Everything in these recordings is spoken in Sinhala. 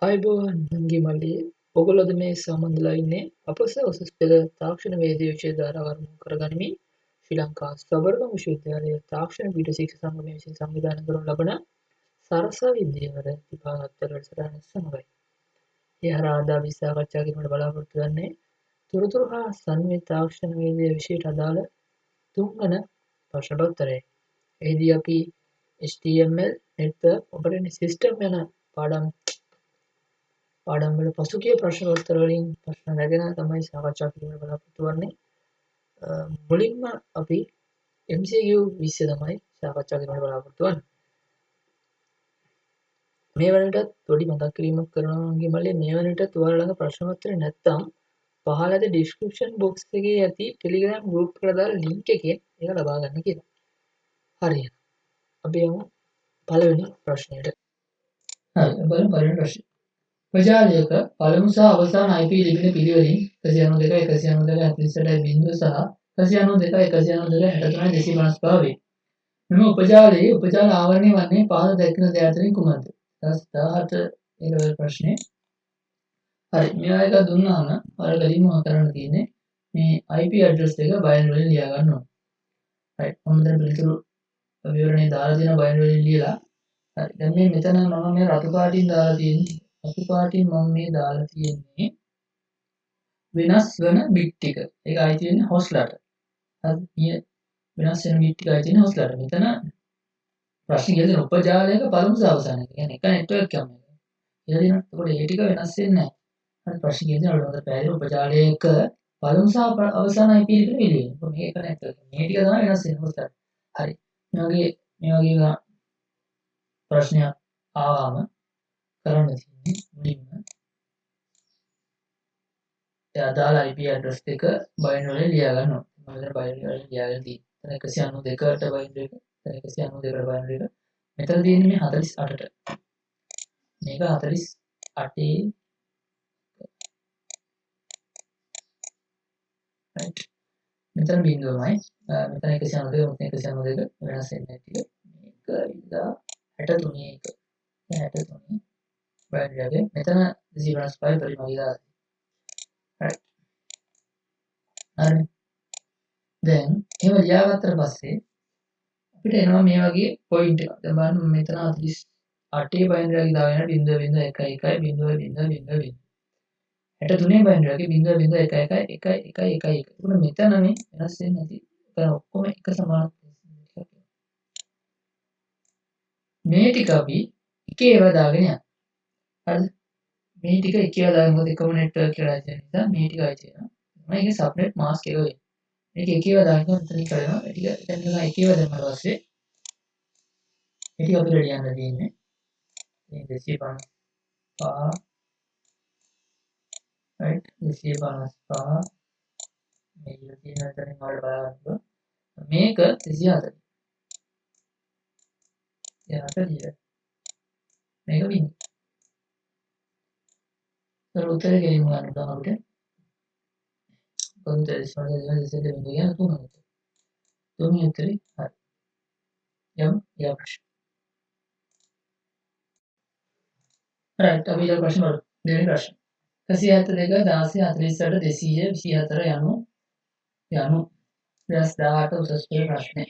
අයිබෝවන් නංගි මල්ලි ඔගොල්ලොද මේ සම්බන්ධලා ඉන්නේ අපස උසස් පෙළ තාක්ෂණ වේදී විෂය ධාරාව ආරම්භ කරගනිමින් ශ්‍රී ලංකා සබරගමු විශ්වවිද්‍යාලයේ තාක්ෂණ පීඨ ශික්ෂා සංගමය විසින් සංවිධානය කරනු ලබන සරසා විද්‍යාවර විභාගෝත්තර වැඩසටහන සමගයි. ඒ හරහා අද අපි සාකච්ඡා කිරීමට බලාපොරොත්තු වෙන්නේ තොරතුරු හා සංවේදී තාක්ෂණ වේදයේ විෂයට අදාළ තුන්වන ප්‍රශ්නෝත්තරයයි. එහිදී අපි HTML, network, operating system යන පාඩම් වල පසුගිය ප්‍රශ්නෝත්තර වලින් ප්‍රශ්න රැගෙන තමයි සාකච්ඡා කිරීමට බලාපොරොත්තු වෙන්නේ. මුලින්ම අපි MCQ 20 තමයි සාකච්ඡා කිරීමට බලාපොරොත්තු වෙන්නේ. මේ වලටත් පොඩි මතක් කිරීමක් කරනවා වගේ මල්ලේ මේ වලටත් ඔයාලා ළඟ ප්‍රශ්නෝත්තර නැත්නම් පහළ ඇති ඩිස්ක්‍රිප්ෂන් බොක්ස් එකේ ඇති Telegram group එකට දාලා link එකෙන් ඒක ලබා ගන්න කියලා. හරියට. අපි යමු පළවෙනි ප්‍රශ්නෙට. හරි බලමු පළවෙනි ප්‍රශ්නේ. ප්‍රජාලයක පළමු සහ අවසාන IP ලිපින පිළිවෙලින් 192 192 48 සහ 192 192 63 වේ. මෙම උපජාලයේ උපජාල ආවරණය වන්නේ පහළ දැක්වෙන දේ අතරින් කුමක්ද? 17 ඊළඟ ප්‍රශ්නේ. හරි මෙයා එක දුන්නාම අර කලින්ම කරන්න තියෙන්නේ මේ IP address එක බයිනරි වලින් ලියා ගන්න ඕනේ. right මම දැන් පිළිතුරු විවරණේ දාලා දෙන බයිනරි වලින් ලියලා හරි දැන් මේ මෙතන මම මේ රතු පාටින් දාලා තියෙන්නේ රතු පාටින් මම මේ දාලා තියෙන්නේ වෙනස් වෙන බිට් ටික. ඒක ආයි තියෙන්නේ හොස්ලට. හරි වෙනස් වෙන බිට් ටික ආයි තියෙන්නේ හොස්ලට. මෙතන ප්‍රශ්නේ කියන්නේ උපජාලයක පළමු සහ අවසාන එක. කියන්නේ එක නෙට්වර්ක් එකක් මේක. කියලා දෙනවා. ඒකට ඒ ටික වෙනස් වෙන්නේ නැහැ. හරි ප්‍රශ්නේ කියන්නේ ඔයාලට පැහැදිලි උපජාලයක පළමු සහ අවසාන IP ලිපින පිළිවෙල. මේක නෙට්වර්ක්. මේ ටික තමයි වෙනස් වෙන්නේ හොස්ලට. හරි. මේ වගේ ප්‍රශ්නයක් ආවම කරන්න තියෙන්නේ මුලින්ම ඒ අදාළ IP address එක බයිනරි වලින් ලියා ගන්න ඕනේ. මම දැන් බයිනරි වලින් ලියාගෙන තියෙන්නේ. 192ට බයිනරි එක, 192ට බයිනරි එක. මෙතන තියෙන්නේ මේ 48ට. මේක 48 right. මෙතන බිංදුවමයි. මෙතන 192 මෙතන 192 වෙනස් වෙන්නේ නැති එක. මේක ඉඳලා 63 එක. 63 බයිනරි එකේ මෙතන 0.5 පරිමාණය right. හරි. දැන් එහෙම ලියාගත්තට පස්සේ අපිට එනවා මේ වගේ පොයින්ට් එකක්. දැන් බලන්න මෙතන 48 බයිනරි එකක් දාගෙන 0.11 0.00 63 බයිනරි එකේ 0.11 111 එතකොට මෙතන මේ වෙනස් වෙන්නේ නැති. ඒක ඔක්කොම එක සමාන මේ ටික අපි එක ඒවා දාගෙන යනවා. හරිද? මේ ටික එක ඒවා දාගෙන මොකද එකම නෙට්වර්ක් කියලා තියෙන නිසා මේ ටික ආයි තියෙනවා. මේකේ සබ්නෙට් මාස්ක් එක වෙයි. මේක එක ඒවා දාගෙන මෙතන කරනවා. ඒ ටික දැන් එක ඒවා දැම්මම පස්සේ ඒ ටික අපිට ලියන්න තියෙන්නේ මේ 255 right 255 මේ ඉන්න තියෙන අතරින් වල බලන්න මේක 24 මේක වින් तर උත්තරේ ගෙලිමු ගන්න පුළුවන් අපිට පොන්තේ ඉස්සරහට ඉස්සෙල්ලා වෙන කියන තුනයි උත්තරේ හරි යම් ප්‍රශ්න right අපි ඊළඟ ප්‍රශ්න බලමු දෙවෙනි ප්‍රශ්න 172 16 48 224 යනු 2018 උසස් පෙළ ප්‍රශ්නේ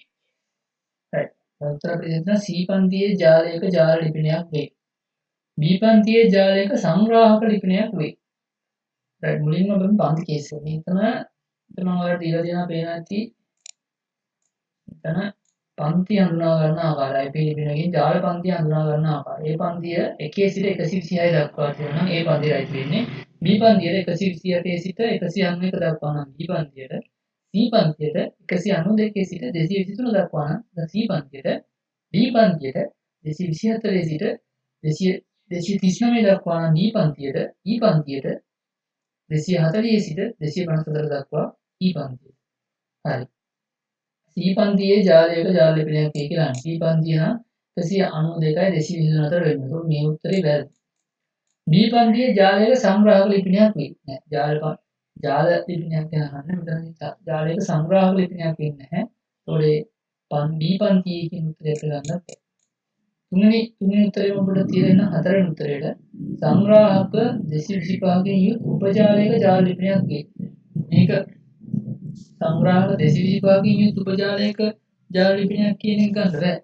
right උත්තර ප්‍රතිදෙන C පන්තියේ ජාලයක ජාල ලිපිනයක් වේ B පන්තියේ ජාලයක සංග්‍රාහක ලිපිනයක් වේ right මුලින්ම අපි පන්ති කේස් එක මෙතන මම ඔයාලට දීලා දෙනවා පේන ඇති මෙතන පන්ති හඳුනා ගන්න ආකාරය IP ලිපිනකින් ජාල පන්ති හඳුනා ගන්න ආකාරය ඒ පන්තිය 1 සිට 126 දක්වා තියෙනවා නම් ඒ පන්තියයි තියෙන්නේ B පන්තියට 128 සිට 191 දක්වා නම් B පන්තියට C පන්තියට 192 සිට 223 දක්වා නම් C පන්තියට D පන්තියට 224 සිට 239 දක්වා නම් D පන්තියට E පන්තියට 240 සිට 254 දක්වා E පන්තියට. හරි. C පන්තියේ ජාලයක ජාල ලිපිනයක් කියලා C පන්තිය නම් 192යි 224 වෙන්නේ. මේ උත්තරේ වැරදි. B පන්තියේ ජාලයක සංග්‍රාහක ලිපිනයක් වේ. නෑ ජාල ලිපිනයක් ගන්න මෙතන ජාලයක සංග්‍රාහක ලිපිනයක් වෙන්නේ නැහැ. ඒතකොට B පන්තියේ කියන උත්තරය ගන්නත් තුන්වෙනි උත්තරේ මොකටද තියෙන්නේ? හතරවෙනි උත්තරේට සංග්‍රාහක 225කින් යුත් උපජාලයක ජාල ලිපිනයක් ගේ. මේක සංග්‍රාහක 225කින් යුත් උපජාලයක ජාල ලිපිනයක් කියන එක ගන්න බෑ.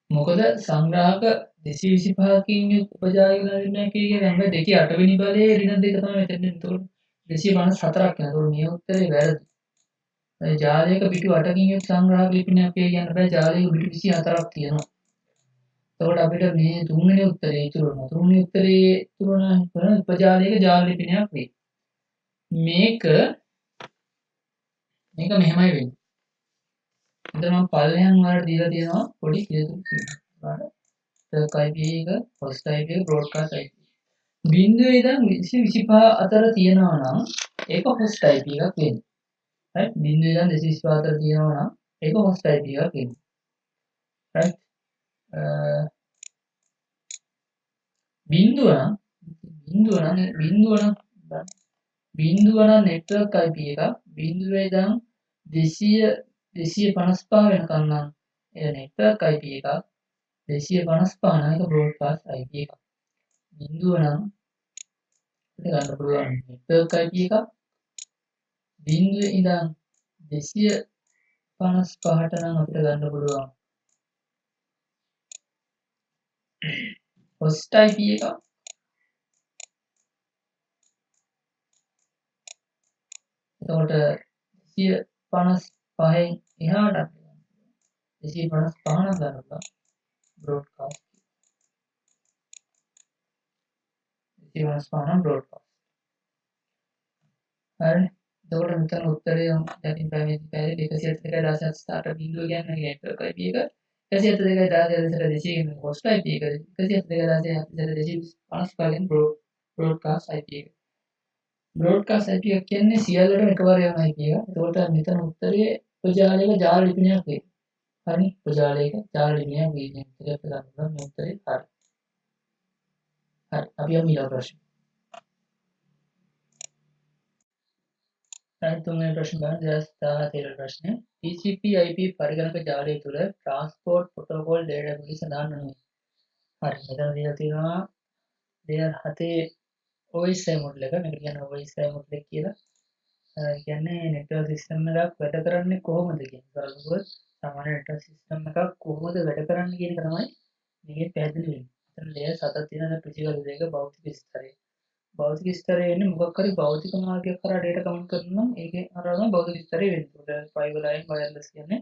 මොකද සංග්‍රාහක 225කින් යුත් උපජාලයක ජාල ලිපිනයක් කියන්නේ දෙකේ 8 වෙනි බලයේ ඍණ 2 තමයි මෙතන. එතකොට 254ක් යනවා. ඒතකොට මේ උත්තරේ වැරදි. ජාලයක පිටු 8කින් යුත් සංග්‍රාහක ලිපිනයක් කියන්න බෑ. ජාලයක පිටු 24ක් තියෙනවා. එතකොට අපිට මේ තුන්වෙනි උත්තරේ ඉතුරු වෙනවා. තුන්වෙනි උත්තරේ ඉතුරු වෙන උපජාලයක ජාල ලිපිනයක් වේ. මේක මෙහෙමයි වෙන්නේ. එතන මම පල්ලෙහාන් වලට දීලා තියෙනවා පොඩි හේතුවක් තියෙනවා. type එක, host type එක, broadcast type. බිඳුවේ ඉඳන් 225 අතර තියෙනවා නම් ඒක host type එකක් වෙන්නේ. right? බිඳුවේ ඉඳන් 225 අතර තියෙනවා නම් ඒක host type එකක් වෙන්නේ. right? බිඳුව නම් network IP එක බිඳුවේ ඉඳන් 255 වෙනකන් නම් ඒ network IP එක 255 නම් ඒක broadcast IP එක. බිඳුව නම් අපිට ගන්න පුළුවන් network IP එක බිඳුවේ ඉඳන් 255ට නම් අපිට ගන්න පුළුවන් host IP එක. එතකොට 255න් එහාට 255 නම් ගන්නවා broadcast. 255 නම් broadcast. හරි. එතකොට මෙතන උත්තරේ දැන් පැමිණි 171.17 start බිඳුව කියන්නේ network IP එක. 172.17 host IP එක. 172.17 broadcast IP එක. broadcast IP එක කියන්නේ සියල්ලටම එකවර යන IP එක. එතකොට මෙතන උත්තරේ උපජාලයක ජාල ලිපිනයක් වේ. හරි. උපජාලයක ජාල ලිපිනයක් වේ. උත්තරේ අපිට ගන්න මේ උත්තරේ හරි. හරි. අපි යමු ඊළඟ ප්‍රශ්න. තුන්වෙනි ප්‍රශ්න ගන්න 2017 ප්‍රශ්නය. TCP/IP පරිගණක ජාලය තුළ transport protocol database සඳහන් වෙනවා. හරි. මෙතන දීලා තියෙනවා layer 7 OSI model එක. මේක කියන්නේ OSI model එක කියලා. කියන්නේ network system එකක් වැඩ කරන්නේ කොහොමද කියන එක. බලනකොට සාමාන්‍ය network system එකක් කොහොමද වැඩ කරන්නේ කියන එක තමයි මේකේ පැහැදිලි වෙන්නේ. එතන layer 7ක් තියෙනවා physical layer එක භෞතික ස්තරය. භෞතික ස්තරය එන්නේ මොකක් හරි භෞතික මාර්ගයක් කරා data කවුන්ට් කරනවා නම් ඒකේ අරගෙන භෞතික ස්තරය වෙන්නේ. ඒකට fiber line wireless කියන්නේ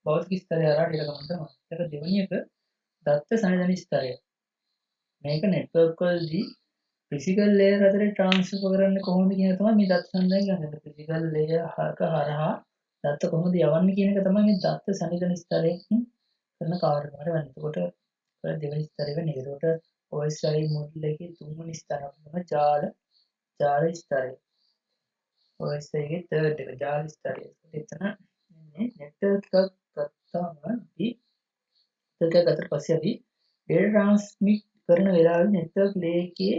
භෞතික ස්තරය හරහා data කවුන්ට් කරනවා. ඒක දෙවෙනි එක දත්ත සංවේදන ස්තරය. මේක network වලදී physical layer අතරේ transfer කරන්නේ කොහොමද කියන එක තමයි මේ දත්ත සංවේදනය කියන්නේ. physical layer හරහා දත්ත කොහොමද යවන්නේ කියන එක තමයි මේ දත්ත සංවේදන ස්තරයෙන් කරන කාර්යභාරය වෙන්නේ. එතකොට දෙවෙනි ස්තරය වෙන්නේ. ඒකට OSI model එකේ තුන්වෙනි ස්තරය තමයි ජාල ස්තරය. OSI එකේ third එක ජාල ස්තරය. එතන මේ network එකක් ගත්තාම අපි network එකක් ගත්තට පස්සේ අපි data transmit කරන වෙලාවේ network layer එකේ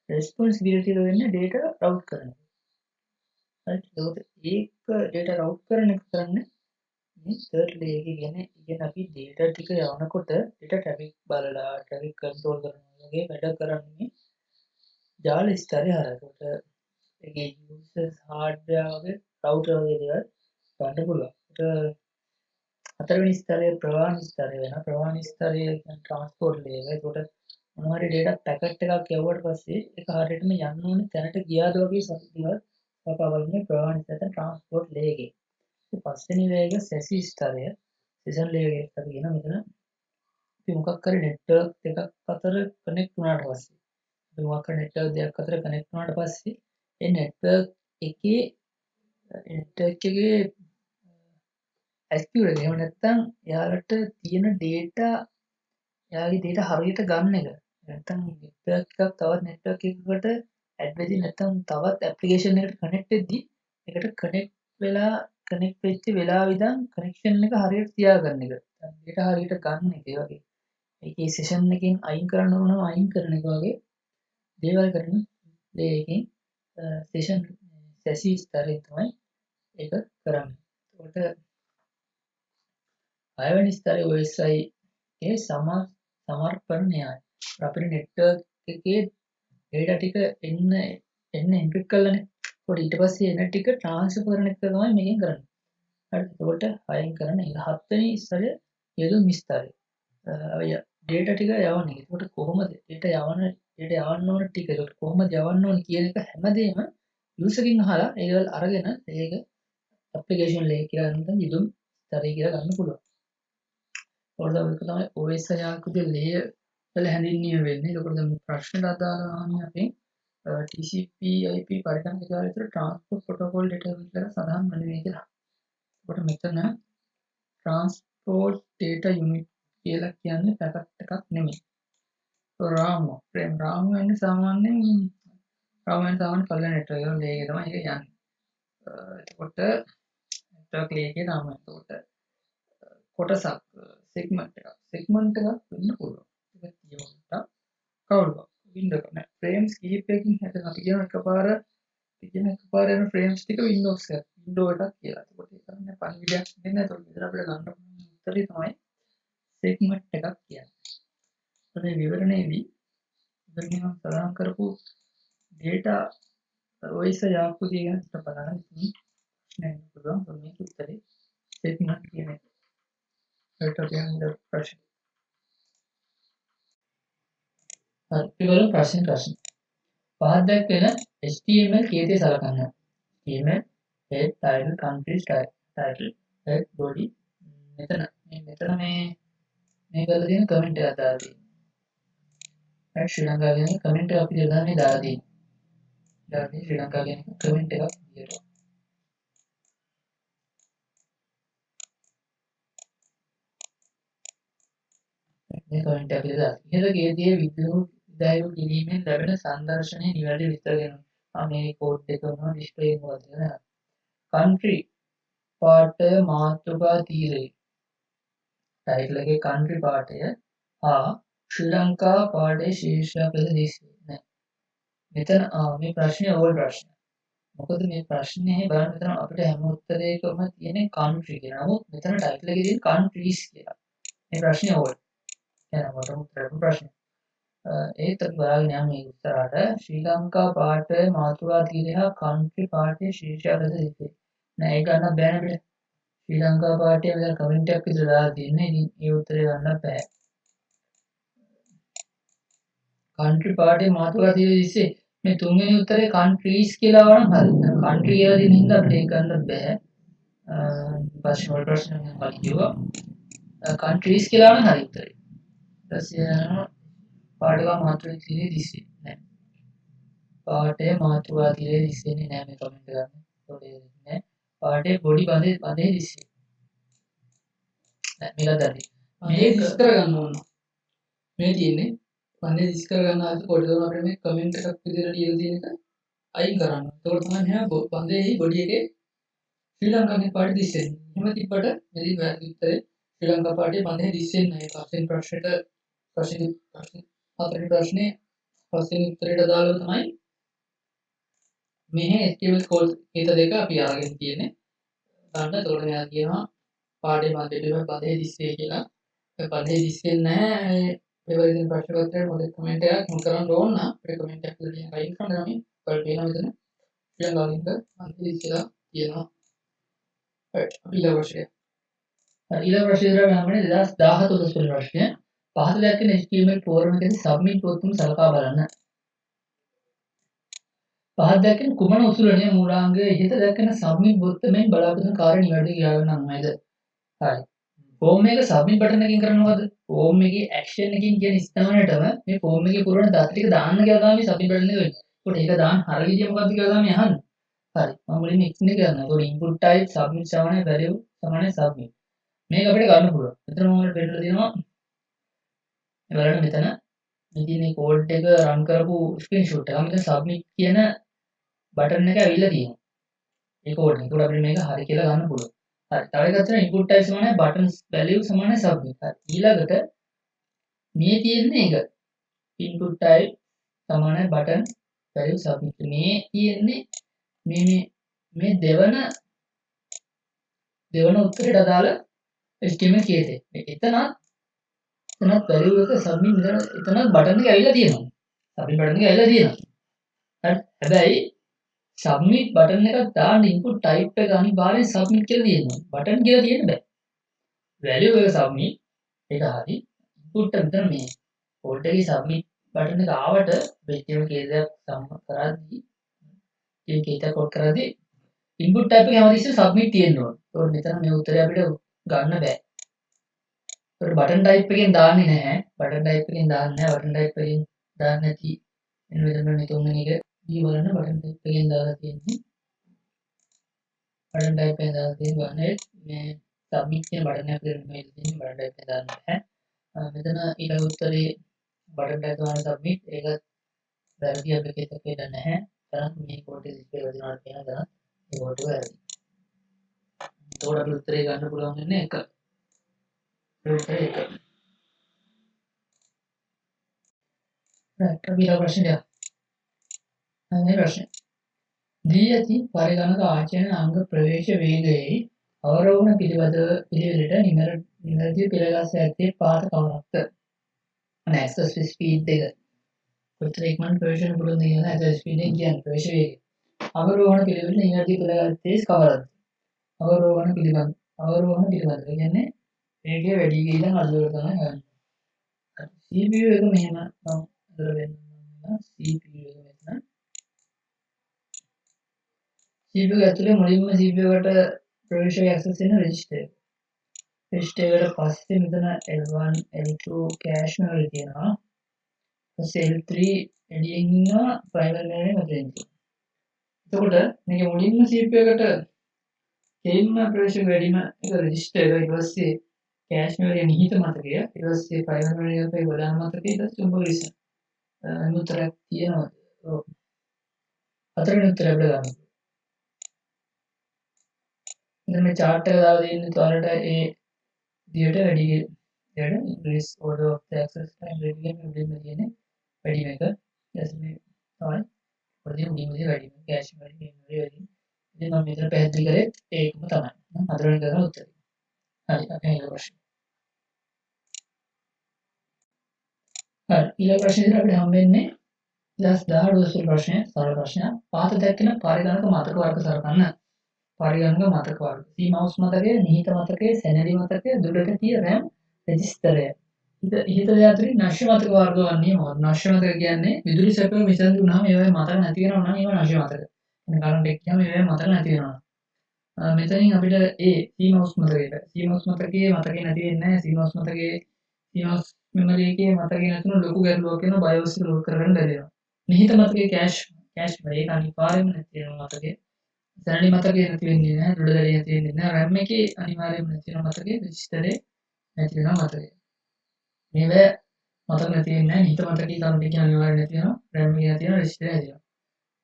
responsibility එක වෙන්නේ data route කරන එක. right? ඒක data route කරන එක කරන්නේ මේ third layer එකේ කියන්නේ අපි data ටික යවනකොට data traffic බලලා traffic control කරනවා වගේ වැඩ කරන්නේ ජාල ස්තරය හරහා. ඒකේ users hardware වගේ router වගේ දේවල් ගන්න පුළුවන්. හතරවෙනි ස්තරය ප්‍රවාහන ස්තරය වෙනවා. ප්‍රවාහන ස්තරය කියන්නේ transport layer එක. ඒකට මොනවා හරි data packet එකක් යවුවට පස්සේ ඒක හරියටම යන්න ඕනේ තැනට ගියාද වගේ දේවල් සකවන්නේ ප්‍රවාහන ස්තරය transport layer එකේ. ඊට පස්වෙනි layer එක session ස්තරය. session layer එක අපි කියන මෙතන අපි මොකක් හරි network එකක් අතර connect වුණාට පස්සේ අපි මොකක් හරි network දෙකක් අතර connect වුණාට පස්සේ ඒ network එකේ accurate එහෙම නැත්නම් එයාලට තියෙන data එයාගේ data හරියට ගන්න එක. නැත්නම් network එකක් තවත් network එකකට add වෙදි නැත්නම් තවත් application එකකට connect වෙද්දි ඒකට connect වෙච්ච වෙලාව ඉඳන් connection එක හරියට තියාගන්න එක. data හරියට ගන්න එක. ඒ වගේ. ඒකේ session එකෙන් අයින් කරන්න ඕනම අයින් කරන එක වගේ දේවල් කරන එකකින් සෙෂන් සැසි ස්තරයෙන් තමයි ඒක කරන්නේ. එතකොට 6 වෙනි ස්තරයේ OSI ඒ සමර්පණයයි. අපේ නෙට්වර්ක් එකේ data ටික එන්න එන්ක්‍රිප්ට් කරලානේ. ඒකට ඊට පස්සේ එන ටික ට්‍රාන්ස්ෆර් කරන එක තමයි මේකෙන් කරන්නේ. හරි. එතකොට 6න් කරන 7 වෙනි ස්තරය යෙදුම් ස්තරය. අය data ටික යවන්නේ. එතකොට කොහොමද data යවන්න ඕන ටික ඒකට කොහොමද යවන්න ඕන කියන එක හැමදේම user කින් අහලා ඒවල අරගෙන ඒක application layer කියලා ගන්න යෙදුම් ස්තරය කියලා ගන්න පුළුවන්. ඒක තමයි OS ආකෘතිය layer වල හැඳින්වීම වෙන්නේ. ඒකට දැන් ප්‍රශ්නට අදාළව අපි TCP/IP පරිකරණ විතර transport protocol data කියලා සඳහන් වෙන්නේ කියලා. ඒකට මෙතන transport data unit කියලා කියන්නේ පැකට් එකක් නෙමෙයි. RAM වෙන්නේ සාමාන්‍යයෙන් කලින් network එක layer එක තමයි ඒක යන්නේ. එතකොට network layer එකේ නාමය. එතකොට කොටසක් segment එකක් වෙන්න පුළුවන්. ඒක කියවන්න කවුරුද? Windows එක. frames කීපයකින් හැදෙන අපි කියන එකපාර යන frames ටික Windows එකක් කියලා. ඒකට ඒ කරන්නේ පණිවිඩයක් දෙන්න. ඒකට විතර අපිට ගන්න උත්තරේ තමයි segment එකක් කියන්නේ. ඒ විවරණයේදී ඉතින් මම සඳහන් කරපු data OS ආකෘතිය ගැන හිතලා බලන්න ප්‍රශ්නයක් පුළුවන්. මේක උත්තරේ segment කියන එක. ඒකට කියන්නේ ප්‍රශ්න. හරි. ප්‍රශ්න. පහක් දැක්වෙන HTML කීයද සලකන්න. HTML head title country title head body මෙතන මේ කරලා තියෙන කමෙන්ට් එකක් දාලා තියෙනවා. ශ්‍රී ලංකාව කියන කමෙන්ට් එක අපි දාන්නේ දාලා තියෙනවා. ශ්‍රී ලංකාව කියන කමෙන්ට් එකක් විදියට. මේ කමෙන්ට් එක දාලා. ඉහළ කේතියේ විද්‍යුත් විදායක කිරීමෙන් ලැබෙන සංදර්ශනයේ නිවැරදි විස්තර දෙනවා. මේ කෝඩ් එක උනා ඩිස්ප්ලේ එක මොකද නේද? country පාඨය මාතෘකා තීරය. ටයිටල් එකේ country පාඨය ශ්‍රී ලංකා පාඨයේ ශීර්ෂක ලෙස දිස්වේ නැහැ. මෙතන මේ ප්‍රශ්නේ ඕල් ප්‍රශ්න. මොකද මේ ප්‍රශ්නේ බලන්න මෙතන අපිට හැම උත්තරයකම තියෙන country කියන. නමුත් මෙතන ටයිටල් එකේ තියෙන countries කියලා. මේ ප්‍රශ්නේ ඕල්. එන මොකටද උත්තර ප්‍රශ්නේ. ඒත් අපි බලගෙන යමු මේ උත්තරාට ශ්‍රී ලංකා පාඨයේ මාතෘකා තීරය හා country පාඨයේ ශීර්ෂක ලෙස දිස්වේ. නෑ ඒක ගන්න බෑ නේද? ශ්‍රී ලංකා පාඨයේ මෙතන කමෙන්ට් එකක් විතර දාලා තියෙන්නේ. ඉතින් ඒ උත්තරේ ගන්න බෑ. country පාඨයේ මාතෘකා තීරය දිස්සේ මේ තුන්වෙනි උත්තරේ countries කියලා වුණා හරි. country කියලා දෙන හින්දා අපිට ඒක ගන්න බෑ. ප්‍රශ්න වල ප්‍රශ්න මම කිව්වා. countries කියලා වුණා හරි උත්තරේ. ඊට පාඨක මාතෘකා තීරය දිස්සේ නෑ. පාඨයේ මාතෘකා තීරය දිස්සෙන්නේ නෑ මේ කමෙන්ට් ගන්න. ඒකේ නෑ. පාඨයේ බොඩි බඳේ දිස්සේ. නෑ මේක දැරි. මේක විස්තර ගන්න ඕන. මේ තියෙන්නේ බඳේ දිස් කර ගන්න ආද පොඩි දොන අපිට මේ කමෙන්ට් එකක් විදිහට ලියලා තියෙන එක අයින් කරන්න. ඒකෝට තමයි මෙහා බඳේ බොඩි එකේ ශ්‍රී ලංකාවේ පාඨය දිස්සෙන්නේ. එහෙම තිබ්බට මෙදී වැරදි උත්තරේ ශ්‍රී ලංකා පාඨයේ බඳේ දිස්සෙන්නේ නැහැ. පස්වෙනි ප්‍රශ්නෙට හතරවෙනි ප්‍රශ්නේ පස්වෙනි උත්තරේට දාලා තමයි මේ HTML කෝඩ් එක දෙක අපි අරගෙන තියෙන්නේ. ගන්න. ඒතකොට මෙයා කියනවා පාඨයේ බඳේ දිස්සේ කියලා. ඒ බඳේ දිස්සෙන්නේ නැහැ. ඒවලින් ප්‍රශ්න පත්‍රයේ මොකද කමෙන්ට් එකක් මම කරන්න ඕන නම් ඒ කමෙන්ට් එක දෙන්න රයින් කරනවා මේ ඔයාලා පේනවා මෙතන ඊළඟ අන්තිම ඉස්සලා කියනවා ඊළඟ ප්‍රශ්නය ඉදිරියට යන්නේ 2017 තුන ප්‍රශ්නය පහත දැක්වෙන HTML ෆෝරම් එකේ සබ්මිට් පොත්තුම සලකා බලන්න පහත දැක්වෙන කුමන උසුලනේ මූලාංගයේ ඉහත දැක්වෙන සබ්මිට් බොත්තමෙන් බලාපොරොත්තු කාර්ය නිවැරදි කියලා නම් නේද හරි ෆෝම් එක සබ්මිට් බටන් එකකින් කරන්නේ මොකද? ෆෝම් එකේ ඇක්ෂන් එකකින් කියන ස්ථානයටම මේ ෆෝම් එකේ පුරවන දත ටික දාන්න කියලා තමයි සබ්මිට් බටන් එක වෙන්නේ. ඒකට ඒක දාන්න හරිය විදිය මොකක්ද කියලා තමයි අහන්නේ. හරි. මම මුලින්ම එක්ස්න එක ගන්නවා. ඒකට input type submit සමානයි value සමානයි submit. මේක අපිට ගන්න පුළුවන්. මෙතන මම දෙන්නලා තියෙනවා. ඒ බලන්න මෙතන ඉතින් මේ කෝඩ් එක රන් කරපු ස්ක්‍රීන්ෂොට් එක. මෙතන submit කියන බටන් එක ඇවිල්ලා තියෙනවා. ඒ කෝඩ් එක. ඒකට අපිට මේක හරි කියලා ගන්න පුළුවන්. හරි. තව එකක් තියෙනවා input type සමානයි buttons value සමානයි submit. හරි. ඊළඟට මේ තියෙන්නේ ඒක. input type සමානයි button value submit මේ තියෙන්නේ මේ දෙවන උත්තරයට අදාළ HTML කීයද එතනත් value එක submit එතනත් බටන් එක ඇවිල්ලා තියෙනවා submit බටන් එක ඇවිල්ලා තියෙනවා හැබැයි submit බටන් එකක් දාන්න input type එක අනිවාර්යෙන් submit කියලා තියෙනවා බටන් කියලා තියෙන්න බෑ value එක submit ඒක හරි input එක විතර මේ ෆෝල්ඩර් එකේ submit බටන් එක ආවට HTML කීයදයක් සම්මත කරද්දී ඒ කීයද කෝඩ් කරද්දී input type එක හැමතිස්සෙම submit තියෙන්න ඕන. ඒකට මෙතන මේ උත්තරය අපිට ගන්න බෑ. ඒකට button type එකෙන් දාන්නේ නැහැ. button type එකෙන් දාන්නේ නැහැ. button type එකෙන් දාන්නේ නැති මෙන්න මෙතන මේ තුන්වෙනි එක දී බලන්න button type එකෙන් දාලා තියෙන්නේ. button type එකෙන් දාලා තියෙන්නේ මේ submit කියන button එක දෙන්න මේ තියෙන්නේ button type එකෙන් දාන්න නැහැ. මෙතන ඊළඟ උත්තරේ button type ගන්න submit ඒක වැරදි අපිට ඒක නැහැ. තරම් මේ කෝඩ් එක display කරනවා කියන තරම් ඒ කෝඩ් එක වැරදි. ඒකට අපිට උත්තරේ ගන්න පුළුවන් වෙන්නේ 1. උත්තරේ 1. right අපි ඊළඟ ප්‍රශ්නයට යමු. මේ ප්‍රශ්නේ. දී ඇති පරිගණක ආචරණ අංග ප්‍රවේශ වේගයේ අවරෝහණ පිළිවෙලට නිවැරදි පෙළගස්ස ඇත්තේ පාත කවරක්ද? අනේ access speed එක. කොච්චර ඉක්මනට ප්‍රවේශ වෙන්න පුළුවන්ද කියන access speed එක කියන්නේ ප්‍රවේශ වේගය. අවරෝහණ පිළිවෙලට නිවැරදි පෙළගත්තේ කවරක්ද? අවරෝහණ පිළිබඳ කියන්නේ වේගය වැඩි ගිහින් අඩුවට තමයි ගන්න. CPU එක මෙහෙම අතර වෙනවා. CPU එක මෙතන. CPU ඇතුලේ මුලින්ම CPU එකට ප්‍රවේශය access වෙන register එක. register එකට පස්සේ මෙතන L1 L2 cache memory තියෙනවා. ඊපස්සේ L3 එළියෙන් ඉන්නවා primary memory මතින් තියෙනවා. එතකොට මේක මුලින්ම CPU එකට කෙලින්ම ප්‍රවේශ වැඩිම එක register එක ඊට පස්සේ cache memory නිහිත මතකය ඊට පස්සේ primary memory එකේ ප්‍රධාන මතකය ඊට පස්සේ චුම්බක විසඳ උත්තරයක් තියෙනවා. ඔව්. හතරවෙනි උත්තරය අපිට ගන්න. ඉතින් මේ chart එක දාලා තියෙන්නේ ඔයාලට ඒ විදියට වැඩි increase order of the access time ready game මුලින්ම තියෙන්නේ වැඩි මේක. ඊට මේ තමයි පොඩි මුලින්ම වැඩි cache memory වැඩි. ඉතින් මම මෙතන පැහැදිලි කරේ ඒකම තමයි. හතරවෙනි කරන උත්තරය. හරි අපි ඊළඟ ප්‍රශ්න. හරි ඊළඟ ප්‍රශ්නේ අපිට හම් වෙන්නේ 2018 ප්‍රශ්නය සරල ප්‍රශ්නයක්. පාත දැක්කන පරිගණක මතක වර්ග සලකන්න. පරිගණක මතක වර්ග. C-mouse මතකය, නිහිත මතකය, සැනලි මතකය, දුරකතිය, RAM, රෙජිස්ටරය. ඉහිත දෙය අතරින් නශ්‍ය මතක වර්ග වන්නේ මොකක්ද? නශ්‍ය මතක කියන්නේ විදුලි සැපයම විසඳු වුණාම ඒවා මතක නැති වෙනවා නම් ඒවා නශ්‍ය මතක. එන කරන්ට් එක කියම ඒවා මතක නැති වෙනවා. මෙතනින් අපිට C-mouse මතකයට C-mouse මතකයේ මතකේ නැති වෙන්නේ නැහැ. C-mouse මතකයේ C-mouse memory එකේ මතකේ නැතුණු ලොකු ගැටලුවක් වෙනවා BIOS එක ලෝඩ් කරගන්න බැරි වෙනවා. නිහිත මතකයේ cache memory එක අනිවාර්යයෙන්ම නැති වෙනවා මතකේ. සැනලි මතකේ නැති වෙන්නේ නැහැ. දොඩ දැරිය නැති වෙන්නේ නැහැ. RAM එකේ අනිවාර්යයෙන්ම නැති වෙනවා මතකේ. රෙජිස්ටරේ නැති වෙනවා මතකේ. මේවා මතක නැති වෙන්නේ නැහැ. නිහිත මතකයේ කරන්ට් එක අනිවාර්යයෙන් නැති වෙනවා. RAM එකේ නැති වෙනවා. රෙජිස්ටරේ නැති වෙනවා.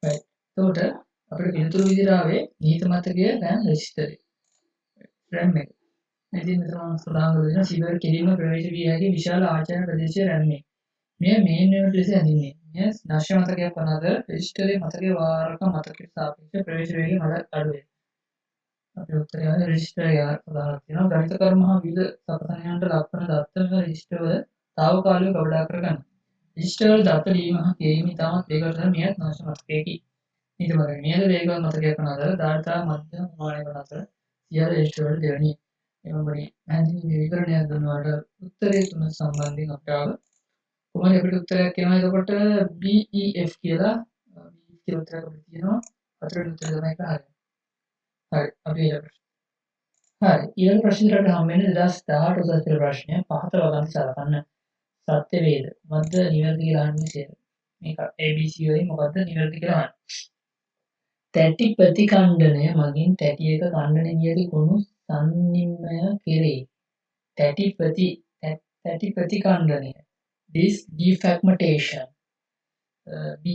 right. එතකොට අපිට පිළිතුරු විදිහට ආවේ නිහිත මතකයේ RAM රෙජිස්ටරේ. RAM එක. ඉතින් මෙතන මම සඳහන් කරලා සිවර් කෙලින්ම ප්‍රවේශ විය හැකි විශාල ආචරණ ප්‍රදේශයේ RAM එක. මෙය මේන් මෙමරි ලෙස හැඳින්වේ. මෙය නශ්‍ය මතකයක් වන අතර රෙජිස්ටරේ මතකයේ වාරක මතකයට සාපේක්ෂව ප්‍රවේශ වේගය මත අඩු වේ. අපේ උත්තරය ආවේ රෙජිස්ටරේ ආකාරයක් තියෙනවා. ගණිත කර්ම හා විවිධ සපතනයන්ට ලක්වන දත්තම රෙජිස්ටර් වල తాවකාලිකව කවඩා කර ගන්න. රෙජිස්ටර් වල දත්ත ලියීම හා කියවීම ඉතාමත් වේගවත් වන මෙයත් නශ්‍ය මතකයකි. ඊට පස්සේ මෙයද වේගවත් මතකයක් වන අතර ධාරිතා මධ්‍යම ප්‍රමාණය වන අතර සියලු රෙජිස්ටර් වල දෙවැනි එමබරි ඇන්ජිනේරින් විවරණයක් දුන්නාට උත්තරේ තුන සම්බන්ධයෙන් අපට ආව කොහොමද අපිට උත්තරයක් කියනවා එතකොට BEF කියලා උත්තරයක් අපිට තියෙනවා හතරවෙනි උත්තරය තමයි ඒක හරිය. හරි අපි ඊළඟ ප්‍රශ්න. හරි ඊළඟ ප්‍රශ්නෙට අපිට හම් වෙන්නේ 2018 උසස් පෙළ ප්‍රශ්නය පහත වගන්ති සලකන්න සත්‍ය වේද මොකද්ද නිවැරදි කියලා අහන්නේ ඉතින් මේක ABC වලින් මොකද්ද නිවැරදි කියලා අහන්නේ. තැටි ප්‍රතිකණ්ඩනය මගින් තැටි එක ඛණ්ඩනය වියලි කුණු සම්නිම්නය කෙරේ. තැටි ප්‍රතිකණ්ඩනය defragmentation B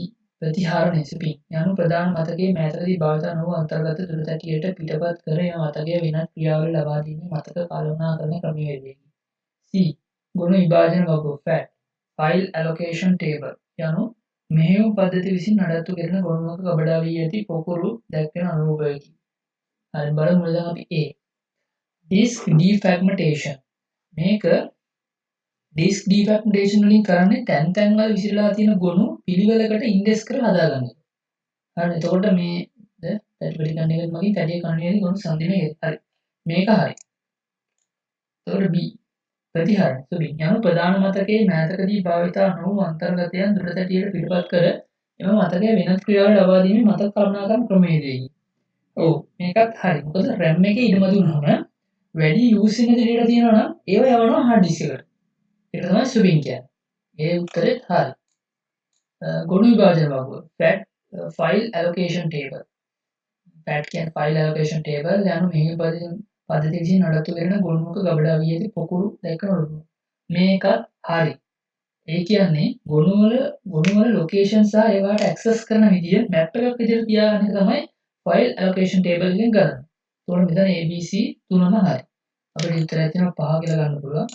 ප්‍රතිහාරණය සිපි යනු ප්‍රධාන මතකයේ මෑතකදී භාවිත නොවූ අන්තර්ගත දුර තැටියට පිටපත් කර එම මතකය වෙනත් ක්‍රියාවල ලබා දීමේ මතක කළමනාකරණ ක්‍රමවේදයකි. C ගුණ විභාජන වගුව FAT file allocation table යනු මෙහෙයුම් පද්ධති විසින් නඩත්තු කෙරෙන ගොනුවක ගබඩා වී ඇති පොකුරු දැක්වෙන අනුරූපයකි. හරි බලමු දැන් අපි A. disk defragmentation. මේක disk defragmentation වලින් කරන්නේ තැන් තැන් වල විසිරලා තියෙන ගොනු පිළිවෙලකට ඉන්ඩෙක්ස් කරලා හදාගන්න එක. හරි එතකොට මේ පැටි කන්න එකත් මගින් පැටිය කන්නේ ගොනු සංදින එක. හරි. මේක හරි. එතකොට B. ප්‍රතිහාරය. සුබින් යනු ප්‍රධාන මතකයේ මෑතකදී භාවිතා නොවූ අන්තර්ගතයන් දුරතැටියට පිටපත් කර එම මතකය වෙනත් ක්‍රියාවට ලබා දීමේ මතක කළමනාකරණ ක්‍රමවේදයයි. ඔව් මේකත් හරි. මොකද RAM එකේ ඉඩම දුන්නාම වැඩි යූස් වෙන data තියෙනවා නම් ඒව යවනවා hard disk එකට. ඒක තමයි සුබින් කියන්නේ. ඒ උත්තරේ හරි. ගොනු විභාජන වගුව. FAT file allocation table. FAT කියන්නේ file allocation table යනු මේ පද්ධතිය විසින් නඩත්තු කරන ගොනුවක ගබඩා වී ඇති පොකුරු දැක්කනොත් මේකත් හරි. ඒ කියන්නේ ගොනුවල ලොකේෂන් සහ ඒවට ඇක්සස් කරන විදිය මැප් එකක් විදිහට තියාගන්න එක තමයි file allocation table එකෙන් කරන්නේ. ඒතකොට මෙතන ABC තුනම හරි. අපිට උත්තරය තියෙනවා 5 කියලා ගන්න පුළුවන්.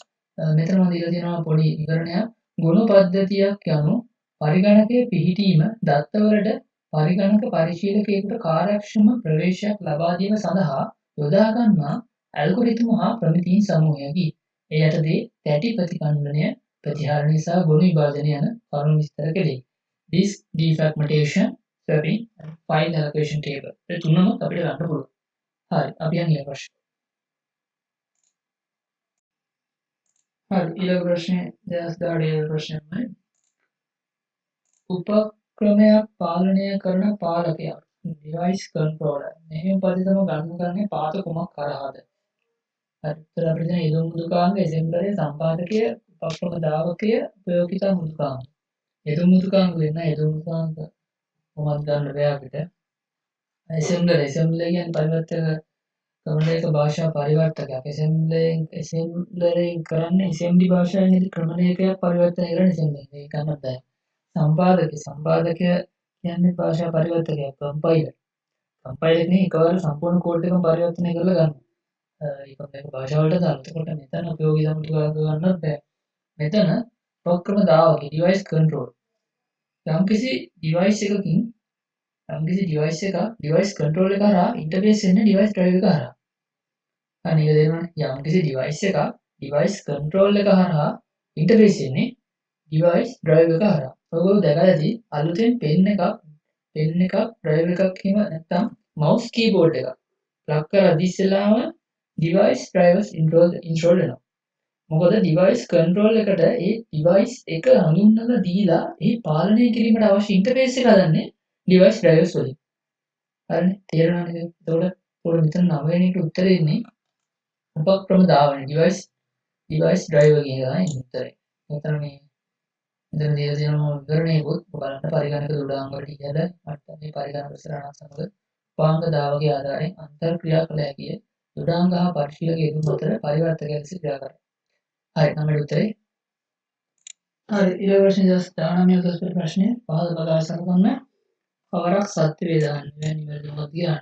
මෙතන මම දීලා තියෙනවා පොඩි විවරණයක්. ගොනු පද්ධතියක් යනු පරිගණකයේ පිහිටීම දත්තවලට පරිගණක පරිශීලකයෙකුට කාර්යක්ෂම ප්‍රවේශයක් ලබා දීම සඳහා යොදා ගන්නා ඇල්ගොරිතම් හා ප්‍රමිතීන් සමූහයකි. ඒ යටතේ තැටි ප්‍රතිකණ්ඩනය ප්‍රතිහාර නිසා ගොනු විභාජනය යන කරුණු විස්තර කෙරේ. disk defragmentation, swapping, and file allocation table. ඒ තුනම අපිට ගන්න පුළුවන්. හරි අපි යන්නේ ප්‍රශ්න. හරි ඊළඟ ප්‍රශ්නේ 2017 ප්‍රශ්නයයි. උපක්‍රමයක් පාලනය කරන පාලකයා device controller. මෙහෙම පරිදම ගණන් කරන්නේ පාත කුමක් කරාද? හරි අපිට දැන් යෙදුම් මෘදුකාංග assembler සම්පාදකය උපක්‍රම දාවකය ප්‍රයෝගිතා මෘදුකාංග. යෙදුම් මෘදුකාංග වෙන යෙදුම් මෘදුකාංග කොහොමද ගන්න බෑ අපිට. assembler කියන්නේ පරිවර්තක කරන එක භාෂා පරිවර්තකයක්. assembler කරන්නේ assembly භාෂාවේ ක්‍රමණයකයක් පරිවර්තනය කරන assembler. ඒක ගන්න බෑ. සම්පාදකය කියන්නේ භාෂා පරිවර්තකයක්. කම්පයිලර් නේ එකවර සම්පූර්ණ කෝඩ් එකම පරිවර්තනය කරලා ගන්න. ඒක භාෂා වලට දාන්න. එතකොට මෙතන උපයෝගී සම්පූර්ණ කරලා ගන්නත් බෑ. මෙතන උපක්‍රම දාවකේ device control. යම්කිසි device එකකින් device control එක හරහා interface වෙන්නේ device drive එක හරහා. අනේක දෙනවනේ යම්කිසි device එකක් device control එක හරහා interface වෙන්නේ device drive එක හරහා. ඔයගොල්ලෝ දැකලා ඇති අලුතෙන් pen එකක් drive එකක් එහෙම නැත්නම් mouse keyboard එකක් plug කරලා ඉස්සෙල්ලාම device drivers install වෙනවා. මොකද device control එකට ඒ device එක හඳුන්වලා දීලා ඒ පාලනය කිරීමට අවශ්‍ය interface එක හදන්නේ device drivers වලින්. හරිනේ තේරෙනවද? එතකොට මෙතන 9 වෙනි එකට උත්තරේ ඉන්නේ උපක්‍රම දාවන device driver කියන එකයි උත්තරේ. මෙතන දීලා තියෙන විවරණයකුත් බලන්න පරිගණක දුඩාංග වලට ඉහළ මට්ටමේ පරිගණක ප්‍රසරණ සමග උපාංග දාවකයේ ආධාරයෙන් අන්තර් ක්‍රියා කළ හැකිය. දුඩාංග හා පරිශීලක යෙදුම් අතර පරිවර්තකයක් ලෙස ක්‍රියා කරයි. හරි නමේ උත්තරේ. හරි ඊළඟ ප්‍රශ්නේ 19 ප්‍රශ්නේ පහළ බලා සලකන්න. කවරක් සත්‍ය වේදාන නිවැරදිව කියන්න.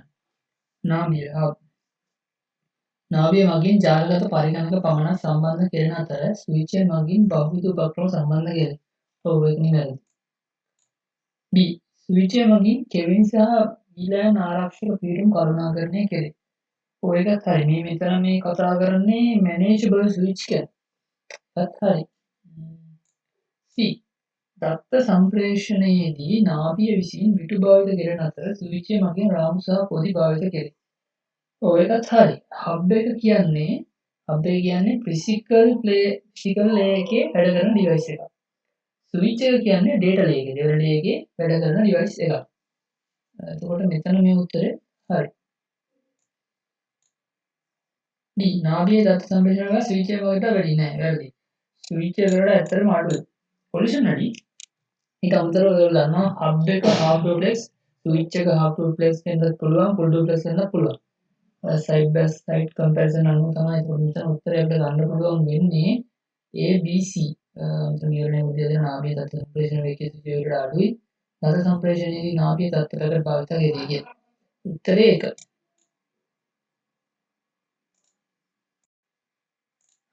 නාභිය මගින් ජාලගත පරිගණක පමණක් සම්බන්ධ කෙරෙන අතර ස්විච්ය මගින් බහුවිධ උපක්‍රම සම්බන්ධ කෙරේ. ඔව් ඒක නිවැරදි. B. ස්විච්ය මගින් කෙවින් සහ VLAN ආරක්ෂක පිටුම් කරුණාකරණය කෙරේ. ඔය එකත් හරි. මෙතන මේ කතා කරන්නේ manageable switch ගැන. ඒත් හරි. C. දත්ත සම්ප්‍රේෂණයේදී නාභිය විසින් පිටු භාවිත කෙරෙන අතර ස්විච්ය මගින් රාමු සහ පොදි භාවිත කෙරේ. ඔය එකත් හරි. හබ් එක කියන්නේ ෆිසිකල් ලේයර් එකේ වැඩ කරන ඩිවයිස් එකක්. ස්විච් එක කියන්නේ ඩේටා ලේයර් එකේ වැඩ කරන ඩිවයිස් එකක්. එතකොට මෙතන මේ උත්තරේ හරි. D. නාභියේ දත්ත සම්ප්‍රේෂණය ස්විච් එක වලට වැඩි නෑ. වැරදි. ස්විච් එක වලට ඇත්තටම අඩුයි. කොලිෂන් වැඩි. ඊට අමතරව ඔයගොල්ලෝ දන්නවා හබ් එක half duplex, ස්විච් එක half duplex වෙන්නත් පුළුවන්, full duplex වෙන්නත් පුළුවන්. side by side comparison අනුව තමයි මෙතන උත්තරය අපිට ගන්න පුළුවන් වෙන්නේ ABC. මෙතන නිර්ණය උදේ නාභිය දත්ත සම්ප්‍රේෂණ වේගයේ සිදුවීමට අඩුයි. දත්ත සම්ප්‍රේෂණයේදී නාභිය දත්තකට භාවිත කෙරේ කියන. උත්තරේ 1.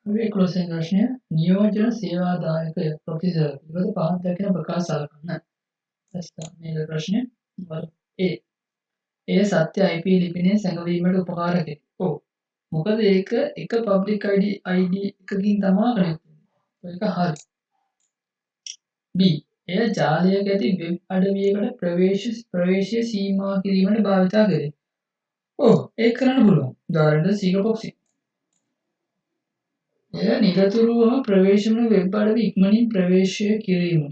હવે ક્લોઝિંગ પ્રશ્ન નિયોજન સેવાદાયક પ્રોફેસર વિરોધ પાઠ દක්වන ප්‍රකාශ සලකන්න. මේක ප්‍රශ්නේ නම්බර A. ඒ සත්‍ය IP ලිපිනේ සැඟවීමට උපකාරකයි. ඔව්. මොකද ඒක එක පබ්ලික් ID එකකින් තමයි කනෙක්ට් වෙන්නේ. ඒක හරි. B. එය ජාලයක ඇති වෙබ් අඩවියකට ප්‍රවේශය සීමා කිරීමට භාවිතා කරේ. ඔව් ඒක කරන්න පුළුවන්. උදාහරණයක් සීග ප්‍රොක්සි. එය නිරතුරුවම ප්‍රවේශම වෙබ් අඩවි ඉක්මනින් ප්‍රවේශය කිරීම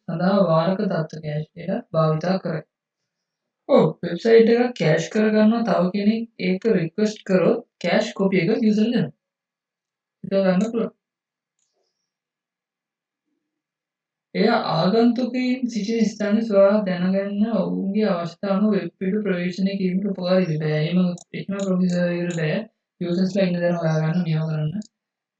සඳහා වාරක තත්ත්ව කෑෂ් එක භාවිතා කරයි. ඔව් වෙබ්සයිට් එක කෑෂ් කරගන්නවා තව කෙනෙක් ඒක රික්වෙස්ට් කරොත් කෑෂ් කොපි එක යූසර්ට දෙනවා. ඒක ගන්න පුළුවන්. එය ආගන්තුකයින් සිටින ස්ථාන සොයා දැනගන්න ඔවුන්ගේ අවස්ථාව අනුව වෙබ් පිටු ප්‍රවේශනය කිරීමට උපකාරී වෙයි. එහෙම එක්ම ප්‍රොෆෙසර්ට බෑ යූසර්ස්ලා ඉන්න දේ හොයාගන්න නියම කරන්න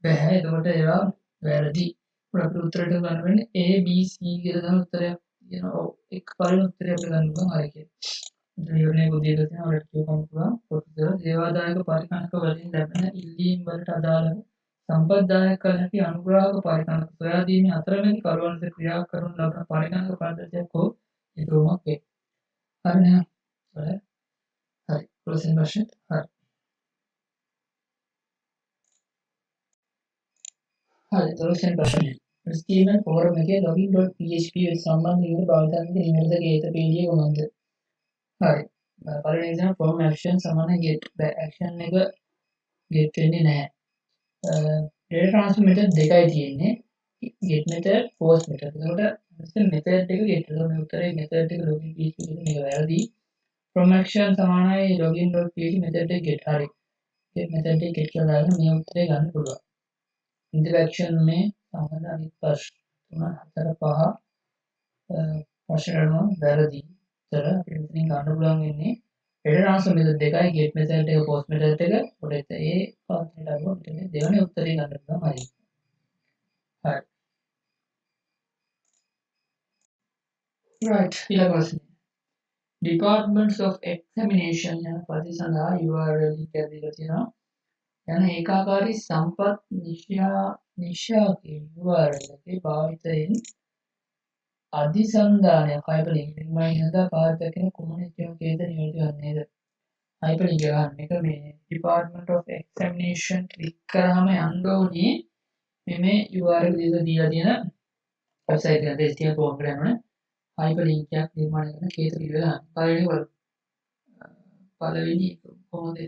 බෑ. එතකොට ඒවා වැරදි. අපිට උත්තරයට ගන්න වෙන්නේ A B C කියලා තමයි උත්තරයක් තියෙනවා. ඔව් එක පරිණ උත්තරය අපිට ගන්න පුළුවන් හරි කියලා. ඉතින් බුද්ධියට තියෙන වලට කියවන්න පුළුවන්. ප්‍රොෆෙසර් දේවාදායක පරිකණක වලින් ලැබෙන ඉල්ලීම් වලට අදාළව සම්පත්දායක කළ හැකි අනුග්‍රාහක පරිකණක සොයාදීමේ අතරමැදි කරුවන්ට ක්‍රියා කරනු ලබන පරිකණක පද්ධතියක් හෝ ඉදවමක් වේ. හරි නේද? හරි. ප්‍රශ්න ප්‍රශ්න හරි. හරි. ප්‍රශ්න ප්‍රශ්න. ස්කීමන් ෆෝරම් එකේ login.php සම්බන්ධ විවර භාවිතා කරන නිවැරදි ගේත පීඩිය කොහොමද? හරි. පළවෙනි exam from action සමාන get action එක get වෙන්නේ නැහැ. data transfer method දෙකයි තියෙන්නේ. get method post method. එතකොට method එක get කරන උත්තරේ method එක login php එක මේක වැරදි. from action සමානයි login.php method එක get හරි. get method එක get කරලා දාන්න මේ උත්තරේ ගන්න පුළුවන්. interaction में සමාන අනිත් ප්‍රශ්න 3 4 5 ප්‍රශ්න වැරදි. උත්තර අපිට ඉතින් ගන්න පුළුවන් වෙන්නේ data transfer method දෙකයි get method එක post method එක පොඩ්ඩක් ඒ පාස්ට් එක ගන්න දෙවෙනි උත්තරේ ගන්න පුළුවන් හරි. හරි. right ඊළඟ ප්‍රශ්නේ. Departments of Examination යන පද සඳහා URL එක දීලා තියෙනවා. යන ඒකාකාරී සම්පත් නිශාගේ URL එකේ භාවිතයෙන් අධිසන්ධානයක් hyperlink එකමයි සඳහා පාවිච්චි කරන කුමන චෝකේද නියෝජ්‍ය වන්නේද? hyperlink එක ගන්න එක මේ Department of Examination ක්ලික් කරාම යන්න ඕනේ මේ URL එක දීලා තියෙන වෙබ්සයිට් එකට HTML ෆෝම් එකට යනවනේ hyperlink එකක් නිර්මාණය කරන කේත පිළිවෙල පළවෙනි කොහොමද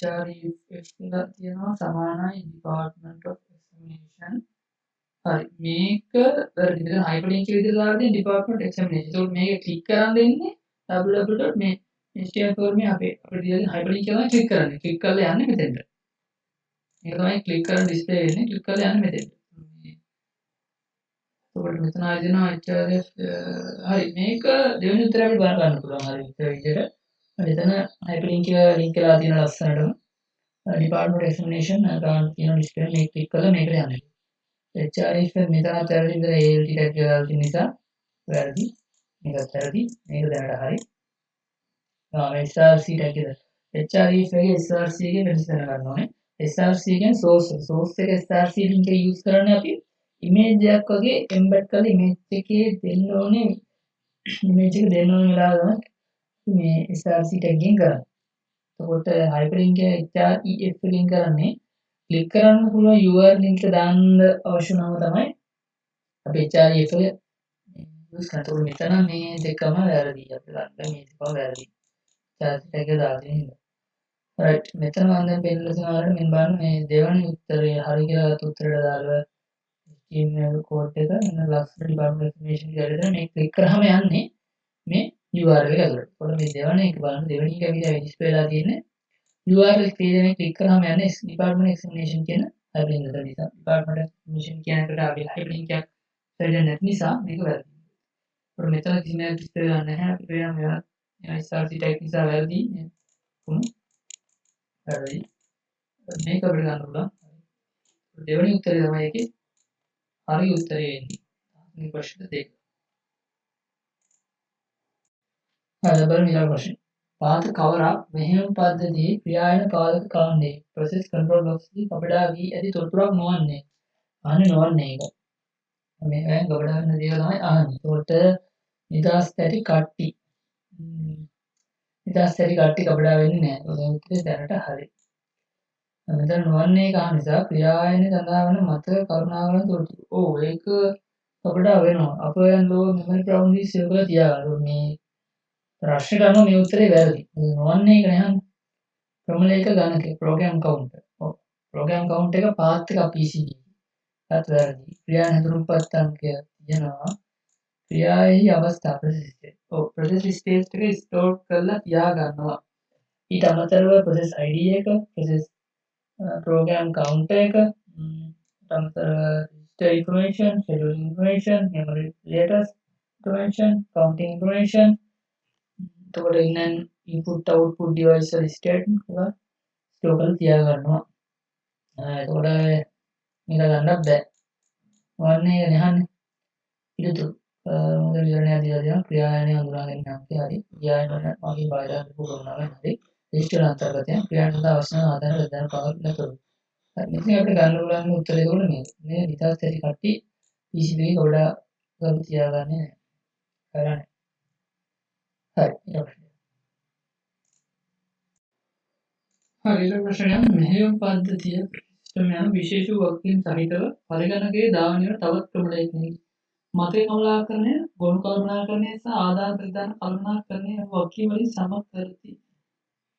HREF තියෙනවා සමානයි Department of Examination හරි මේක වැරදි මෙතන hyperlink එක විදිහට දාලා තියෙන Department Examination. ඒකෝට මේක ක්ලික් කරන් දෙන්නේ www.html ෆෝර්මේ අපිට දීලා hyperlink එක තමයි ක්ලික් කරන්නේ. ක්ලික් කරලා යන්නේ මෙතෙන්ට. මේක තමයි ක්ලික් කරන ඩිස්ප්ලේ වෙන්නේ. ක්ලික් කරලා යන්නේ මෙතෙන්ට. ඒකට මෙතන ආයෙ දෙනවා HRF හරි මේක දෙවෙනි උත්තරය අපිට බලන්න පුළුවන් හරි උත්තර විදිහට. මෙතන hyperlink එක link කරලා තියෙන ලස්සනටම Department of Examination ගන්න තියෙන ඩිස්ප්ලේ මේක ක්ලික් කරලා මේකට යන්නේ. HRF මෙතන වැරදි ඉඳලා ALT ටැග් දාලා තියෙන නිසා වැරදි. මේකත් වැරදි. මේක දැනට හරි. SRC ටැග් එක. HRF එකේ SRC එකේ වෙනස දැනගන්න ඕනේ. SRC කියන්නේ source එක SRC link එක use කරන්නේ අපි image එකක් වගේ embed කරලා image එකේ දෙන්න ඕනේ image එක දෙන්න ඕනේ වෙලාව තමයි මේ SRC tag එකෙන් කරන්නේ. එතකොට hyperlink එක HREF එකෙන් කරන්නේ ක්ලික් කරන්න පුළුවන් URL link එක දාන්න අවශ්‍ය නම් තමයි අපි HREF එක use කරන්නේ. මෙතන මේ දෙකම වැරදි. අපි ගන්න මේ දෙකම වැරදි. HRC tag එක දාලා තියෙනවා. right මෙතන මම දැන් පෙන්නලා තියෙනවා මෙන්න බලන්න මේ දෙවන උත්තරය හරි කියලා උත්තරයට දාලා email code එක එන ලස්සන Department Information කියලා මේ ක්ලික් කරාම යන්නේ මේ URL එක ඇතුළට. ඒකට මේ දෙවන එක බලන්න දෙවෙනි එක විදිහට ඩිස්ප්ලේ වෙලා තියෙන්නේ URL එකේ ක්ලික් කරාම යන්නේ Department Examination කියන hyperlink එක නිසා. Department Examination කියන එකට අපි hyperlink එකක් සෙල්ලන්නේ නැති නිසා මේක වැරදි. ඒකට මෙතන කිසිම ඩිස්ප්ලේ ගන්න නැහැ. අපි වෙනම SRC tag නිසා වැරදි. වැරදි. මේක අපිට ගන්න පුළුවන්. දෙවෙනි උත්තරේ තමයි ඒකේ හරි උත්තරේ එන්නේ. මේ ප්‍රශ්න දෙක. හරි බලමු ඊළඟ ප්‍රශ්නේ. පාත කවරක් මෙහෙයුම් පද්ධතියේ ක්‍රියායන පාලක කාණ්ඩයේ process control blocks දී කපඩා වී ඇති තොරතුරක් නොවන්නේ. අහන්නේ නොවන්නේ ඒක. මේ ගබඩා වෙන දේ තමයි අහන්නේ. ඒකට නිදාස් ඇති කට්ටි. නිදාස් ඇති කට්ටි කපඩා වෙන්නේ නැහැ. ඔය උත්තරේ දැනට හරි. මෙතන නොවන්නේ කහ නිසා ක්‍රියායනේ සඳහා වන මතක කරුණාකරන තොරතුරු. ඔව් ඒක කපඩා වෙනවා. අපයන් ලෝ මෙමරි ප්‍රවුන්ඩි සිල්වර් තියාගන්න. මේ ප්‍රශ්නෙට අනුව මේ උත්තරේ වැරදි. නොවන්නේ එක නෑ. ක්‍රමලේඛ ගණකේ ප්‍රෝග්‍රෑම් කවුන්ටර්. ඔව්. ප්‍රෝග්‍රෑම් කවුන්ට් එක පාත් එක PCB. ඒත් වැරදි. ක්‍රියා හැඳුනුම්පත් අංකය තියෙනවා. ක්‍රියාවෙහි අවස්ථා ප්‍රොසෙස් ස්ටේට්. ඔව් ප්‍රොසෙස් ස්ටේට් එක ස්ටෝර් කරලා තියා ගන්නවා. ඊට අමතරව ප්‍රොසෙස් ID එක, ප්‍රොසෙස් program counter එක, අමතරව register information, schedule information, memory status information, counting information. එතකොට ඉන්න input output device වල state එක ස්ටෝර් කරලා තියා ගන්නවා. එතකොට මේක ගන්නත් බෑ. වන්නේ නැහනේ. පිළිතුරු මොකද විවරණය දීලා තියෙනවා ක්‍රියායනය හඳුනා ගැනීම අංකය හරි. ක්‍රියායනය මගේ බාහිර පුරවනවා හරි. රිජිස්ටර් අන්තර්ගතයන් ක්‍රියායනට අවශ්‍ය කරන ආදාන ප්‍රදාන පවර් නතර. මෙතන අපිට ගන්න පුළුවන් උත්තරේ ඒකවල මේ නිදාස් ඇති කට්ටි PCB එක ගොඩා ගන්න තියාගන්නේ නැහැ. කරන්නේ. හරි. ඊළඟ ප්‍රශ්නය මෙහෙයුම් පද්ධතිය සිස්ටම් යන විශේෂ වර්කින් සහිතව පරිගණකයේ දානය තවත් ක්‍රමයකින් මතක කමලාකරණය, ගොනු කල්පනාකරණය සහ ආදාන ප්‍රදාන කල්පනාකරණය වර්කීම් වලින් සමත් කරති.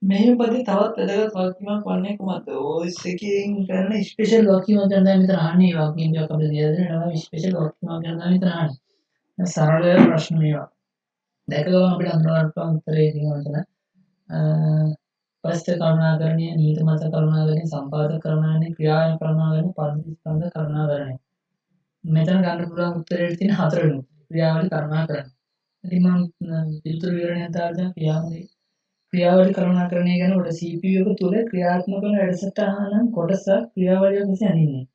මෙහෙයුම් පද්ධතිය තවත් වැදගත් වර්කීමක් වන්නේ කුමක්ද? OS එකකින් කරන ස්පෙෂල් වර්කීමක් ගැන තමයි මෙතන අහන්නේ. වර්කීම් එකක් අපිට දීලා දෙනවා. ස්පෙෂල් වර්කීමක් ගැන තමයි මෙතන අහන්නේ. සරල ප්‍රශ්න මේවා. දැක ගමන් අපිට හඳුනා ගන්න පුළුවන් උත්තරේ තියෙනවා මෙතන. පස්ත කරුණාකරණය, නීති මත කරුණාකරණය, සම්පාදක කරුණාකරණය, ක්‍රියායන කරුණාකරණය, පරිදි ස්කන්ධ කරුණාකරණය. මෙතන ගන්න පුළුවන් උත්තරේ තියෙන හතරවෙනි ක්‍රියාවලි කරුණාකරණය. ඉතින් මම පිළිතුරු විවරණය දාලා ක්‍රියාවලි කරුණාකරණය ගැන උඩ CPU එක තුල ක්‍රියාත්මක වන වැඩසටහන කොටස ක්‍රියාවලියක් ලෙස හඳුන්වන්නේ.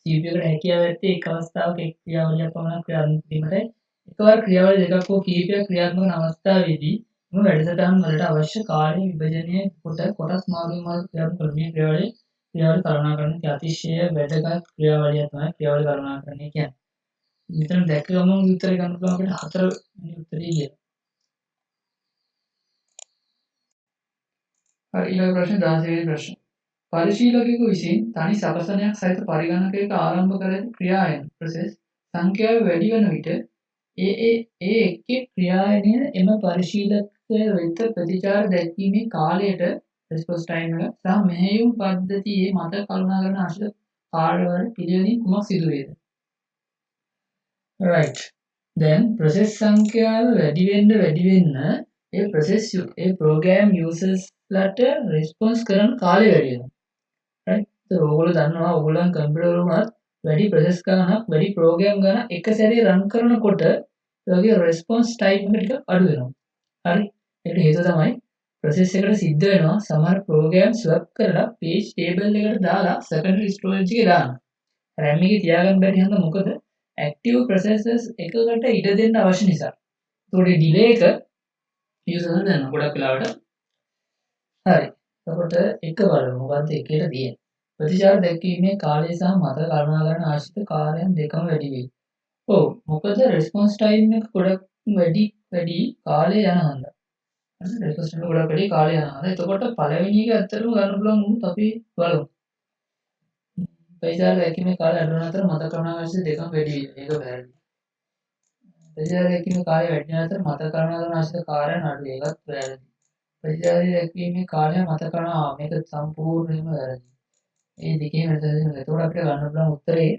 CPU එකට හැකියාව ඇත්තේ එක් අවස්ථාවක එක් ක්‍රියාවලියක් පමණක් ක්‍රියාත්මක වීමටයි. එකවර ක්‍රියාවලිය දෙකක් හෝ කිහිපයක් ක්‍රියාත්මක වන අවස්ථාවේදී මෙම වැඩසටහන් වලට අවශ්‍ය කාලය විභජනය කොට කොටස් මාරුවීම් වල ක්‍රියාත්මක කරන මේ ක්‍රියාවලිය කරුණාකරණය අතිශය වැදගත් ක්‍රියාවලියක් තමයි ක්‍රියාවලි කරුණාකරණය කියන්නේ. මෙතන දැක ගමන් උත්තරේ ගන්න පුළුවන් අපිට හතර වෙනි උත්තරේ කියලා. හරි ඊළඟ ප්‍රශ්න 16 වෙනි ප්‍රශ්න. පරිශීලකයෙකු විසින් තනි සකසනයක් සහිත පරිගණකයක ආරම්භ කර ඇති ක්‍රියායන ප්‍රොසෙස් සංඛ්‍යාව වැඩි වන විට එක් ක්‍රියායනය එම පරිශීලකය වෙත ප්‍රතිචාර දැක්වීමේ කාලයට response time එක සහ මෙහෙයුම් පද්ධතියේ මත කල්පනා කරන අවශ්‍ය කාර්යවල පිළිවෙලින් කුමක් සිදු වේද? right. then process සංඛ්‍යාව වැඩි වෙන්න ඒ process ඒ program users ලට response කරන කාලය වැඩි වෙනවා. right. so ඕගොල්ලෝ දන්නවා ඕගොල්ලන් කම්පියුටර් වලත් වැඩි process ගණනක් වැඩි program ගණනක් එක සැරේ run කරනකොට ඒ වගේ response time එක ටික අඩු වෙනවා. හරි. ඒකට හේතුව තමයි process එකට සිද්ධ වෙනවා සමහර program swap කරලා page table එකට දාලා secondary storage එකේ දානවා. RAM එකේ තියාගන්න බැරි හින්දා මොකද active processes එකකට ඉඩ දෙන්න අවශ්‍ය නිසා. ඒතකොට delay එක user දන්න ගොඩක් වෙලාවට. හරි. එතකොට එක බලමු මොකද්ද එකේට තියෙන්නේ. ප්‍රතිචාර දැක්වීමේ කාලය සහ මත කල්පනා කරන ආශ්‍රිත කාර්යයන් දෙකම වැඩි වෙයි. ඔව් මොකද response time එක ගොඩක් වැඩි කාලය යන හන්දා. හරි response time ගොඩක් වැඩි කාලය යන හන්දා. එතකොට පළවෙනි එක ඇත්තටම ගන්න පුළුවන් උත් අපි බලමු. ප්‍රතිචාර දැක්වීමේ කාලය අඩු වෙන අතර මත කල්පනා කරන දෙකම වැඩි වෙයි. ඒක වැරදි. ප්‍රතිචාර දැක්වීමේ කාලය වැඩි වෙන අතර මත කල්පනා කරන ආශ්‍රිත කාර්යයන් අඩු වෙයි. ඒකත් වැරදි. ප්‍රතිචාර දැක්වීමේ කාලය මත කරනවා මේක සම්පූර්ණයෙන්ම වැරදි. මේ දෙකේම වෙනස තියෙනවා. ඒතකොට අපිට ගන්න පුළුවන් උත්තරේ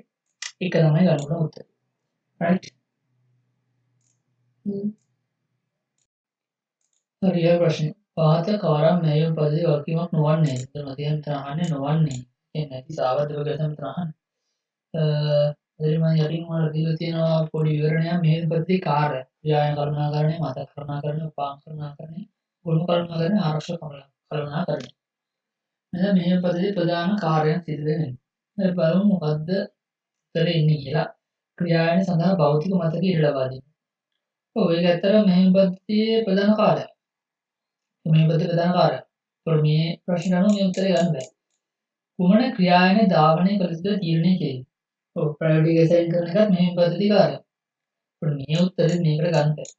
එක තමයි ගන්න පුළුවන් උත්තරේ. right. හරි ප්‍රශ්න. පහත කාරම් මෙහෙයුම් පද්ධතිය වර්කීමක් නොවන්නේ. එතන මතියන් තරහන්නේ නොවන්නේ. ඒ නැති සාවද්දව ගැසම් තරහන්නේ. එදිරිම යටින් වල දීලා තියෙනවා පොඩි විවරණයක් මෙහෙයුම් පද්ධතිය කාර්ය. ක්‍රියායන කරුණාකරණය, මත කරුණාකරණය, උපාංග කරුණාකරණය, ගුණ කරුණාකරණය, ආරක්ෂක කරුණාකරණය. මෙන්න මෙහෙයුම් පද්ධතියේ ප්‍රධාන කාර්යයන් සිදු වෙන්නේ. දැන් බලමු මොකද්ද උත්තරේ ඉන්නේ කියලා. ක්‍රියායන සඳහා භෞතික මතක ඉඩ ලබා දෙන්න. ඔව් ඒක ඇත්තටම මෙහෙයුම් පද්ධතියේ ප්‍රධාන කාර්යය. මේ පද්ධතියේ ප්‍රධාන කාර්යය. ඒතකොට මේ ප්‍රශ්න අනුව මේ උත්තරේ ගන්න බෑ. කුමන ක්‍රියායන ධාවනය කළ යුතුද තීරණය කෙරේ. ඔව් ප්‍රයෝරිටි අසයින් කරන එකත් මෙහෙයුම් පද්ධතියේ කාර්යය. මේ උත්තරේ මේකට ගන්න බෑ.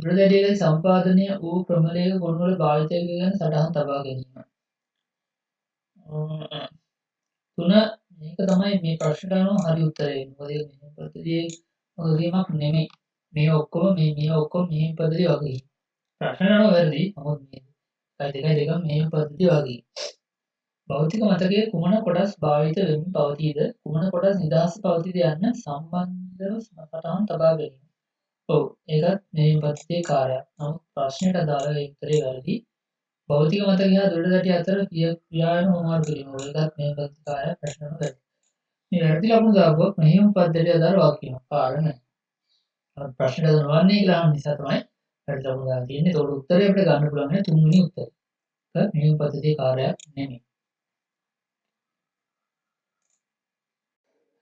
දුරදැඩියක සම්පාදනය වූ ක්‍රමලේඛ ගොනුවල භාවිතය ගැන සටහන් තබා ගැනීම. තුන මේක තමයි මේ ප්‍රශ්නට අනුව හරි උත්තරේ. මොකද මේ පද්ධතියේ වගේමක් නෙමෙයි. මේ ඔක්කොම මේ පද්ධතිය වගේ. ප්‍රශ්නට අනුව වැරදි. නමුත් මේ 2 මේ පද්ධතිය වගේ. භෞතික මතකයේ කුමන කොටස් භාවිත වෙමින් පවතීද? කුමන කොටස් නිදහස් පවතීද යන්න සම්බන්ධව සටහන් තබා ගැනීම. ඔව් ඒකත් මේ පද්ධතියේ කාර්යයක්. නමුත් ප්‍රශ්නයට අදාළ උත්තරේ වැරදි. භෞතික මතකය හා දුරදැටි අතර ක්‍රියාවෙන හොමාරු කිරීම. ඒකත් මේ පද්ධතියේ කාර්යයක්. ප්‍රශ්නවල වැරදි. මේ වැරදි ලකුණු දාපුවොත් මෙහෙම පද්ධතිය අදාළ වාක්‍යයක්. කාරණා. ප්‍රශ්නයට නොවන්නේ කියලා අහන නිසා තමයි වැරදි ලකුණු දාලා තියෙන්නේ. ඒකට උත්තරේ අපිට ගන්න පුළුවන් නේ තුන්වෙනි උත්තරේ. ඒක මේ පද්ධතියේ කාර්යයක් නෙමෙයි.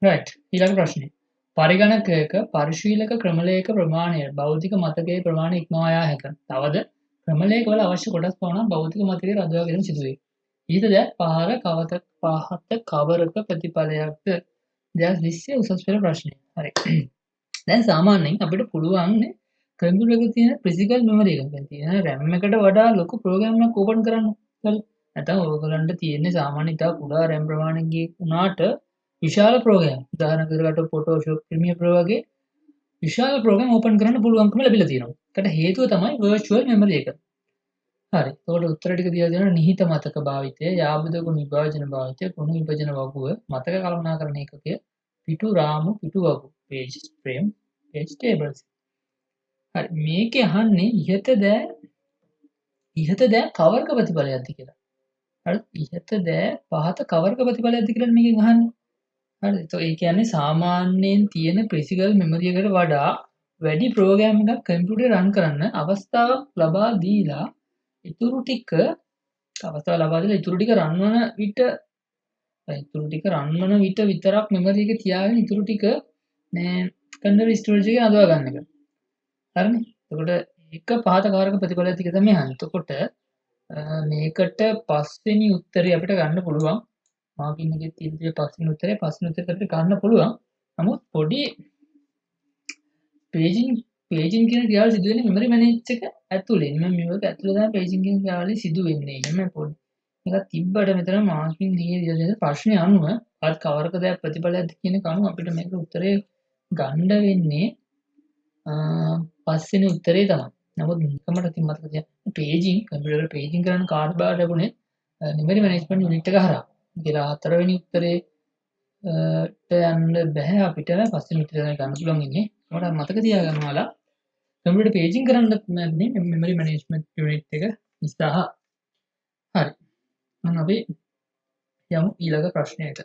රයිට් ඊළඟ ප්‍රශ්නේ පරිගණකයක පරිශීලක ක්‍රමලේඛ ප්‍රමාණය භෞතික මතකයේ ප්‍රමාණය ඉක්මවා යා හැක. තවද ක්‍රමලේඛවල අවශ්‍ය කොටස් පමණක් භෞතික මතකයේ රඳවා ගැනීම සිදුවේ. ඊට ද පහත කවරක ප්‍රතිඵලයක්ද 2020 උසස් පෙළ ප්‍රශ්නය. හරි. දැන් සාමාන්‍යයෙන් අපිට පුළුවන් නේ කම්පියුටර් එකේ තියෙන ෆිසිකල් මෙමරි එකෙන් තියෙන RAM එකට වඩා ලොකු ප්‍රෝග්‍රෑම් එකක් ඕපන් කරන්න. හරි. නැත්නම් ඔයගලන්ට තියෙන්නේ සාමාන්‍ය ඉතා කුඩා RAM ප්‍රමාණයක උනාට විශාල ප්‍රෝග්‍රෑම් උදාහරණයකට Photoshop Premiere Pro වගේ විශාල ප්‍රෝග්‍රෑම් ඕපන් කරන්න පුළුවන්කම ලැබිලා තියෙනවා. ඒකට හේතුව තමයි virtual memory එක. හරි. ඒකට උත්තර ටික දීලා දෙනවා නිහිත මතක භාවිතය, යාබද ගුණ විභාජන භාවිතය, ගුණ විභජන වගුව, මතක කළමනාකරණ ඒකකය, පිටු රාමු, පිටු වගු, page frame, page tables. හරි. මේකේ අහන්නේ ඉහත දෑ කවරක ප්‍රතිඵලයක්ද කියලා. හරි. ඉහත දෑ පහත කවරක ප්‍රතිඵලයක්ද කියලා මේකෙන් අහන්නේ. හරි. ඒ කියන්නේ සාමාන්‍යයෙන් තියෙන ෆිසිකල් මෙමරි එකට වඩා වැඩි ප්‍රෝග්‍රෑම් එකක් කම්පියුටරේ රන් කරන්න අවස්ථාවක් ලබා දීලා ඉතුරු ටික රන් වන විට විතරක් මෙමරි එකේ තියාගෙන ඉතුරු ටික මේ කන්ඩර් ස්ටෝරේජ් එකේ අදවා ගන්න එක. හරිනේ. එතකොට එක පහත කාරක ප්‍රතිඵලයක් ටික තමයි අහන්නේ. එතකොට මේකට පස්වෙනි උත්තරේ අපිට ගන්න පුළුවන්. මාකින් එකේ තියෙන පස්වෙනි උත්තරේ අපිට ගන්න පුළුවන්. නමුත් පොඩි පේජින් කියන ක්‍රියාවල සිදු වෙන්නේ මෙමරි මැනේජ් එක ඇතුලේ. මම මේක ඇතුලේ තමයි පේජින් කියන ක්‍රියාවලිය සිදු වෙන්නේ. එහෙම පොඩි. මේක තිබ්බට මෙතන මාකින් එකේ දින ප්‍රශ්නේ අනුව අත් කවරක දෑ ප්‍රතිඵලයක්ද කියන කණු අපිට මේක උත්තරේ ගන්න වෙන්නේ පස්වෙනි උත්තරේ තමයි. නමුත් නිකමට ඉතින් මතක තියාගන්න පේජින් කම්පියුටර් පේජින් කරන කාඩ් බාර් ලැබුණේ මෙමරි මැනේජ්මන්ට් යුනිට් එක හරහා. කියලා හතරවෙනි උත්තරේ යන්න බෑ අපිට පස්වෙනි උත්තරේ තමයි ගන්න පුළුවන් ඉන්නේ. මට මතක තියාගන්න ඔයාලා කම්පියුටර් පේජින් කරන්න නැන්නේ මෙමරි මැනේජ්මන්ට් යුනිට් එක නිසා. හරි. මම අපි යමු ඊළඟ ප්‍රශ්නයට.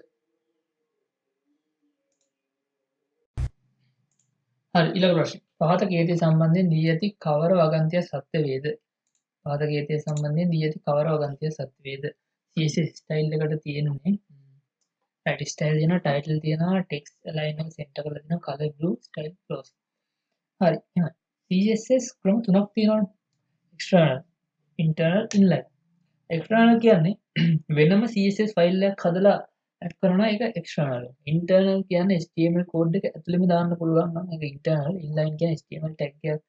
හරි ඊළඟ ප්‍රශ්නේ. පහත කේතය සම්බන්ධයෙන් දී ඇති කවර වගන්තිය සත්‍ය වේද? පහත කේතය සම්බන්ධයෙන් දී ඇති කවර වගන්තිය සත්‍ය වේද? CSS ස්ටයිල් එකට තියෙන්නේ right ස්ටයිල් දෙනවා ටයිටල් තියෙනවා ටෙක්ස්ට් අලයින් එක සෙන්ටර් කරලා දෙනවා කලර් බ්ලූ ස්ටයිල් ක්ලෝස්. හරි එහෙනම් CSS ක්‍රම තුනක් තියෙනවානේ. external internal inline. external කියන්නේ වෙනම CSS ෆයිල් එකක් හදලා ඇඩ් කරනවා ඒක external. internal කියන්නේ HTML කෝඩ් එක ඇතුළෙම දාන්න පුළුවන් නම් ඒක internal. inline කියන්නේ HTML tag එකක්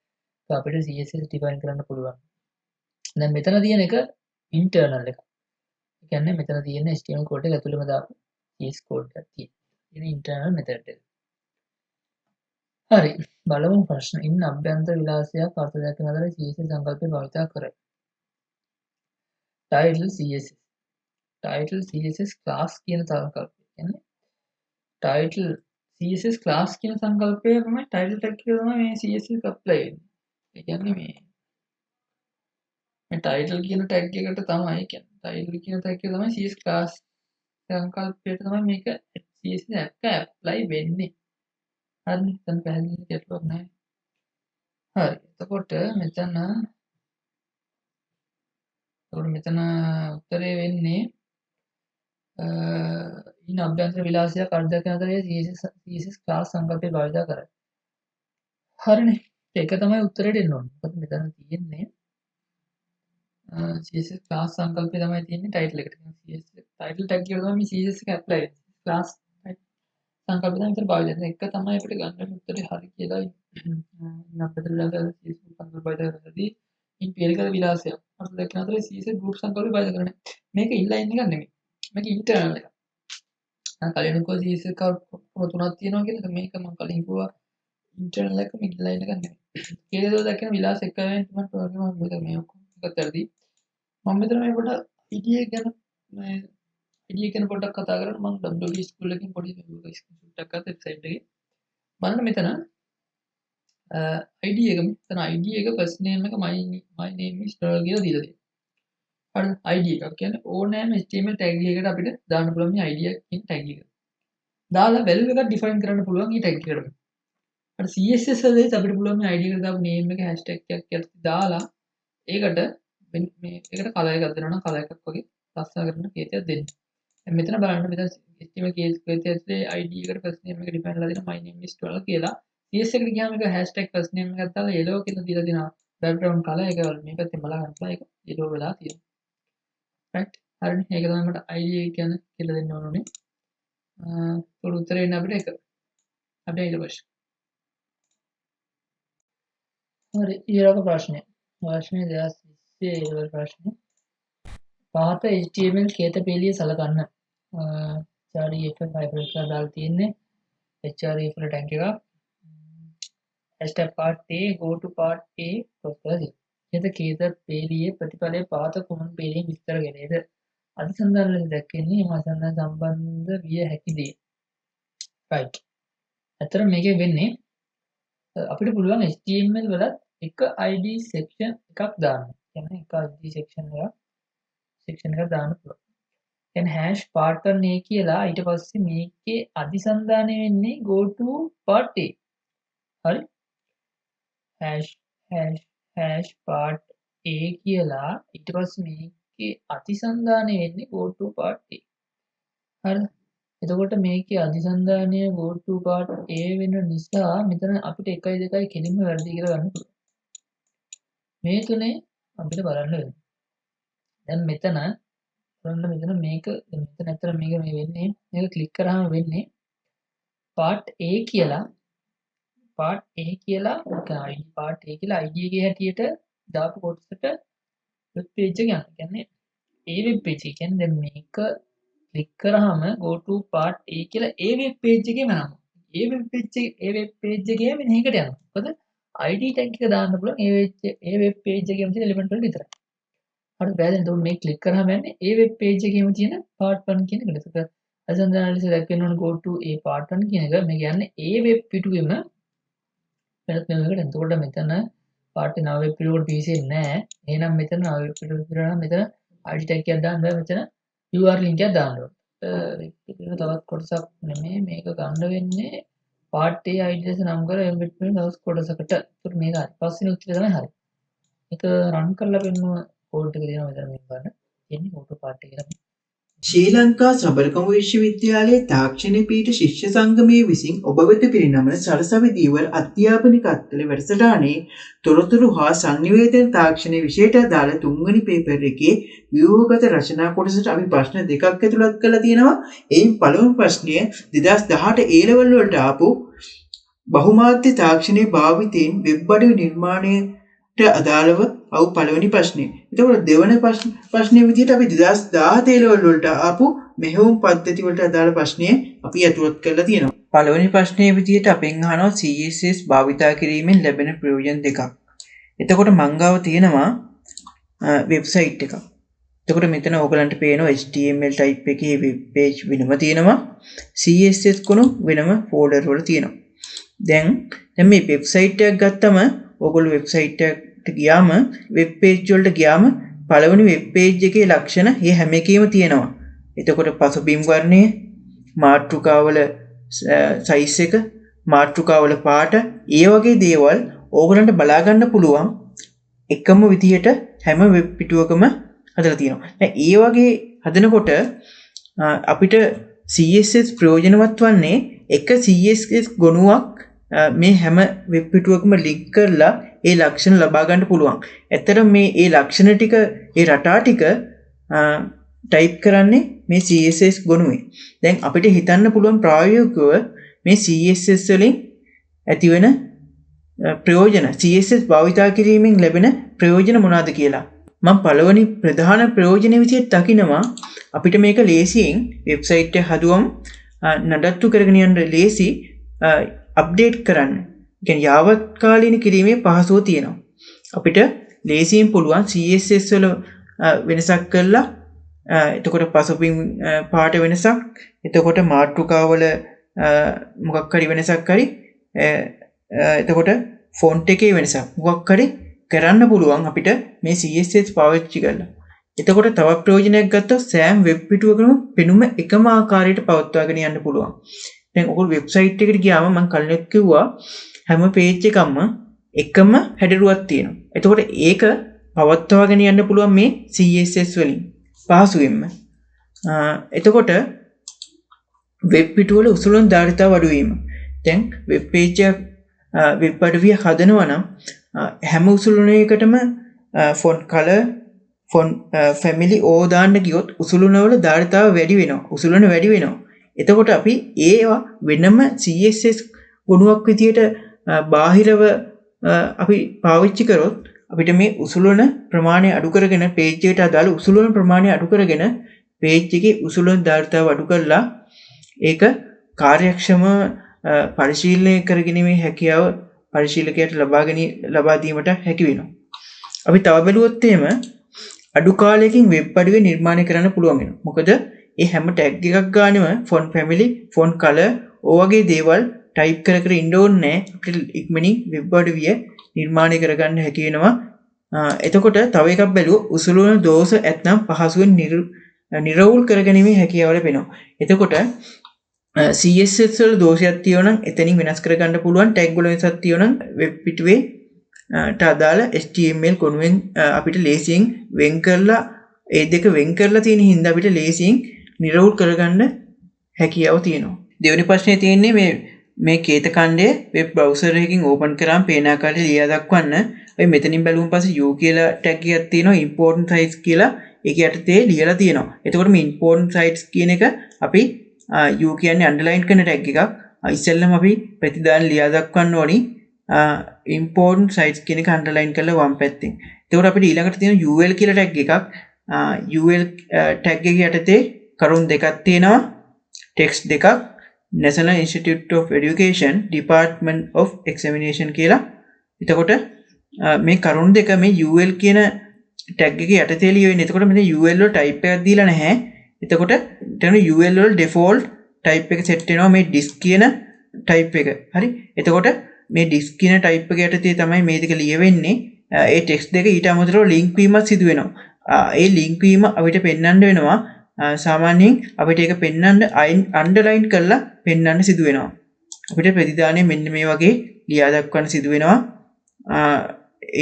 අපිට CSS define කරන්න පුළුවන්. දැන් මෙතන තියෙන එක internal එක. ඒ කියන්නේ මෙතන තියෙන HTML කෝඩ් එක ඇතුළෙම දාපු CS කෝඩ් එකක් තියෙනවා. ඉතින් internal method එක. හරි බලමු ප්‍රශ්න. ඉන්න අභ්‍යන්තර විලාසයක් අර්ථ දැක්වීම අතර CSS සංකල්පය භාවිත කරයි. title CSS class කියන සංකල්පය. කියන්නේ title CSS class කියන සංකල්පය තමයි title tag එක තමයි මේ CSS එක apply වෙන්නේ. ඒ කියන්නේ මේ title කියන tag එකට තමයි කියන්නේ title කියන tag එක තමයි CSS class සංකල්පයට තමයි මේක CSS එක apply වෙන්නේ. හරි දැන් පැහැදිලි ගැටලුවක් නැහැ. හරි එතකොට මෙතන උත්තරේ වෙන්නේ ඉන් අභ්‍යන්තර විලාසයක් අර්ධක අතරේ CSS class සංකල්පය භාවිත කරයි. හරිනේ. ඒක තමයි උත්තරේට එන්න ඕනේ. මොකද මෙතන තියෙන්නේ CSS class සංකල්පය තමයි තියෙන්නේ title එකට. CSS title tag එක තමයි මේ CSS එක apply වෙන්නේ. class සංකල්ප තමයි විතර භාවිත කරන්නේ. එක තමයි අපිට ගන්න උත්තරේ හරි කියලා ඉන්න අපිට ළඟ සීසු සංකල්ප භාවිත කරද්දී ඉම්පීරිකල් විලාසය. අර දෙකන අතර සීසු ගෲප් සංකල්ප භාවිත කරන්නේ. මේක ඉන්ලයින් එකක් නෙමෙයි. මේක ඉන්ටර්නල් එකක්. මම කලින් කිව්වා සීසු කවුරු තුනක් තියෙනවා කියලා. මේක මම කලින් කිව්වා ඉන්ටර්නල් එක මිඩ්ලයින් එකක් නෙමෙයි. කේදෝ දැක්කම විලාස එක වෙන තුනක් වගේ මම මෙතන මේ ඔක්කොම එකත් ඇරදී. මම මෙතන මේ පොඩ IDA ගැන මේ IDA ගැන පොඩ්ඩක් කතා කරලා මම WD ස්කූල් එකකින් පොඩි ස්ක්‍රීන්ෂොට් එකක් ගත්තා වෙබ්සයිට් එකේ. බලන්න මෙතන ID එක මෙතන ID එක ෆස්ට් නේම් එක my name is Earl කියලා දීලා තියෙනවා. හරිද? ID එකක් කියන්නේ ඕනෑම HTML tag එකකට අපිට දාන්න පුළුවන් මේ ID එකකින් tag එක. දාලා value එකක් define කරන්න පුළුවන් මේ tag එකට. අර CSS වලදී අපිට පුළුවන් මේ ID එකට දාපු name එක hashtag එකක් දාලා ඒකට මේ ඒකට color එකක් දෙනවා නම් color එකක් වගේ ලස්සන කරන කේතයක් දෙන්න. දැන් මෙතන බලන්න මෙතන HTML කේතය ඇතුලේ ID එකට first name එක define කරලා දෙනවා my name is 12 කියලා. CS එකට ගියාම ඒක hashtag first name එකක් දාලා yellow කියලා දීලා දෙනවා. background color එක මේ පැත්තෙන් බලා ගන්නවා ඒක yellow වෙලා තියෙනවා. right හරිනේ ඒක තමයි මට ID එක කියන්නේ කියලා දෙන්න ඕනේ. පොඩි උත්තරේ එන්න අපිට ඒක. අපි ඊට පස්සේ හරි ඊළඟ ප්‍රශ්නය. ප්‍රශ්නේ 2020 ඊළඟ ප්‍රශ්නේ. පහත HTML කේතපේලිය සලකන්න. href fiber එක දාලා තියෙන්නේ. href වල ටැග් එකක්. hashtag part A go to part A property. එතකොට කේතපේලියේ ප්‍රතිඵලයේ පහත කුමන පේලියෙන් විස්තර කෙරේද? අධිසන්ධාන ලෙස දැක්වෙන්නේ මේ සම්බන්ධ සම්බන්ධ විය හැකි දේ. right. අතර මේකේ වෙන්නේ අපිට පුළුවන් HTML වල එක ID section එකක් දාන්න. කියන්නේ එක ID section එකක් දාන්න පුළුවන්. දැන් hash pattern A කියලා ඊට පස්සේ මේකේ අධිසන්ධානය වෙන්නේ go to part A. හරි? hash part A කියලා ඊට පස්සේ මේකේ අධිසන්ධානය වෙන්නේ go to part A. හරිද? එතකොට මේකේ අධිසන්ධානය go to part A වෙන නිසා මෙතන අපිට 1 2 කෙලින්ම වැරදි කියලා ගන්න පුළුවන්. මේ තුනේ අපිට බලන්න වෙනවා. දැන් මෙතන මේක මෙතන ඇත්තට මේක මේ වෙන්නේ මේක ක්ලික් කරාම වෙන්නේ part A කියලා part A කියලා ID එකේ හැටියට දාපු කොටසට වෙබ් පේජ් එක යනවා. කියන්නේ ඒ වෙබ් පේජ් එක කියන්නේ දැන් මේක ක්ලික් කරාම go to part A කියලා ඒ වෙබ් පේජ් එකේම යනවා. ඒ වෙබ් පේජ් එකේ මෙන්න මේකට යනවා. මොකද ID tag එක දාන්න පුළුවන් ඒ වෙබ් පේජ් එකේම තියෙන එලිමන්ට් වල විතරයි. හරි බෑදෙන එතකොට මේ ක්ලික් කරාම යන්නේ ඒ වෙබ් පේජ් එකේම තියෙන part 1 කියන එකට. ඒක අසන්දානලිස දැක්වෙන්න ඕන go to a part 1 කියන එක මේ කියන්නේ ඒ වෙබ් පිටුවෙම වෙනත් මේකට. එතකොට මෙතන part 9 වෙබ් පිටුවකට පිවිසෙන්නේ නැහැ. එහෙනම් මෙතන 9 වෙබ් පිටුව විතර නම් මෙතන ID tag එකක් දාන්න බෑ. මෙතන URL link එකක් දාන්න ඕන. තවත් කොටසක් නෙමෙයි මේක ගන්න වෙන්නේ part A ID ලෙස නම් කර embed වෙන තවත් කොටසකට. ඒකට මේක හරි. පස්සේ උත්තරය තමයි හරි. ඒක රන් කරලා පෙන්නුව කෝඩ් එක දෙනවා මෙතන මේ බලන්න. එන්නේ ෆෝටෝ පාර්ට් එක කියලා. ශ්‍රී ලංකා සබරකම විශ්වවිද්‍යාලයේ තාක්ෂණ පීඨ ශිෂ්‍ය සංගමයේ විසින් ඔබ වෙත පිරිනමන සරසවි දීවර අධ්‍යාපනික අත්වල වැඩසටහනේ තොරතුරු හා සංනිවේදන තාක්ෂණයේ විෂයට අදාළ 3 වෙනි පේපර් එකේ ව්‍යුහගත රචනා කොටසට අපි ප්‍රශ්න දෙකක් ඇතුළත් කරලා තියෙනවා. එයින් පළමු ප්‍රශ්නය 2018 A level වලට ආපු බහුමාධ්‍ය තාක්ෂණයේ භාවිතයෙන් වෙබ් අඩවි නිර්මාණයට අදාළව අවු පළවෙනි ප්‍රශ්නේ. එතකොට දෙවන ප්‍රශ්නේ විදිහට අපි 2017 level වලට ආපු මෙහෙයුම් පද්ධති වලට අදාළ ප්‍රශ්නය අපි ඇතුළත් කරලා තියෙනවා. පළවෙනි ප්‍රශ්නේ විදිහට අපෙන් අහනවා CSS භාවිතා කිරීමෙන් ලැබෙන ප්‍රයෝජන දෙකක්. එතකොට මංගාව තියෙනවා වෙබ්සයිට් එකක්. එතකොට මෙතන ඕගලන්ට පේනවා HTML type එකේ වෙබ් page වෙනම තියෙනවා. CSS කොන වෙනම folder වල තියෙනවා. දැන් මේ වෙබ්සයිට් එකක් ගත්තම ඕගොල්ලෝ වෙබ්සයිට් එකට ගියාම වෙබ් පේජ් වලට ගියාම පළවෙනි වෙබ් පේජ් එකේ ලක්ෂණ මේ හැම එකේම තියෙනවා. එතකොට පසුබිම් වර්ණය, මාතෘකාවල සයිස් එක, මාතෘකාවල පාට, ඒ වගේ දේවල් ඕගලන්ට බලා ගන්න පුළුවන් එකම විදිහට හැම වෙබ් පිටුවකම හදලා තියෙනවා. දැන් ඒ වගේ හදනකොට අපිට CSS ප්‍රයෝජනවත් වන්නේ එක CSS ගොනුවක් මේ හැම වෙබ් පිටුවකම ලින්ක් කරලා ඒ ලක්ෂණ ලබා ගන්න පුළුවන්. ඇත්තට මේ ඒ ලක්ෂණ ටික ඒ රටා ටික ටයිප් කරන්නේ මේ CSS ගොනුවේ. දැන් අපිට හිතන්න පුළුවන් ප්‍රායෝගිකව මේ CSS වලින් ඇතිවෙන ප්‍රයෝජන CSS භාවිතා කිරීමෙන් ලැබෙන ප්‍රයෝජන මොනවාද කියලා. මම පළවෙනි ප්‍රධාන ප්‍රයෝජන විදිහට දකිනවා අපිට මේක ලේසියෙන් වෙබ්සයිට් එක හදුවම නඩත්තු කරගෙන යන්න ලේසි අප්ඩේට් කරන්න. කියන්නේ යාවත්කාලීන කිරීමේ පහසුව තියෙනවා. අපිට ලේසියෙන් පුළුවන් CSS වල වෙනසක් කරලා එතකොට පසුබිම් පාට වෙනසක් එතකොට මාතෘකාවල මොකක් හරි වෙනසක් හරි එතකොට ෆොන්ට් එකේ වෙනසක් මොකක් හරි කරන්න පුළුවන් අපිට මේ CSS පාවිච්චි කරලා. එතකොට තවත් ප්‍රයෝජනයක් ගත්තොත් සෑම වෙබ් පිටුවකම පෙනුම එකම ආකාරයට පවත්වාගෙන යන්න පුළුවන්. දැන් ඔයගොල්ලෝ වෙබ්සයිට් එකට ගියාම මම කලින් කිව්වා හැම පේජ් එකක්ම එකම හැඩරුවක් තියෙනවා. එතකොට ඒක පවත්වාගෙන යන්න පුළුවන් මේ CSS වලින් පහසුවෙන්ම. එතකොට වෙබ් පිටුවල උසුලන ධාරිතාව අඩු වීම. දැන් වෙබ් පේජ් එක වෙබ් අඩවිය හදනවා නම් හැම උසුලන එකටම ෆොන්ට් කලර් ෆොන්ට් ෆැමිලි ඕ දාන්න ගියොත් උසුලන වල ධාරිතාව වැඩි වෙනවා. උසුලන වැඩි වෙනවා. එතකොට අපි ඒවා වෙනම CSS ගුණයක් විදියට බාහිරව අපි පාවිච්චි කරොත් අපිට මේ උසුලන ප්‍රමාණය අඩු කරගෙන පේජ් එකට අදාළ උසුලන ප්‍රමාණය අඩු කරගෙන පේජ් එකේ උසුලන ධාරිතාව අඩු කරලා ඒක කාර්යක්ෂම පරිශීලනය කරගැනීමේ හැකියාව පරිශීලකයට ලබා දීමට හැකි වෙනවා. අපි තව බැලුවොත් එහෙම අඩු කාලයකින් වෙබ් අඩවිය නිර්මාණය කරන්න පුළුවන් වෙනවා. මොකද ඒ හැම ටැග් එකක් ගානෙම ෆොන්ට් ෆැමිලි, ෆොන්ට් කලර් ඔය වගේ දේවල් ටයිප් කර කර ඉන්න ඕනේ නැහැ. අපිට ඉක්මනින් වෙබ් අඩවිය නිර්මාණය කරගන්න හැකි වෙනවා. එතකොට තව එකක් බැලුවොත් උසුලන දෝෂ ඇතනම් පහසුවෙන් නිරවුල් කරගැනීමේ හැකියාව ලැබෙනවා. එතකොට CSS වල දෝෂයක් තියෙනවා නම් එතනින් වෙනස් කරගන්න පුළුවන්. ටැග් වල වෙනසක් තියෙනවා නම් වෙබ් පිටුවේ අදාළ HTML ගොනුවෙන් අපිට ලේසියෙන් වෙන් කරලා ඒ දෙක වෙන් කරලා තියෙන හින්දා අපිට ලේසියෙන් නිරවුල් කරගන්න හැකියාව තියෙනවා. දෙවෙනි ප්‍රශ්නේ තියෙන්නේ මේ කේත ඛණ්ඩය වෙබ් බ්‍රවුසර් එකකින් ඕපන් කරාම පේන ආකාරයට ලියා දක්වන්න. ඔය මෙතනින් බැලුවම පස්සේ u කියලා ටැග් එකක් තියෙනවා important sites කියලා. ඒක යටතේ ලියලා තියෙනවා. එතකොට මේ important sites කියන එක අපි u කියන්නේ underline කරන ටැග් එකක්. ඉස්සෙල්ලම අපි ප්‍රතිදාන ලියා දක්වන්න ඕනි. important sites කියන එක underline කරලා වම් පැත්තෙන්. එතකොට අපිට ඊළඟට තියෙන ul කියලා ටැග් එකක්. ul ටැග් එක යටතේ කරුණු දෙකක් තියෙනවා. text දෙකක් National Institute of Education Department of Examination කියලා. එතකොට මේ කරුණු දෙක මේ ul කියන ටැග් එක යටතේ ලියවෙන්නේ. එතකොට මෙතන ul වල type එකක් දීලා නැහැ. එතකොට එතන ul වල default type එක set වෙනවා මේ disk කියන type එක. හරි. එතකොට මේ disk කියන type එක යටතේ තමයි මේ දෙක ලියවෙන්නේ. ඒ text දෙක ඊට අමතරව link වීමක් සිදු වෙනවා. ඒ link වීම අපිට පෙන්වන්න වෙනවා. සාමාන්‍යයෙන් අපිට ඒක පෙන්වන්න underline කරලා පෙන්වන්න සිදු වෙනවා. අපිට ප්‍රතිදානය මෙන්න මේ වගේ ලියා දක්වන්න සිදු වෙනවා.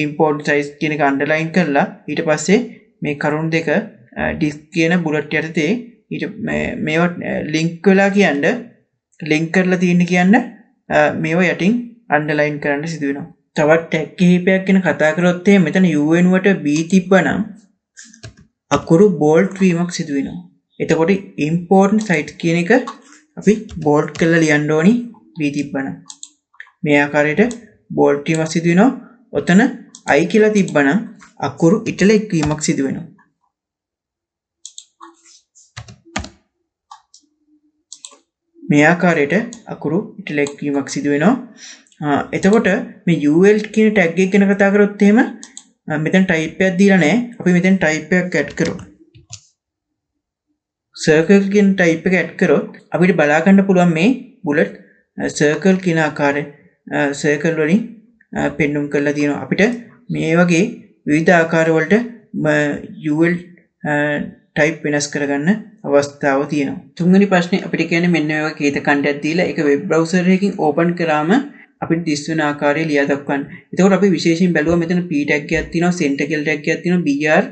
import size කියන එක underline කරලා ඊට පස්සේ මේ කරුණු දෙක disk කියන bullet යටතේ ඊට මේවා link වෙලා කියන්න link කරලා තියෙන කියන්න මේවා යටින් underline කරන්න සිදු වෙනවා. තවත් tag කිහිපයක් ගැන කතා කරොත් මෙතන un වට b තිබ්බනම් අකුරු bold වීමක් සිදු වෙනවා. එතකොට important site කියන එක අපි bold කරලා ලියන්න ඕනි b තිබ්බනම්. මේ ආකාරයට bold වීමක් සිදු වෙනවා. ඔතන i කියලා තිබ්බනම් අකුරු italic වීමක් සිදු වෙනවා. මේ ආකාරයට අකුරු italic වීමක් සිදු වෙනවා. එතකොට මේ ul කියන tag එක ගැන කතා කරොත් එහෙම මෙතන type එකක් දීලා නැහැ. අපි මෙතන type එකක් add කරමු. circle කියන type එක add කරොත් අපිට බලා ගන්න පුළුවන් මේ bullet circle කියන ආකාරයේ circle වලින් පෙන්වුම් කරලා තියෙනවා. අපිට මේ වගේ විවිධ ආකාර වලට ul type වෙනස් කරගන්න අවස්ථාව තියෙනවා. තුන්වෙනි ප්‍රශ්නේ අපිට කියන්නේ මෙන්න මේ වගේ කේත ඛණ්ඩයක් දීලා ඒක වෙබ් බ්‍රවුසර් එකකින් ඕපන් කරාම අපිට දිස් වෙන ආකාරය ලියා දක්වන්න. එතකොට අපි විශේෂයෙන් බැලුවා මෙතන p tag එකක් තියෙනවා, center කියලා tag එකක් තියෙනවා, br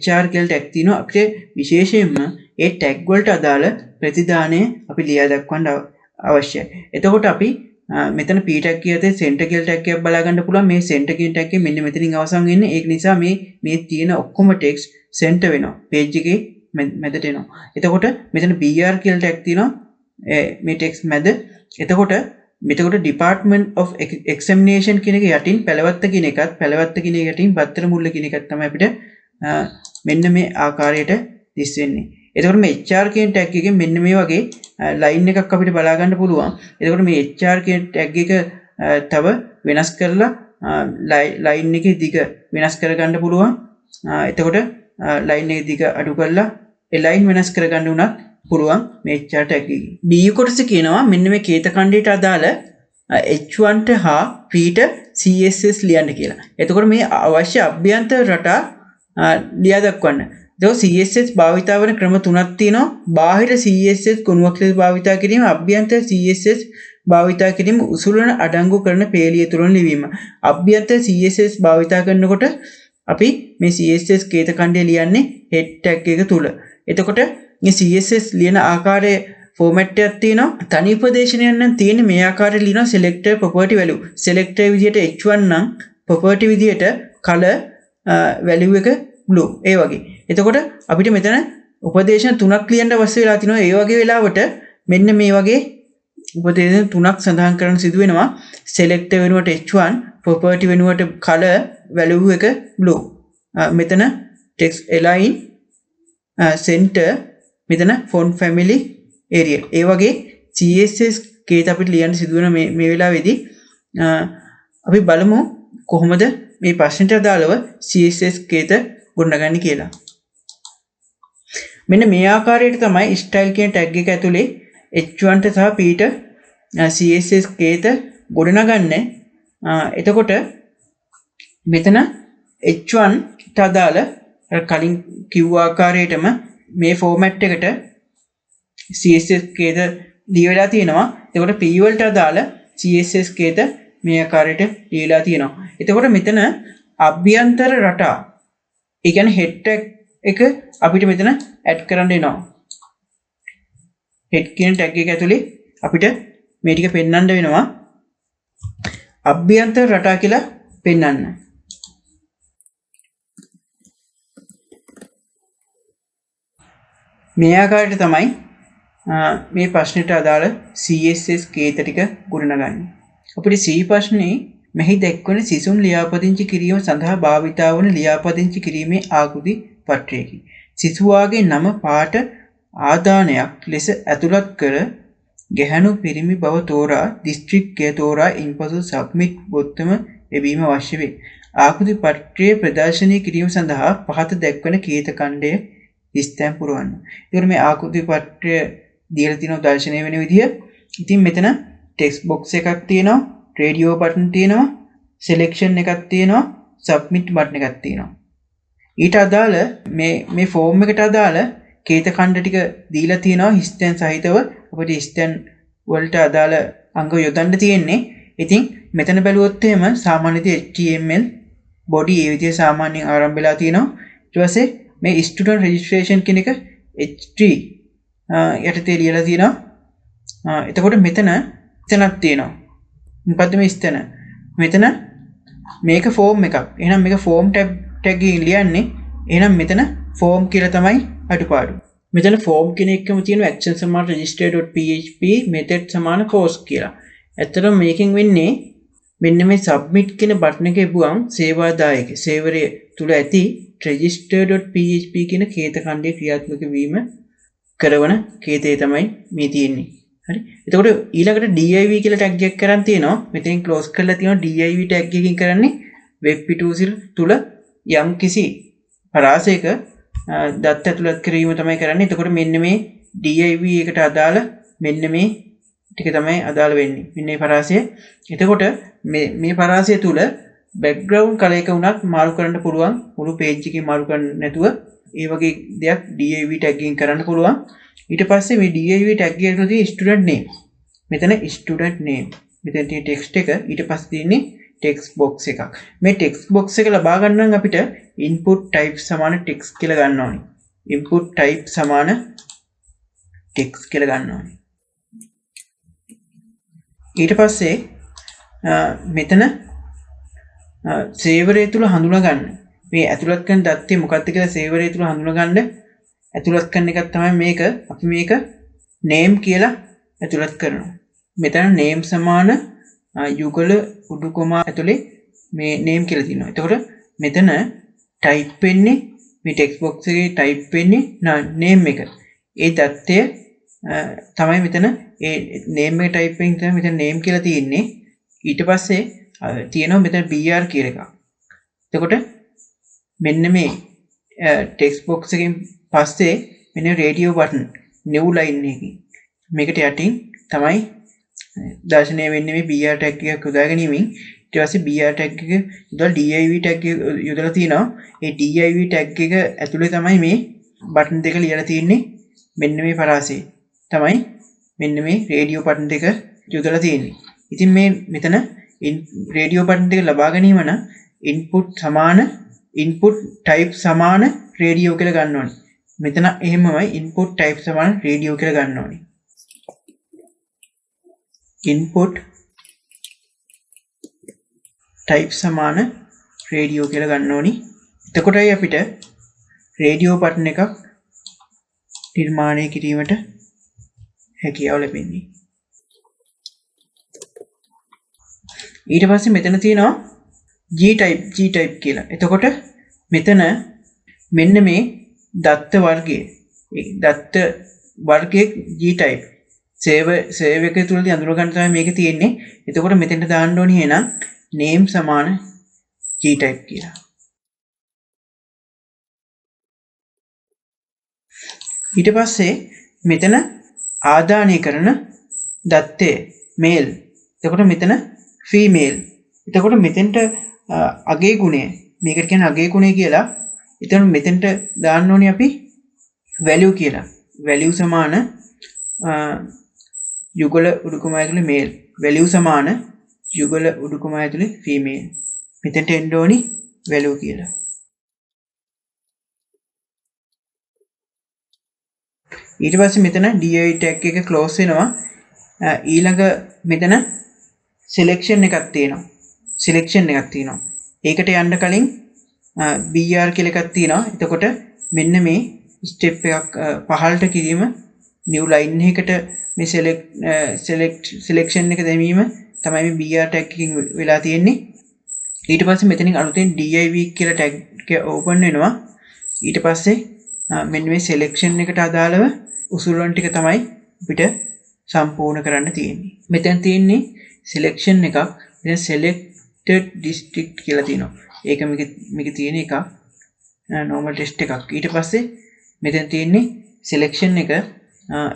hr කියලා tag තියෙනවා. අපිට විශේෂයෙන්ම ඒ tag වලට අදාළ ප්‍රතිදානය අපි ලියා දක්වන්න අවශ්‍යයි. එතකොට අපි මෙතන p tag කියතේ center කියලා tag එකක් බලා ගන්න පුළුවන්. මේ center කියන tag එක මෙන්න මෙතනින් අවසන් වෙන්නේ. ඒක නිසා මේ තියෙන ඔක්කොම text center වෙනවා. page එකේ මැදට එනවා. එතකොට මෙතන BR කියලා ටැග් තියෙනවා මේ ටෙක්ස්ට් මැද. එතකොට Department of Examination කියන එක යටින් පැලවත්ත කියන එකත් පැලවත්ත කියන එක යටින් බත්තර මුල්ල කියන එකත් තමයි අපිට මෙන්න මේ ආකාරයට දිස් වෙන්නේ. එතකොට මේ HR කියන ටැග් එකෙන් මෙන්න මේ වගේ ලයින් එකක් අපිට බලා ගන්න පුළුවන්. එතකොට මේ HR කියන ටැග් එක තව වෙනස් කරලා ලයින් එකේ දිග වෙනස් කරගන්න පුළුවන්. එතකොට ලයින් එකේ දිග අඩු කරලා ඒ ලයින් වෙනස් කරගන්න උනත් පුළුවන් මේ HR ටැග් එකේ. B කොටස කියනවා මෙන්න මේ කේත ඛණ්ඩයට අදාළ H1 හා P CSS ලියන්න කියලා. එතකොට මේ අවශ්‍ය අභ්‍යන්තර රටා ලියා දක්වන්න. CSS භාවිතා වන ක්‍රම තුනක් තියෙනවා. බාහිර CSS ගුණයක් ලෙස භාවිතා කිරීම, අභ්‍යන්තර CSS භාවිතා කිරීම, උසුලන අඩංගු කරන පේලිය තුරන ලිවීම. අභ්‍යන්තර CSS භාවිතා කරනකොට අපි මේ CSS කේත ඛණ්ඩය ලියන්නේ head tag එක තුල. එතකොට මේ CSS ලියන ආකාරයේ ෆෝමැට් එකක් තියෙනවා. තනි උපදේශනයක් නම් තියෙන්නේ මේ ආකාරයට ලියනවා selector property value. selector විදියට H1 නම් property විදියට color value එක blue. ඒ වගේ. එතකොට අපිට මෙතන උපදේශන තුනක් ලියන්න අවශ්‍ය වෙලා තිනවා. ඒ වගේ වෙලාවට මෙන්න මේ වගේ උපදේශන තුනක් සඳහන් කරන්න සිදු වෙනවා. select වෙනුවට H1, property වෙනුවට color value එක blue. මෙතන text align, center, මෙතන font family area. ඒ වගේ CSS කේත අපිට ලියන්න සිදු වෙන මේ වෙලාවේදී අපි බලමු කොහොමද මේ ප්‍රශ්නෙට අදාළව CSS කේත ගොඩනගන්නේ කියලා. මෙන්න මේ ආකාරයට තමයි style කියන tag එක ඇතුලේ H1 සහ P CSS කේත ගොඩනගන්නේ. එතකොට මෙතන H1 ට අදාළ කලින් කිව්ව ආකාරයටම මේ ෆෝමැට් එකට CSS කේත ලියලා තියෙනවා. එතකොට P වලට අදාළ CSS කේත මේ ආකාරයට ලියලා තියෙනවා. එතකොට මෙතන අභ්‍යන්තර රටා ඒ කියන්නේ head tag එක අපිට මෙතන ඇඩ් කරන්න එනවා. head කියන tag එක ඇතුලේ අපිට මේ ටික පෙන්වන්න වෙනවා. අභ්‍යන්තර රටා කියලා පෙන්වන්න. මේ ආකාරයට තමයි මේ ප්‍රශ්නෙට අදාළ CSS කේත ටික ගොඩනගන්නේ. අපිට C ප්‍රශ්නේ මෙහි දැක්වන සිසුන් ලියාපදිංචි කිරීම සඳහා භාවිතා වන ලියාපදිංචි කිරීමේ ආකෘති පත්‍රයකි. සිසුවාගේ නම පාට ආදානයක් ලෙස ඇතුළත් කර ගැහැණු පිරිමි බව තෝරා දිස්ත්‍රික්කය තෝරා ඉන්පසු සබ්මිට් බොත්තම එවීම අවශ්‍ය වේ. ආකෘති පත්‍රයේ ප්‍රදර්ශනය කිරීම සඳහා පහත දැක්වන කේත ඛණ්ඩය ස්තැම් පුරවන්න. ඒකට මේ ආකෘති පත්‍රය දීලා තියෙනවා දර්ශනය වෙන විදිය. ඉතින් මෙතන ටෙක්ස්ට් බොක්ස් එකක් තියෙනවා, රේඩියෝ බටන් තියෙනවා, සිලෙක්ෂන් එකක් තියෙනවා, සබ්මිට් බටන් එකක් තියෙනවා. ඊට අදාළ මේ ෆෝම් එකට අදාළ කේත ඛණ්ඩ ටික දීලා තියෙනවා හිස්තැන් සහිතව. අපිට හිස්තැන් වලට අදාළ අංග යොදන්න තියෙන්නේ. ඉතින් මෙතන බැලුවොත් එහෙම සාමාන්‍යයෙන් HTML body ඒ විදිය සාමාන්‍යයෙන් ආරම්භ වෙලා තියෙනවා. ඊට පස්සේ මේ student registration කියන එක H3 යටතේ ලියලා තියෙනවා. එතකොට මෙතනක් තියෙනවා. මොකද්ද මේ ස්තන? මෙතන මේක ෆෝම් එකක්. එහෙනම් මේක ෆෝම් ටැග් එකකින් ලියන්නේ. එහෙනම් මෙතන ෆෝම් කියලා තමයි අඩුපාඩු. මෙතන ෆෝම් කියන එකම තියෙනවා action සමාන register.php method සමාන course කියලා. ඇත්තටම මේකෙන් වෙන්නේ මෙන්න මේ submit කියන බටන් එක එපුවම් සේවාදායක සේවරය තුල ඇති register.php කියන කේත ඛණ්ඩයේ ක්‍රියාත්මක වීම කරන කේතේ තමයි මේ තියෙන්නේ. හරි. එතකොට ඊළඟට div කියලා tag එකක් කරන් තියෙනවා. මෙතෙන් close කරලා තියෙනවා div tag එකකින් කරන්නේ web පිටුසිල් තුල යම් කිසි පරාසයක දත් ඇතුළත් කිරීම තමයි කරන්නේ. එතකොට මෙන්න මේ div එකට අදාළ මෙන්න මේ ටික තමයි අදාළ වෙන්නේ. මෙන්න මේ පරාසය. එතකොට මේ පරාසය තුල background color එක උනත් මාරු කරන්න පුළුවන්. මුළු page එකේ මාරු කරන්න නැතුව ඒ වගේ දෙයක් div tag එකකින් කරන්න පුළුවන්. ඊට පස්සේ මේ div tag එකේදී student name. මෙතන student name. මෙතන තියෙන text එක ඊට පස්සේ තියෙන්නේ text box එකක්. මේ text box එක ලබා ගන්න නම් අපිට input type සමාන text කියලා ගන්න ඕනේ. input type සමාන text කියලා ගන්න ඕනේ. ඊට පස්සේ මෙතන සේවරය තුල හඳුනා ගන්න. මේ ඇතුළත් කරන தත්ත්වය මොකක්ද කියලා සේවරය තුල හඳුනා ගන්න ඇතුළත් කරන එකක් තමයි මේක. අපි මේක name කියලා ඇතුළත් කරනවා. මෙතන name සමාන යුගල උඩු කොමා ඇතුලේ මේ name කියලා තියෙනවා. එතකොට මෙතන type වෙන්නේ මේ text box එකේ type වෙන්නේ name එක. ඒ தත්ත්වය තමයි මෙතන ඒ name එක type වෙන තමයි මෙතන name කියලා තියෙන්නේ. ඊට පස්සේ තියෙනවා මෙතන br කියලා එකක්. එතකොට මෙන්න මේ text box එකෙන් පස්සේ මෙන්න radio button new line එකකින් මේකට යටින් තමයි දර්ශනය වෙන්නේ මේ br tag එකක් යොදා ගැනීමෙන්. ඊට පස්සේ br tag එක යොදලා div tag එක යොදලා තිනවා. ඒ div tag එක ඇතුලේ තමයි මේ button දෙක ලියලා තියෙන්නේ. මෙන්න මේ පරාසයේ තමයි මෙන්න මේ radio button දෙක යොදලා තියෙන්නේ. ඉතින් මේ මෙතන radio button දෙක ලබා ගැනීම නම් input type සමාන radio කියලා ගන්න ඕනේ. මෙතන එහෙමමයි input type සමාන radio කියලා ගන්න ඕනේ. input type සමාන radio කියලා ගන්න ඕනේ. එතකොටයි අපිට radio button එකක් නිර්මාණය කිරීමට හැකියාව ලැබෙන්නේ. ඊට පස්සේ මෙතන තියෙනවා G type කියලා. එතකොට මෙතන මෙන්න මේ දත්ත වර්ගයේ දත්ත වර්ගයේ G type save එක තුලදී අඳුර ගන්න තමයි මේක තියෙන්නේ. එතකොට මෙතෙන්ට දාන්න ඕනේ එහෙනම් name සමාන G type කියලා. ඊට පස්සේ මෙතන ආදානය කරන දත්තේ male. එතකොට මෙතන female. එතකොට මෙතෙන්ට අගේ ගුණය මේකට කියන්නේ අගේ ගුණය කියලා. එතන මෙතෙන්ට දාන්න ඕනේ අපි value කියලා. value සමාන යුගල උඩුකම ඇතුලේ male. value සමාන යුගල උඩුකම ඇතුලේ female. මෙතෙන්ට එන්න ඕනේ value කියලා. ඊට පස්සේ මෙතන div tag එක close වෙනවා. ඊළඟ මෙතන selection එකක් තියෙනවා. ඒකට යන්න කලින් br කියලා එකක් තියෙනවා. එතකොට මෙන්න මේ step එකක් පහළට කිරීම new line එකකට මේ selection එක දැමීම තමයි මේ br tag එකකින් වෙලා තියෙන්නේ. ඊට පස්සේ මෙතනින් අලුතෙන් div කියලා tag එක open වෙනවා. ඊට පස්සේ මෙන්න මේ selection එකට අදාළව උසුලන ටික තමයි අපිට සම්පූර්ණ කරන්න තියෙන්නේ. මෙතන තියෙන්නේ selection එකක්. දැන් selected district කියලා තියෙනවා. ඒක මේක තියෙන එකක්. normal test එකක්. ඊට පස්සේ මෙතන තියෙන්නේ selection එක.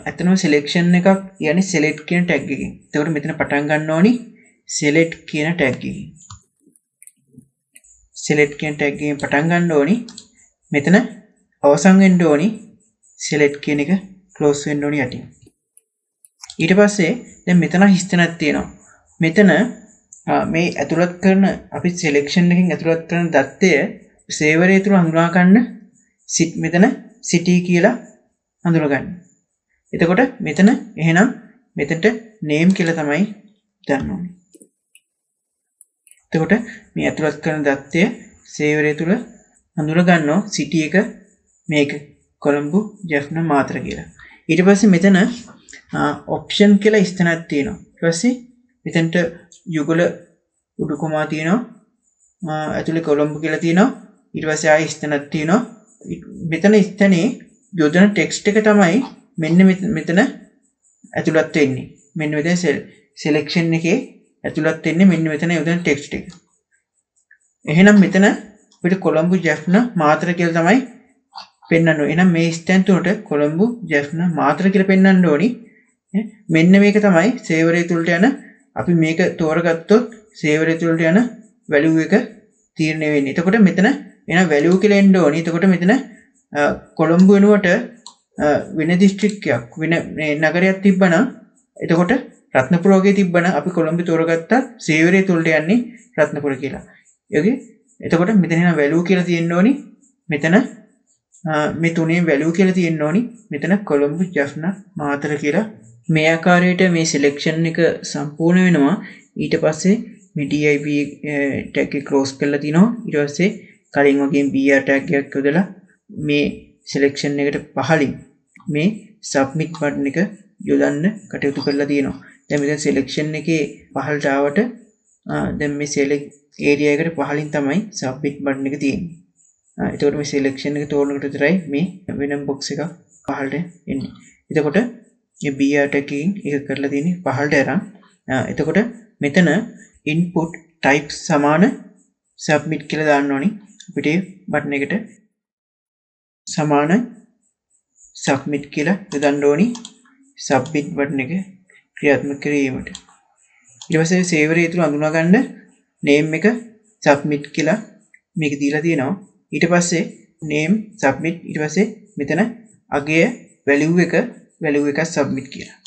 ඇත්තනම selection එකක් කියන්නේ select කියන tag එකකින්. එතකොට මෙතන පටන් ගන්න ඕනි select කියන tag එකකින්. select කියන tag එකෙන් පටන් ගන්න ඕනි. මෙතන අවසන් වෙන්න ඕනි select කියන එක close වෙන්න ඕනි යටින්. ඊට පස්සේ දැන් මෙතන හිස්තැනක් තියෙනවා. මෙතන මේ ඇතුළත් කරන අපි selection එකකින් ඇතුළත් කරන දත්තය සේවරය තුල හඳුනා ගන්න මෙතන city කියලා හඳුනා ගන්න. එතකොට මෙතන එහෙනම් මෙතනට name කියලා තමයි දාන්න ඕනේ. එතකොට මේ ඇතුළත් කරන දත්තය සේවරය තුල හඳුනා ගන්නවා city එක මේක කොළඹ ජෙෆ්නා මාතර කියලා. ඊට පස්සේ මෙතන option කියලා ස්ථානයක් තියෙනවා. ඊට පස්සේ මෙතනට යුගල උඩු කොමා තියෙනවා. ඇතුලේ කොළඹ කියලා තියෙනවා. ඊට පස්සේ ආයෙ ස්ථානයක් තියෙනවා. මෙතන ස්ථානේ යොදන ටෙක්ස්ට් එක තමයි මෙන්න මෙතන ඇතුළත් වෙන්නේ. මෙන්න මෙතන selection එකේ ඇතුළත් වෙන්නේ මෙන්න මෙතන යොදන ටෙක්ස්ට් එක. එහෙනම් මෙතන අපිට කොළඹ ජෙෆ්නා මාතර කියලා තමයි පෙන්වන්න ඕනේ. එහෙනම් මේ ස්ථාන තුනට කොළඹ ජෙෆ්නා මාතර කියලා පෙන්වන්න ඕනි. මෙන්න මේක තමයි සේවරය තුලට යන අපි මේක තෝරගත්තොත් සේවරය තුලට යන value එක තීරණය වෙන්නේ. එතකොට මෙතන එන value කියලා එන්න ඕනි. එතකොට මෙතන කොළඹ වෙනුවට වෙන දිස්ත්‍රික්කයක් වෙන නගරයක් තිබ්බනම් එතකොට රත්නපුර වගේ තිබ්බනම් අපි කොළඹ තෝරගත්තා සේවරය තුලට යන්නේ රත්නපුර කියලා. එතකොට මෙතන එන value කියලා තියෙන්න ඕනි. මෙතන මේ තුනේ value කියලා තියෙන්න ඕනි. මෙතන කොළඹ ජෙෆ්නා මාතර කියලා. මේ ආකාරයට මේ selection එක සම්පූර්ණ වෙනවා. ඊට පස්සේ මේ div tag එක close කරලා තිනවා. ඊට පස්සේ කලින් වගේ br tag එකක් යොදලා මේ selection එකට පහලින් මේ submit button එක යොදන්න කටයුතු කරලා තියෙනවා. දැන් මෙතන selection එකේ පහළට ආවට දැන් මේ select area එකට පහලින් තමයි submit button එක තියෙන්නේ. එතකොට මේ selection එක තෝරනකොට විතරයි මේ වෙනම box එක පහළට එන්නේ. එතකොට මේ BR එකකින් ඒක කරලා තියෙන්නේ පහළට අරන්. එතකොට මෙතන input type සමාන submit කියලා දාන්න ඕනි. අපිට බටන් එකට සමාන submit කියලා යොදන්න ඕනි. submit බටන් එක ක්‍රියාත්මක කිරීමට. ඊට පස්සේ saver එක තුල අඳුනා ගන්න name එක submit කියලා මේක දීලා තියෙනවා. ඊට පස්සේ name submit ඊට පස්සේ මෙතන අගය value එක submit කියලා.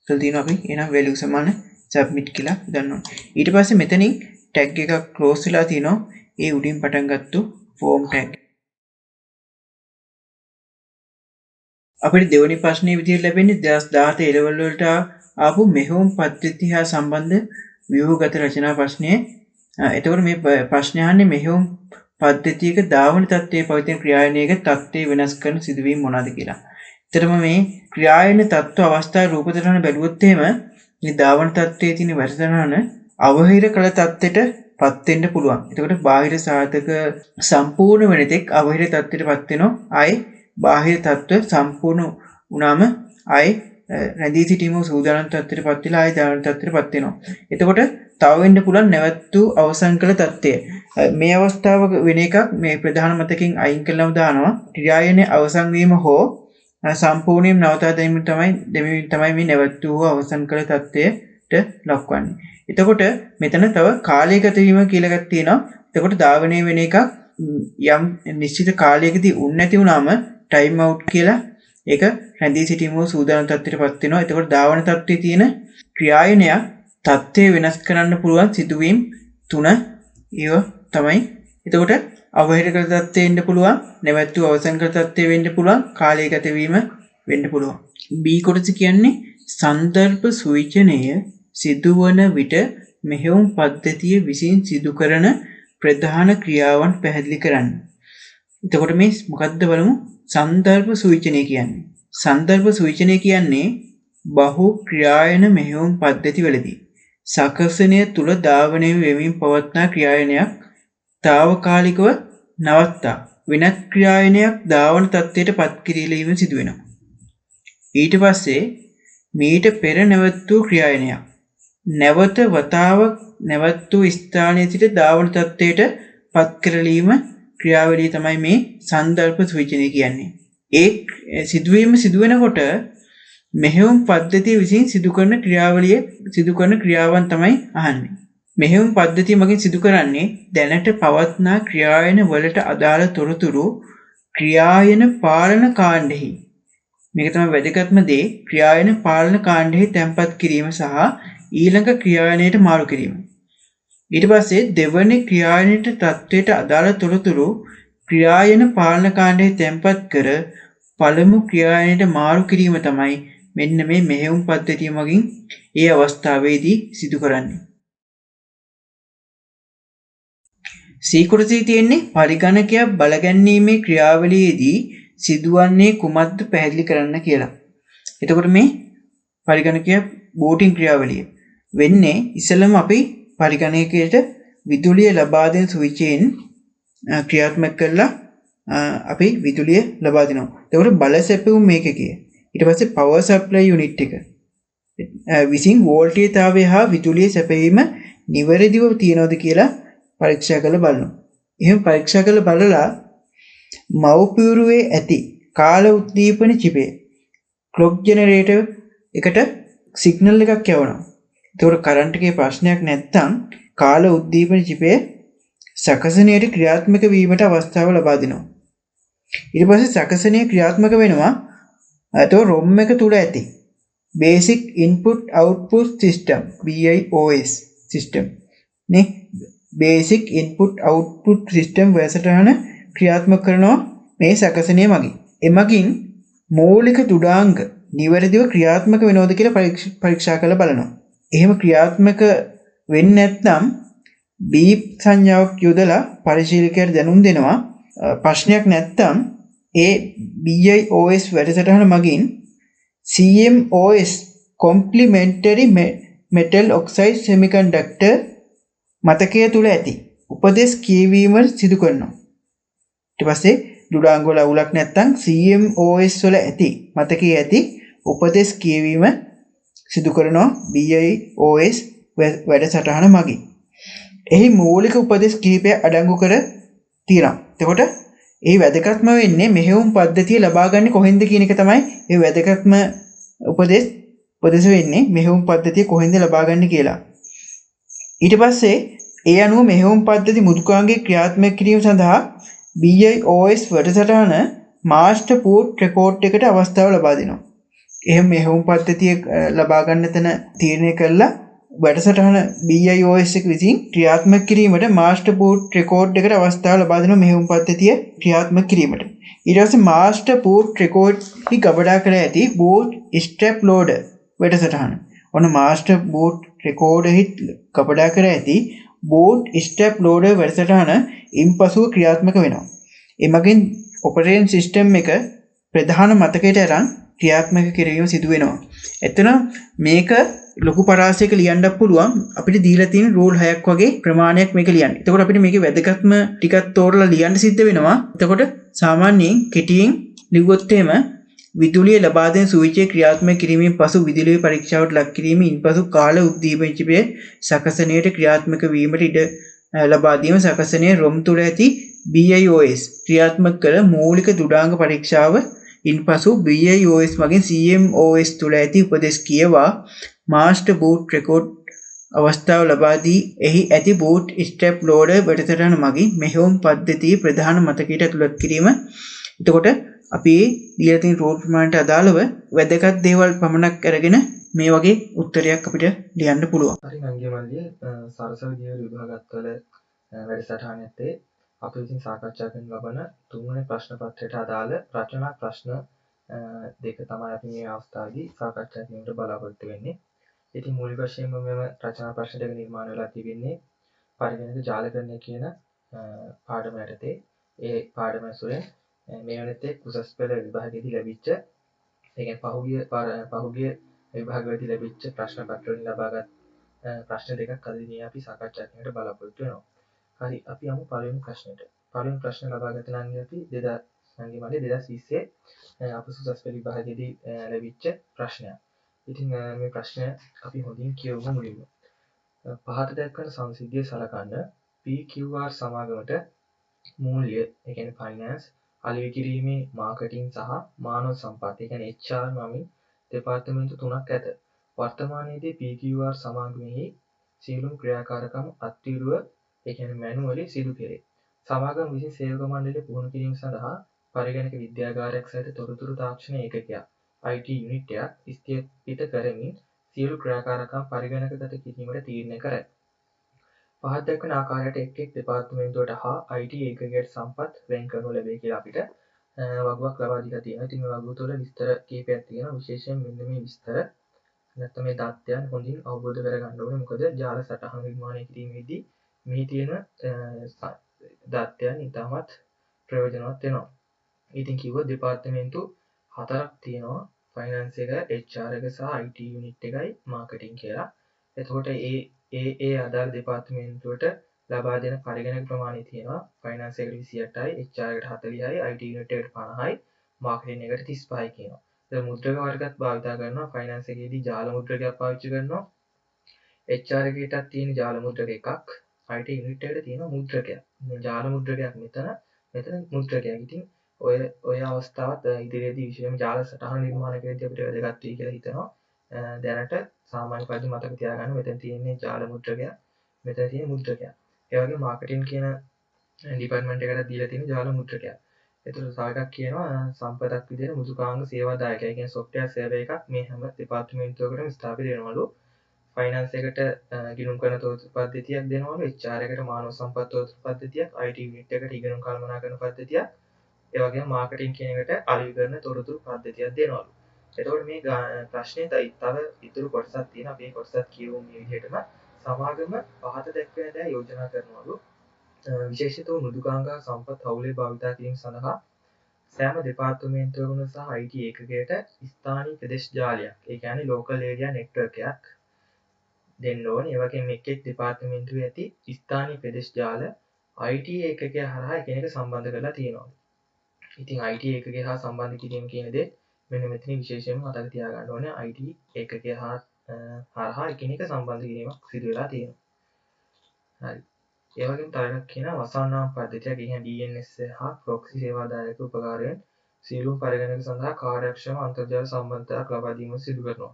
ඒකල තියෙනවා අපි එහෙනම් value සමාන submit කියලා දානවා. ඊට පස්සේ මෙතනින් tag එකක් close වෙලා තිනවා. ඒ උඩින් පටන් ගත්තු form tag. අපිට දෙවෙනි ප්‍රශ්නේ විදිහට ලැබෙන්නේ 2017 A level වලට ආපු මෙහෙයුම් පද්ධතිය හා සම්බන්ධ ව්‍යුහගත රචනා ප්‍රශ්නය. එතකොට මේ ප්‍රශ්නය අහන්නේ මෙහෙයුම් පද්ධතියක ධාවන තත්ත්වයේ පවතින ක්‍රියායනයක තත්ත්වය වෙනස් කරන සිදුවීම් මොනවාද කියලා. එතරම් මේ ක්‍රියායන තත්ත්ව අවස්ථාවේ රූපතරණ බැලුවොත් එහෙම මේ ධාවන තත්ත්වයේ තියෙන වැඩසටහන අවහිර කළ තත්ත්වයට පත් වෙන්න පුළුවන්. එතකොට බාහිර සාධක සම්පූර්ණ වෙන තෙක් අවහිර තත්ත්වයට පත් වෙනවා. ආයේ බාහිර තත්ත්ව සම්පූර්ණ වුණාම ආයේ රැඳී සිටීම සූදානම් තත්ත්වයට පත් වෙලා ආයේ ධාවන තත්ත්වයට පත් වෙනවා. එතකොට තව වෙන්න පුළුවන් නැවතු අවසන් කළ තත්ත්වය. මේ අවස්ථාව වෙන එකක් මේ ප්‍රධාන මතකයෙන් අයින් කළාම දානවා. ක්‍රියායනේ අවසන් වීම හෝ සම්පූර්ණයෙන් නවතා දැමීම තමයි මේ නැවතු අවසන් කළ තත්ත්වයට ලක්වන්නේ. එතකොට මෙතන තව කාලය ගත වීම කියලා එකක් තියෙනවා. එතකොට ධාවනය වෙන එකක් යම් නිශ්චිත කාලයකදී උන් නැති වුණාම time out කියලා ඒක රැඳී සිටීම සූදානම් තත්ත්වයට පත් වෙනවා. එතකොට ධාවන තත්ත්වයේ තියෙන ක්‍රියායනයක් තත්ත්වය වෙනස් කරන්න පුළුවන් සිදුවීම් 3 ඒව තමයි. එතකොට අවහිර කළ තත්ත්වය වෙන්න පුළුවන්, නැවතු අවසන් කළ තත්ත්වය වෙන්න පුළුවන්, කාලය ගත වීම වෙන්න පුළුවන්. B කොටස කියන්නේ සන්දර්භ සූචනය සිදුවන විට මෙහෙයුම් පද්ධතිය විසින් සිදු කරන ප්‍රධාන ක්‍රියාවන් පැහැදිලි කරන්න. එතකොට මේ මොකද්ද බලමු සන්දර්භ සූචනය කියන්නේ. සන්දර්භ සූචනය කියන්නේ බහු ක්‍රියායන මෙහෙයුම් පද්ධති වලදී සකසනය තුල ධාවනය වෙමින් පවත්නා ක්‍රියායනයක් తాවකාලිකව නවත්තා වෙනත් ක්‍රියායනයක් ධාවන තත්ත්වයට පත් කිරීම සිදු වෙනවා. ඊට පස්සේ මීට පෙර නැවතු ක්‍රියායනයක් නැවත වතාවක් නැවතු ස්ථානයේ සිට ධාවන තත්ත්වයට පත් කරලීම ක්‍රියාවලිය තමයි මේ සන්දර්භ සූචනය කියන්නේ. ඒ සිදුවීම සිදු වෙනකොට මෙහෙයුම් පද්ධතිය විසින් සිදු කරන ක්‍රියාවන් තමයි අහන්නේ. මෙහෙයුම් පද්ධතිය මගින් සිදු කරන්නේ දැනට පවත්නා ක්‍රියායන වලට අදාළ තොරතුරු ක්‍රියායන පාලන කාණ්ඩෙහි මේක තමයි වැදගත්ම දේ ක්‍රියායන පාලන කාණ්ඩෙහි තැන්පත් කිරීම සහ ඊළඟ ක්‍රියායනයට මාරු කිරීම. ඊට පස්සේ දෙවැනි ක්‍රියායනයට තත්ත්වයට අදාළ තොරතුරු ක්‍රියායන පාලන කාණ්ඩෙහි තැන්පත් කර පළමු ක්‍රියායනයට මාරු කිරීම තමයි මෙන්න මේ මෙහෙයුම් පද්ධතිය මගින් ඒ අවස්ථාවේදී සිදු කරන්නේ. C කොටසේ තියෙන්නේ පරිගණකයක් බලගැන්වීමේ ක්‍රියාවලියේදී සිදුවන්නේ කුමක්ද පැහැදිලි කරන්න කියලා. එතකොට මේ පරිගණකයක් බූටින් ක්‍රියාවලිය වෙන්නේ ඉස්සෙල්ලම අපි පරිගණකයට විදුලිය ලබා දෙන ස්විචයෙන් ක්‍රියාත්මක කරලා අපි විදුලිය ලබා දෙනවා. එතකොට බල සැපයුම් මේකකය. ඊට පස්සේ power supply unit එක විසින් වෝල්ටේජතාවය හා විදුලිය සැපයීම නිවැරදිව තියනවද කියලා පරීක්ෂා කරලා බලනවා. එහෙම පරීක්ෂා කරලා බලලා මව්පියුරුවේ ඇති කාල උද්දීපන චිපේ ක්ලොක් ජෙනරේටර් එකට සිග්නල් එකක් යවනවා. ඒතකොට කරන්ට් එකේ ප්‍රශ්නයක් නැත්නම් කාල උද්දීපන චිපේ සකසනයට ක්‍රියාත්මක වීමට අවස්ථාව ලබා දෙනවා. ඊට පස්සේ සකසනය ක්‍රියාත්මක වෙනවා. එතකොට ROM එක තුල ඇති basic input output system BIOS system නේ basic input output system වැඩසටහන ක්‍රියාත්මක කරනවා මේ සකසනය මගින්. එමගින් මූලික දුඩාංග නිවැරදිව ක්‍රියාත්මක වෙනවද කියලා පරීක්ෂා කරලා බලනවා. එහෙම ක්‍රියාත්මක වෙන්නේ නැත්නම් බීප් සංඥාවක් යොදලා පරිශීලකයාට දැනුම් දෙනවා. ප්‍රශ්නයක් නැත්නම් ඒ BIOS වැඩසටහන මගින් CMOS Complementary Metal Oxide Semiconductor මතකය තුළ ඇති උපදෙස් කියවීම සිදු කරනවා. ඊට පස්සේ දුඩාංගවල අවුලක් නැත්නම් CMOS වල ඇති මතකයේ ඇති උපදෙස් කියවීම සිදු කරනවා BIOS වැඩසටහන මගින්. එහි මූලික උපදෙස් කිහිපයක් අඩංගු කර තියෙනවා. එතකොට ඒ වැදගත්ම වෙන්නේ මෙහෙයුම් පද්ධතිය ලබා ගන්න කොහෙන්ද කියන එක තමයි ඒ වැදගත්ම උපදෙස් වෙන්නේ මෙහෙයුම් පද්ධතිය කොහෙන්ද ලබා ගන්න කියලා. ඊට පස්සේ ඒ අනුව මෙහෙයුම් පද්ධති මෘදුකාංගයේ ක්‍රියාත්මක කිරීම සඳහා BIOS වැඩසටහන මාස්ටර් බූට් රෙකෝඩ් එකට අවස්ථාව ලබා දෙනවා. එහෙම මෙහෙයුම් පද්ධතිය ලබා ගන්න තැන තීරණය කළා වැඩසටහන BIOS එක විසින් ක්‍රියාත්මක කිරීමට මාස්ටර් බූට් රෙකෝඩ් එකට අවස්ථාව ලබා දෙනවා මෙහෙයුම් පද්ධතිය ක්‍රියාත්මක කිරීමට. ඊට පස්සේ මාස්ටර් බූට් රෙකෝඩ් හි ගබඩා කර ඇති බූට් ස්ට්‍රැප් ලෝඩර් වැඩසටහන. ඔන්න මාස්ටර් බූට් රෙකෝඩ් හි ගබඩා කර ඇති බූට් ස්ට්‍රැප් ලෝඩර් වැඩසටහන ඉන්පසුව ක්‍රියාත්මක වෙනවා. එමගින් ඔපරේටින් සිස්ටම් එක ප්‍රධාන මතකයට අරන් ක්‍රියාත්මක කිරීම සිදු වෙනවා. එතන මේක ලොකු පරාසයක ලියන්නත් පුළුවන්. අපිට දීලා තියෙන රූල් 6ක් වගේ ප්‍රමාණයක් මේක ලියන්න. එතකොට අපිට මේකේ වැදගත්ම ටිකක් තෝරලා ලියන්න සිද්ධ වෙනවා. එතකොට සාමාන්‍යයෙන් කෙටියෙන් ලිව්වොත් එහෙම විදුලිය ලබා දෙන ස්විච් එක ක්‍රියාත්මක කිරීමෙන් පසු විදුලිය පරීක්ෂාවට ලක් කිරීමෙන් ඉන්පසු කාල උද්දීපනයේ සකසනයට ක්‍රියාත්මක වීමට ඉඩ ලබා දීම සකසනයේ ROM තුළ ඇති BIOS ක්‍රියාත්මක කළ මූලික දුඩාංග පරීක්ෂාව ඉන්පසු BIOS මගින් CMOS තුළ ඇති උපදෙස් කියවා මාස්ටර් බූට් රෙකෝඩ් අවස්ථාව ලබා දී එහි ඇති බූට් ස්ට්‍රැප් ලෝඩර් වැඩසටහන මගින් මෙහෙයුම් පද්ධතියේ ප්‍රධාන මතකයට ඇතුළත් කිරීම. එතකොට අපි දීලා තියෙන රූල් ප්‍රමාණයට අදාළව වැදගත් දේවල් පමණක් අරගෙන මේ වගේ උත්තරයක් අපිට ලියන්න පුළුවන්. හරි නංගි මල්ලිය සරසවි දියවැල් විභාගත්වල වැඩසටහනත්තේ අපි විසින් සාකච්ඡා කරන ලබන තුන්වෙනි ප්‍රශ්න පත්‍රයට අදාළ රචනා ප්‍රශ්න දෙක තමයි අපි මේ අවස්ථාවේදී සාකච්ඡා කිරීමට බලාපොරොත්තු වෙන්නේ. ඉතින් මූලික වශයෙන්ම මෙම රචනා ප්‍රශ්න දෙක නිර්මාණය වෙලා තිබෙන්නේ පරිගණක ජාලකරණය කියන පාඩම යටතේ. ඒ පාඩම ඇසුරෙන් මේ වෙනතේ උසස් පෙළ විභාගයේදී ලැබිච්ච ඒ කියන්නේ පහුගිය විභාගවලදී ලැබිච්ච ප්‍රශ්න පත්‍ර වලින් ලබාගත් ප්‍රශ්න දෙකක් අද දිනේ අපි සාකච්ඡා කිරීමට බලාපොරොත්තු වෙනවා. හරි අපි යමු පළවෙනි ප්‍රශ්නෙට. පළවෙනි ප්‍රශ්න ලබාගත නම් අපි 2020 අපසු උසස් පෙළ විභාගයේදී ලැබිච්ච ප්‍රශ්නයක්. ඉතින් මේ ප්‍රශ්නය අපි හොඳින් කියවමු මුලින්ම. පහත දක්වන සංසිද්ධිය සලකන්න PQR සමාගමට මූල්‍ය ඒ කියන්නේ ෆයිනෑන්ස් අලෙවි කිරීමේ මාකටිං සහ මානව සම්පත් ඒ කියන්නේ HR නමින් දෙපාර්තමේන්තු තුනක් ඇත. වර්තමානයේදී PQR සමාගමෙහි සියලුම ක්‍රියාකාරකම් අත්විරුව ඒ කියන්නේ මැනුවලි සිදු කෙරේ. සමාගම විසින් සේවක මණ්ඩලය පුහුණු කිරීම සඳහා පරිගණක විද්‍යාගාරයක් සහිත තොරතුරු තාක්ෂණ ඒකකයක් IT යුනිට් එකක් ස්ථාපිත කරමින් සියලු ක්‍රියාකාරකම් පරිගණකගත කිරීමට තීරණය කරයි. පහත දක්වන ආකාරයට එක් එක් දෙපාර්තමේන්තුවට හා IT ඒකකයට සම්පත් වෙන් කරනු ලැබේ කියලා අපිට වගුවක් ලබා දීලා තියෙනවා. ඉතින් මේ වගුව තුළ විස්තර කීපයක් තියෙනවා. විශේෂයෙන් මෙන්න මේ විස්තර නැත්නම් මේ தත්ත්වයන් හොඳින් අවබෝධ කරගන්න ඕනේ. මොකද ජාල සටහන් නිර්මාණය කිරීමේදී මේ තියෙන தත්ත්වයන් ඉතාමත් ප්‍රයෝජනවත් වෙනවා. ඉතින් කිව්ව දෙපාර්තමේන්තු හතරක් තියෙනවා. ෆයිනෑන්ස් එක, HR එක සහ IT යුනිට් එකයි මාකටිං කියලා. එතකොට ඒ අදාළ දෙපාර්තමේන්තුවට ලබා දෙන පරිගණක ප්‍රමාණය තියෙනවා. ෆයිනෑන්ස් එකට 28යි, HR එකට 40යි, IT යුනිට් එකට 50යි, මාකටිං එකට 35යි කියනවා. දැන් මුද්‍රක වර්ගත් භාවිත කරනවා. ෆයිනෑන්ස් එකේදී ජාල මුද්‍රකයක් පාවිච්චි කරනවා. HR එකේටත් තියෙන ජාල මුද්‍රක එකක්, IT යුනිට් එකට තියෙන මුද්‍රකයක්. මේ ජාල මුද්‍රකයක් මෙතන මුද්‍රකයක්. ඉතින් ඔය අවස්ථාවත් ඉදිරියේදී විශේෂයෙන්ම ජාල සටහන නිර්මාණය කරද්දී අපිට වැදගත් වෙයි කියලා හිතනවා. දැනට සාමාන්‍ය පරිදි මතක තියාගන්න මෙතන තියෙන්නේ ජාල මුද්‍රකයක්, මෙතන තියෙන මුද්‍රකයක්. ඒ වගේ මාකටිං කියන ඩිපාර්ට්මන්ට් එකට දීලා තියෙන ජාල මුද්‍රකයක්. ඒතර තව එකක් කියනවා සම්පතක් විදිහට මෘදුකාංග සේවා දායකය. කියන්නේ සොෆ්ට්වෙයාර් සර්වර් එකක් මේ හැම දෙපාර්තමේන්තුවකටම ස්ථාපිත වෙනවලු. ෆයිනෑන්ස් එකට ගිණුම් කරන තොරතුරු පද්ධතියක් දෙනවලු. HR එකට මානව සම්පත් තොරතුරු පද්ධතියක්, IT යුනිට් එකට ඉගෙනුම් කළමනාකරන පද්ධතියක්, ඒ වගේම මාකටිං කියන එකට අලෙවි කරන තොරතුරු පද්ධතියක් දෙනවලු. එතකොට මේ ප්‍රශ්නේ තව ඉතුරු කොටසක් තියෙනවා. අපි මේ කොටසත් කියවමු මේ විදිහටම. සමාගම පහත දැක්වෙන දෑ යෝජනා කරනවලු. විශේෂිත වූ මෘදුකාංග සම්පත් හවුලේ භාවිතා කිරීම සඳහා සෑම දෙපාර්තමේන්තුවකම සහ IT ඒකකයට ස්ථානීය ප්‍රදේශ ජාලයක්, ඒ කියන්නේ local area network එකක් දෙන්න ඕනේ. ඒ වගේම එක් එක් දෙපාර්තමේන්තුවේ ඇති ස්ථානීය ප්‍රදේශ ජාල IT ඒකකය හරහා එකිනෙක සම්බන්ධ කරලා තියෙනවා. ඉතින් IT ඒකකය හා සම්බන්ධ කිරීම කියන දේ මෙන්න මෙතන විශේෂයෙන්ම මතක තියාගන්න ඕනේ. IT ඒකකය හරහා එකිනෙක සම්බන්ධ කිරීමක් සිදු වෙලා තියෙනවා. හරි. ඒ වගේම තව එකක් කියනවා වසන්නාම පද්ධතිය. කියන්නේ DNS හා proxy සේවාදායක උපකාරයෙන් සියලුම පරිගණක සඳහා කාර්යක්ෂම අන්තර්ජාල සම්බන්ධතාවක් ලබා දීම සිදු කරනවා.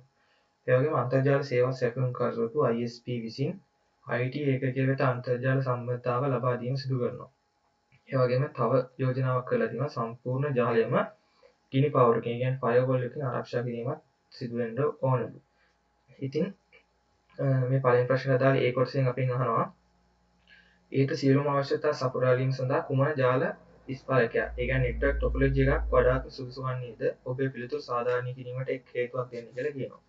ඒ වගේම අන්තර්ජාල සේවා සැපයුම්කරුවෙකු ISP විසින් IT ඒකකය වෙත අන්තර්ජාල සම්බන්ධතාව ලබා දීම සිදු කරනවා. ඒ වගේම තව යෝජනාවක් කරලා තියෙනවා සම්පූර්ණ ජාලයම ගිනි පවරකින් කියන්නේ ෆයර්වෝල් එකකින් ආරක්ෂා කිරීමක් සිදු වෙන්න ඕනලු. ඉතින් මේ පළවෙනි ප්‍රශ්නේ අදාළ ඒ කොටසෙන් අපින් අහනවා ඊට සියලුම අවශ්‍යතා සපුරාලීම සඳහා කුමන ජාල ස්පාරකයක්, ඒ කියන්නේ නෙට්වර්ක් ටොපොලොජි එකක් වඩාත් සුදුසු වන්නේද? ඔබේ පිළිතුරු සාධාරණ කිරීමට එක් හේතුවක් දෙන්න කියලා කියනවා.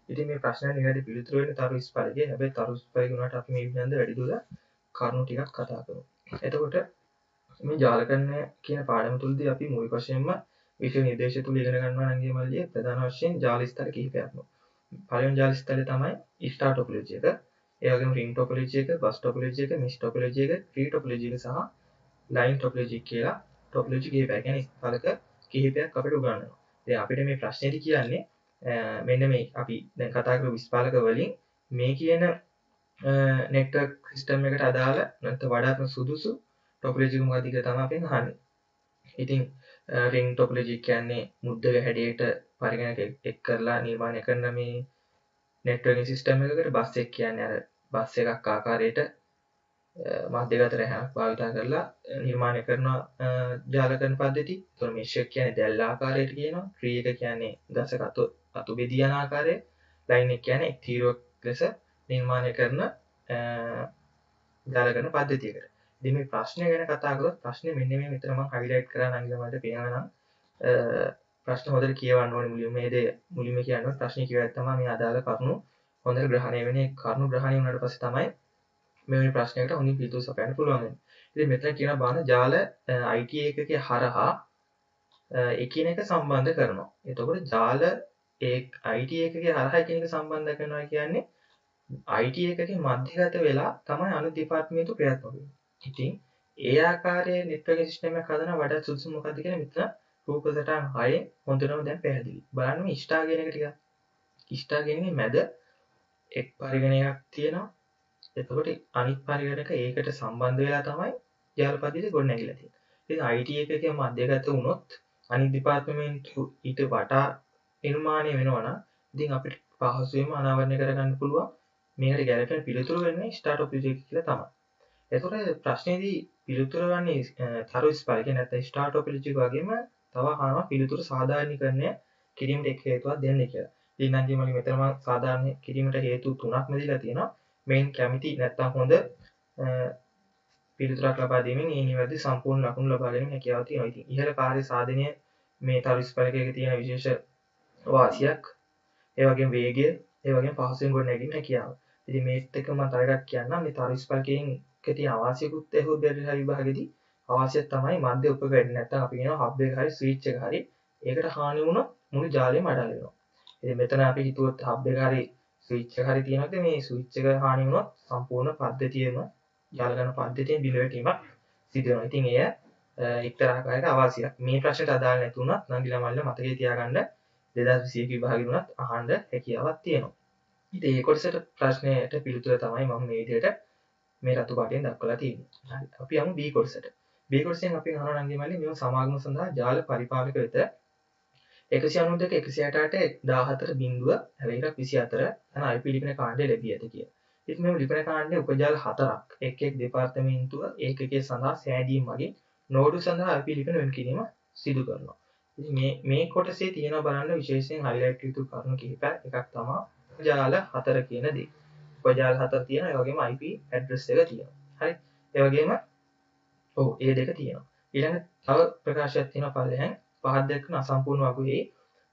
ඉතින් මේ ප්‍රශ්නය නිවැරදි පිළිතුරු වෙන්නේ තරු ස්පාරකය. හැබැයි තරු ස්පාරකය උනාට අපි මේ පිළිබඳ වැඩිදුර කරුණු ටිකක් කතා කරමු. එතකොට මේ ජාලකරණය කියන පාඩම තුලදී අපි මූලික වශයෙන්ම විෂය නිර්දේශය තුල ඉගෙන ගන්නවා නම් මල්ලිය ප්‍රධාන වශයෙන් ජාල ස්තර කිහිපයක්ම. පළවෙනි ජාල ස්තරය තමයි ස්ටාර් ටොපොලොජි එක. ඒ වගේම රින් ටොපොලොජි එක, බස් ටොපොලොජි එක, මෙෂ් ටොපොලොජි එක, ට්‍රී ටොපොලොජි එක සහ ලයින් ටොපොලොජි කියලා ටොපොලොජි කිහිපයක්. කියන්නේ ස්තරක කිහිපයක් අපිට උගන්වනවා. ඉතින් අපිට මේ ප්‍රශ්නේදී කියන්නේ මෙන්න මේ අපි දැන් කතා කරපු විස්පාලක වලින් මේ කියන නෙට්වර්ක් සිස්ටම් එකට අදාළ නැත්නම් වඩාත්ම සුදුසු ටොපොලොජි මොකක්ද කියලා තමයි අපි අහන්නේ. ඉතින් රින් ටොපොලොජි කියන්නේ මුද්දක හැඩයට පරිගණක එක් කරලා නිර්මාණය කරන මේ නෙට්වර්කින් සිස්ටම් එකකට. බස් එක කියන්නේ අර බස් එකක් ආකාරයට මධ්‍යගත රැහැක් භාවිත කරලා නිර්මාණය කරන ජාලකරණ පද්ධති. ඒතකොට මෙෂ් එක කියන්නේ දැල් ආකාරයට කියනවා. ට්‍රී එක කියන්නේ ගසක අතු බෙදී යන ආකාරය. ලයින් එක කියන්නේ එක් තීරුවක් ලෙස නිර්මාණය කරන ජාලකරණ පද්ධතියකට. ඉතින් මේ ප්‍රශ්නය ගැන කතා කරලා ප්‍රශ්නේ මෙන්න මේ විතර මම හයිලයිට් කරලා නැගිලමට පේනවා නම් ප්‍රශ්න හොඳට කියවන්න ඕනේ. මුලින්ම මේ දේ මුලින්ම කියන්න ඕනේ. ප්‍රශ්නේ කියවද්දි තමයි මේ අදාළ කරුණු හොඳට ග්‍රහණය වෙන්නේ. කරුණු ග්‍රහණය වුණාට පස්සේ තමයි මෙවැනි ප්‍රශ්නයකට හොඳින් පිළිතුරු සපයන්න පුළුවන් වෙන්නේ. ඉතින් මෙතන කියන බාන ජාල IT ඒකකයේ හරහා එකිනෙක සම්බන්ධ කරනවා. එතකොට ජාල IT ඒකකයේ හරහා එකිනෙක සම්බන්ධ කරනවා කියන්නේ IT ඒකකයේ මධ්‍යගත වෙලා තමයි අනිත් දෙපාර්තමේන්තු ක්‍රියාත්මක වෙන්නේ. ඉතින් ඒ ආකාරයේ නෙට්වර්ක් සිස්ටම් එකක් හදන වඩා සුදුසු මොකක්ද කියලා මෙතන රූප සටහන් 6 හොඳටම දැන් පැහැදිලි. බලන්න මේ ස්ටාර් කියන එක ටික. ස්ටාර් කියන්නේ මැද එක් පරිගණකයක් තියෙනවා. එතකොට අනිත් පරිගණක ඒකට සම්බන්ධ වෙලා තමයි ජාල පද්ධතිය ගොඩනැගිලා තියෙන්නේ. ඉතින් IT එකකේ මධ්‍යගත වුණොත් අනිත් දෙපාර්තමේන්තු ඊට වටා නිර්මාණය වෙනවා නම් ඉතින් අපිට පහසුවෙන්ම අනාවරණය කරගන්න පුළුවන් මේකට ගැලපෙන පිළිතුරු වෙන්නේ ස්ටාර්ට් ඔබ්ජෙක්ට් කියලා තමයි. එතකොට ප්‍රශ්නේදී පිළිතුර ගන්නේ තරු ස්පාරකේ නැත්නම් ස්ටාර්ට් ඔබ්ජෙක්ට් වගේම තව අහනවා පිළිතුරු සාධාරණීකරණය කිරීමට එක් හේතුවක් දෙන්න කියලා. ඉතින් නම් මම මෙතන මම සාධාරණ කිරීමට හේතු තුනක් මෙදිලා තියෙනවා. මේන් කැමති නැත්නම් හොඳ පිළිතුරක් ලබා දීමෙන් ඒ නිවැරදි සම්පූර්ණ ලකුණු ලබා ගැනීම හැකියාව තියෙනවා. ඉතින් ඉහළ කාර්ය සාධනය මේ තරු ස්පාරකයක තියෙන විශේෂ වාසියක්. ඒ වගේම වේගය, ඒ වගේම පහසුවෙන් ගොඩනැගීමේ හැකියාව. ඉතින් මේත් එක්ක මම තව එකක් කියන්නම්. මේ තරු ස්පාරකයෙන් තියෙන අවාසියකුත් එහෙම බැරි විභාගෙදී අවාසියක් තමයි මධ්‍ය උපකරණ නැත්නම් අපි කියනවා හබ් එක හරි ස්විච් එක හරි ඒකට හානි වුණොත් මුළු ජාලයම අඩාල වෙනවා. ඉතින් මෙතන අපි හිතුවොත් හබ් එක හරි ස්විච් එක හරි තියෙනවාද මේ ස්විච් එක හානි වුණොත් සම්පූර්ණ පද්ධතියම ජාල ගන්න පද්ධතියෙන් බිඳ වැටීමක් සිදු වෙනවා. ඉතින් එය එක්තරා ආකාරයක අවාසියක්. මේ ප්‍රශ්නට අදාළ නැති වුණත් නංගිලා මල්ල මතකයේ තියාගන්න 2021 විභාගෙ වුණත් අහන්න හැකියාවක් තියෙනවා. ඉතින් ඒ කොටසට ප්‍රශ්නයට පිළිතුර තමයි මම මේ විදිහට මේ රතු පාටෙන් දක්වලා තියෙන්නේ. හරි. අපි යමු B කොටසට. B කොටසෙන් අපි අහනවා නංගි මල්ලි මෙව සමාගම සඳහා ජාල පරිපාලක වෙත 192 168 14 බිංදුව 24 යන IP ලිපින කාණ්ඩය ලැබී ඇත කියලා. ඉතින් මේ ලිපින කාණ්ඩයේ උපජාල 4ක් එක් එක් දෙපාර්තමේන්තුව ඒකකයේ සඳහා සෑදීම් මගින් නෝඩු සඳහා IP ලිපින වෙන් කිරීම සිදු කරනවා. ඉතින් මේ කොටසේ තියෙනවා බලන්න විශේෂයෙන් highlight යුතු කරුණු කිහිපයක්. එකක් තමයි උපජාල 4 කියන දේ. උපජාල 4 තියෙනවා. ඒ වගේම IP address එක තියෙනවා. හරි. ඒ වගේම ඒ දෙක තියෙනවා. ඊළඟ තව ප්‍රකාශයක් තියෙනවා පළවෙනි පහත් දක්වන අසම්පූර්ණ වගුවේ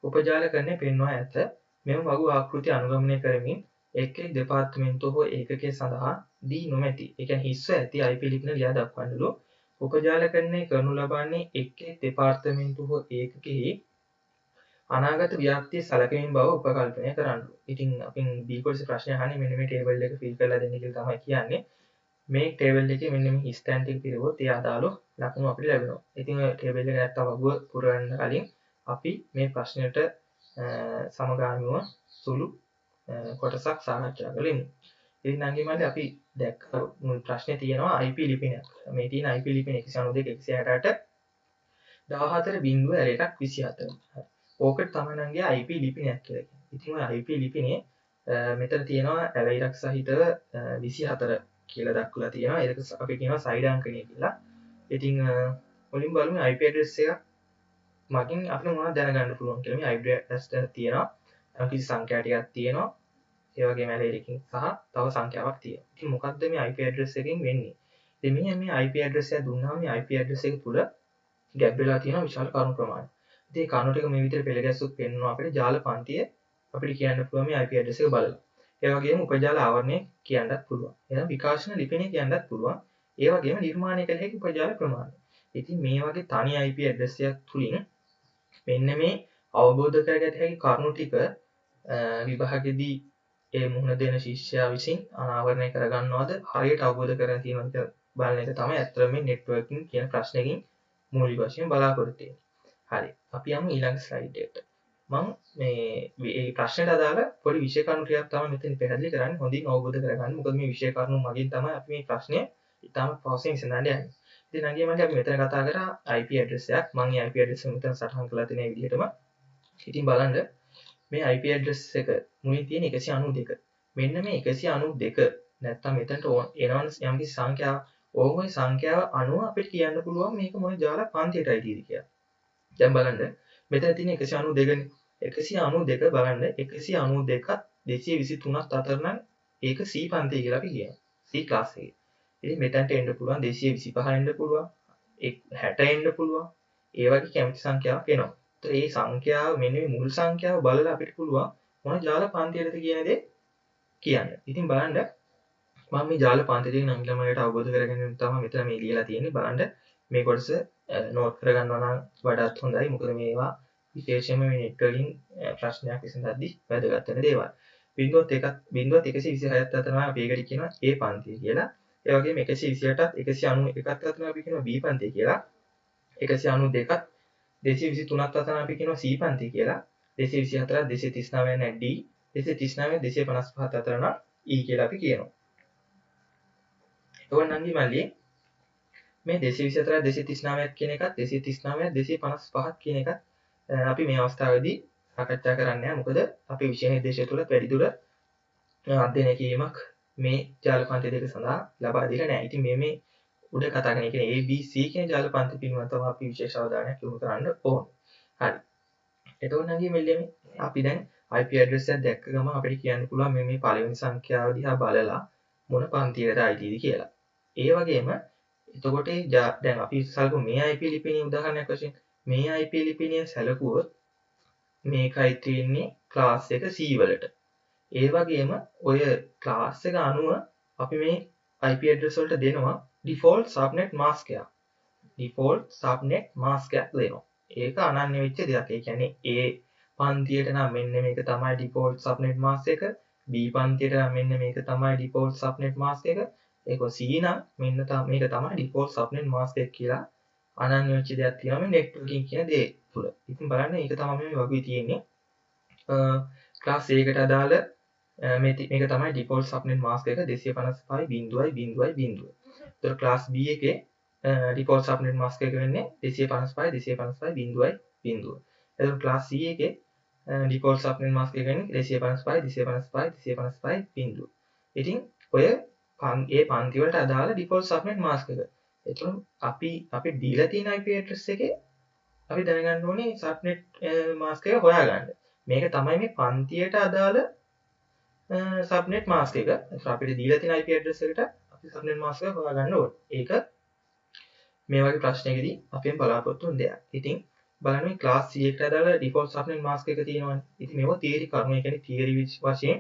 උපජාලකරණය පෙන්වා ඇත. මෙම වගු ආකෘති අනුගමනය කරමින් එක් එක් දෙපාර්තමේන්තුව හෝ ඒකකයේ සඳහා දී නොමැති, ඒ කියන්නේ හිස්ව ඇති IP ලිපින ලියා දක්වන්නලු උපජාලකරණය කරනු ලබන්නේ එක් දෙපාර්තමේන්තු හෝ ඒකකෙහි අනාගත ව්‍යාප්තිය සැලකීම බව උපකල්පනය කරන්න. ඉතින් අපින් B කොටසේ ප්‍රශ්නය අහන්නේ මෙන්න මේ ටේබල් එක ෆිල් කරලා දෙන්න කියලා තමයි කියන්නේ. මේ ටේබල් එකේ මෙන්න මේ ස්ටෑන්ඩ් ටික පිළිගොත් ඒ අදාළ ලකුණු අපිට ලැබෙනවා. ඉතින් ඔය ටේබල් එක නැත්තම් වගුව පුරවන්න කලින් අපි මේ ප්‍රශ්නෙට සමගාමීව සුළු කොටසක් සාකච්ඡා කරමු. ඉතින් නංගි මල්ලි අපි දැක්ක ප්‍රශ්නේ තියෙනවා IP ලිපිනයක්. මේ තියෙන IP ලිපින 192 168 14.0124. ඕකට තමයි නංගියා IP ලිපිනයක් කියලා කියන්නේ. ඉතින් ඔය IP ලිපිනේ මෙතන තියෙනවා ඇලයිරක් සහිතව 24 කියලා දක්වලා තියෙනවා. ඒක අපි කියනවා සයිඩ් අංකණය කියලා. ඉතින් මුලින් බලමු IP address එක මගින් අපිට මොනවද දැනගන්න පුළුවන් කියලා. මේ IP address එක තියෙනවා. කිසි සංඛ්‍යා ටිකක් තියෙනවා. ඒ වගේම ඇලයිරකින් සහ තව සංඛ්‍යාවක් තියෙනවා. ඉතින් මොකක්ද මේ IP address එකෙන් වෙන්නේ? ඉතින් මේ IP address එක දුන්නාම මේ IP address එක තුල ගැප් වෙලා තියෙන විශාල කරුණු ප්‍රමාණයක්. ඉතින් කරුණු ටික මේ විදිහට පෙළගැස්සුත් පෙන්වනවා අපිට ජාල පන්තිය අපිට කියන්න පුළුවන් මේ IP address එක බලලා. ඒ වගේම උපජාල ආවරණය කියන්නත් පුළුවන්. එහෙනම් විකාශන ලිපිණය කියන්නත් පුළුවන්. ඒ වගේම නිර්මාණය කළ හැකි උපජාල ප්‍රමාණය. ඉතින් මේ වගේ තනි IP address එකක් තුලින් මෙන්න මේ අවබෝධ කරගත හැකි කරුණු ටික විභාගෙදී ඒ මුහුණ දෙන ශිෂ්‍යයා විසින් අනාවරණය කරගන්නවද හරියට අවබෝධ කරගෙන තියෙනවද බලන එක තමයි ඇත්තටම මේ නෙට්වර්කින් කියන ප්‍රශ්නකින් මූලික වශයෙන් බලාපොරොත්තු වෙන්නේ. හරි. අපි යමු ඊළඟ ස්ලයිඩ් එකට. මම මේ ප්‍රශ්නයට අදාළ පොඩි විෂය කරුණු ටිකක් තමයි මෙතන පැහැදිලි කරන්නේ. හොඳින් අවබෝධ කරගන්න. මොකද මේ විෂය කරුණු මගින් තමයි අපි මේ ප්‍රශ්නය ඉතාම පහසුවෙන් විසඳන්න යන්නේ. ඉතින් නංගි මල්ලි අපි මෙතන කතා කරා IP address එකක්. මම මේ IP address එක මෙතන සටහන් කරලා තියෙන විදිහටම. ඉතින් බලන්න මේ IP address එක මුලින් තියෙන 192. මෙන්න මේ 192 නැත්තම් මෙතනට එනවන යම්කිසි සංඛ්‍යාවක් ඕම සංඛ්‍යාව අනුව අපිට කියන්න පුළුවන් මේක මොන ජාල පන්තියටයි අයිතිද කියලා. දැන් බලන්න මෙතන තියෙන 192 නේ. 192 බලන්න 192ත් 223ත් අතර නම් ඒක C පන්තිය කියලා අපි කියනවා. C ක්ලාස් එකේ. ඉතින් මෙතනට එන්න පුළුවන් 225 එන්න පුළුවන් 60 එන්න පුළුවන්. ඒ වගේ කැමති සංඛ්‍යාවක් එනවා. ඒතර මේ සංඛ්‍යාව මෙන්න මේ මුල් සංඛ්‍යාව බලලා අපිට පුළුවන් මොන ජාල පන්තියටද කියන දේ කියන්න. ඉතින් බලන්න මම මේ ජාල පන්තියෙන් නම් ළමයට අවබෝධ කරගන්න තමයි මෙතන මේ ලියලා තියෙන්නේ. බලන්න මේ කොටස නෝට් කරගන්නවා නම් වඩාත් හොඳයි. මොකද මේවා විශේෂයෙන්ම මේ නෙට්වර්කින් ප්‍රශ්නයක් විසඳද්දී වැදගත් වෙන දේවල්. 0.126ත් අතර තමයි අපි ඒකට කියනවා A පන්තිය කියලා. ඒ වගේම 128ත් 191ත් අතර අපි කියනවා B පන්තිය කියලා. 192ත් 223ත් අතර අපි කියනවා C පන්තිය කියලා. 224ත් 239 නම් D 239 255 අතර නම් E කියලා අපි කියනවා. එතකොට නංගි මල්ලි මේ 224 239 කියන එකත් 239 255 කියන එකත් අපි මේ අවස්ථාවේදී සාකච්ඡා කරන්නේ නැහැ. මොකද අපි විෂය නිර්දේශය තුළ වැඩිදුර අධ්‍යයනය කිරීමක් මේ ජාල පන්ති දෙක සඳහා ලබා දීලා නැහැ. ඉතින් මේ උඩ කතා කරන කියන්නේ A B C කියන ජාල පන්ති පිළිබඳව තමයි අපි විශේෂ අවධානයක් යොමු කරන්න ඕන. හරි. එතකොට නංගි මෙල්ලේ අපි දැන් IP address එක දැක්ක ගමන් අපිට කියන්න පුළුවන් මේ පළවෙනි සංඛ්‍යාව දිහා බලලා මොන පන්තියකට අයිතිද කියලා. ඒ වගේම එතකොට දැන් අපි සල්පු මේ IP ලිපිණිය උදාහරණයක් වශයෙන් මේ IP ලිපිණිය සැලකුවොත් මේකයි තියෙන්නේ ක්ලාස් එක C වලට. ඒ වගේම ඔය ක්ලාස් එක අනුව අපි මේ IP address වලට දෙනවා default subnet mask එකක්. default subnet mask එකක් දෙනවා. ඒක අනන්‍ය වෙච්ච දෙයක්. ඒ කියන්නේ A පන්තියට නම් මෙන්න මේක තමයි default subnet mask එක. B පන්තියට නම් මෙන්න මේක තමයි default subnet mask එක. ඒක C නම් මෙන්න මේක තමයි default subnet mask එක කියලා අනන්‍ය වෙච්ච දෙයක් තියෙනවා මේ networking කියන දේ තුල. ඉතින් බලන්න මේක තමයි මේ වගේ තියෙන්නේ. ක්ලාස් A එකට අදාළ මේක තමයි default subnet mask එක 255.0.0. ඒතර ක්ලාස් B එකේ default subnet mask එක වෙන්නේ 255.255.0. එතකොට ක්ලාස් C එකේ default subnet mask එක වෙන්නේ 255.255.255. ඉතින් ඔය ඒ පන්ති වලට අදාළ default subnet mask එක. එතකොට අපි දීලා තියෙන IP address එකේ අපි දැනගන්න ඕනේ subnet mask එක හොයාගන්න. මේක තමයි මේ පන්තියට අදාළ subnet mask එක. අපිට දීලා තියෙන IP address එකට අපි subnet mask එක හොයාගන්න ඕනේ. ඒක මේ වගේ ප්‍රශ්නයකදී අපෙන් බලාපොරොත්තු වෙන දෙයක්. ඉතින් බලන්න මේ ක්ලාස් C එකට අදාළ default subnet mask එක තියෙනවනේ. ඉතින් මේවා theory කරුණු. ඒ කියන්නේ theory වශයෙන්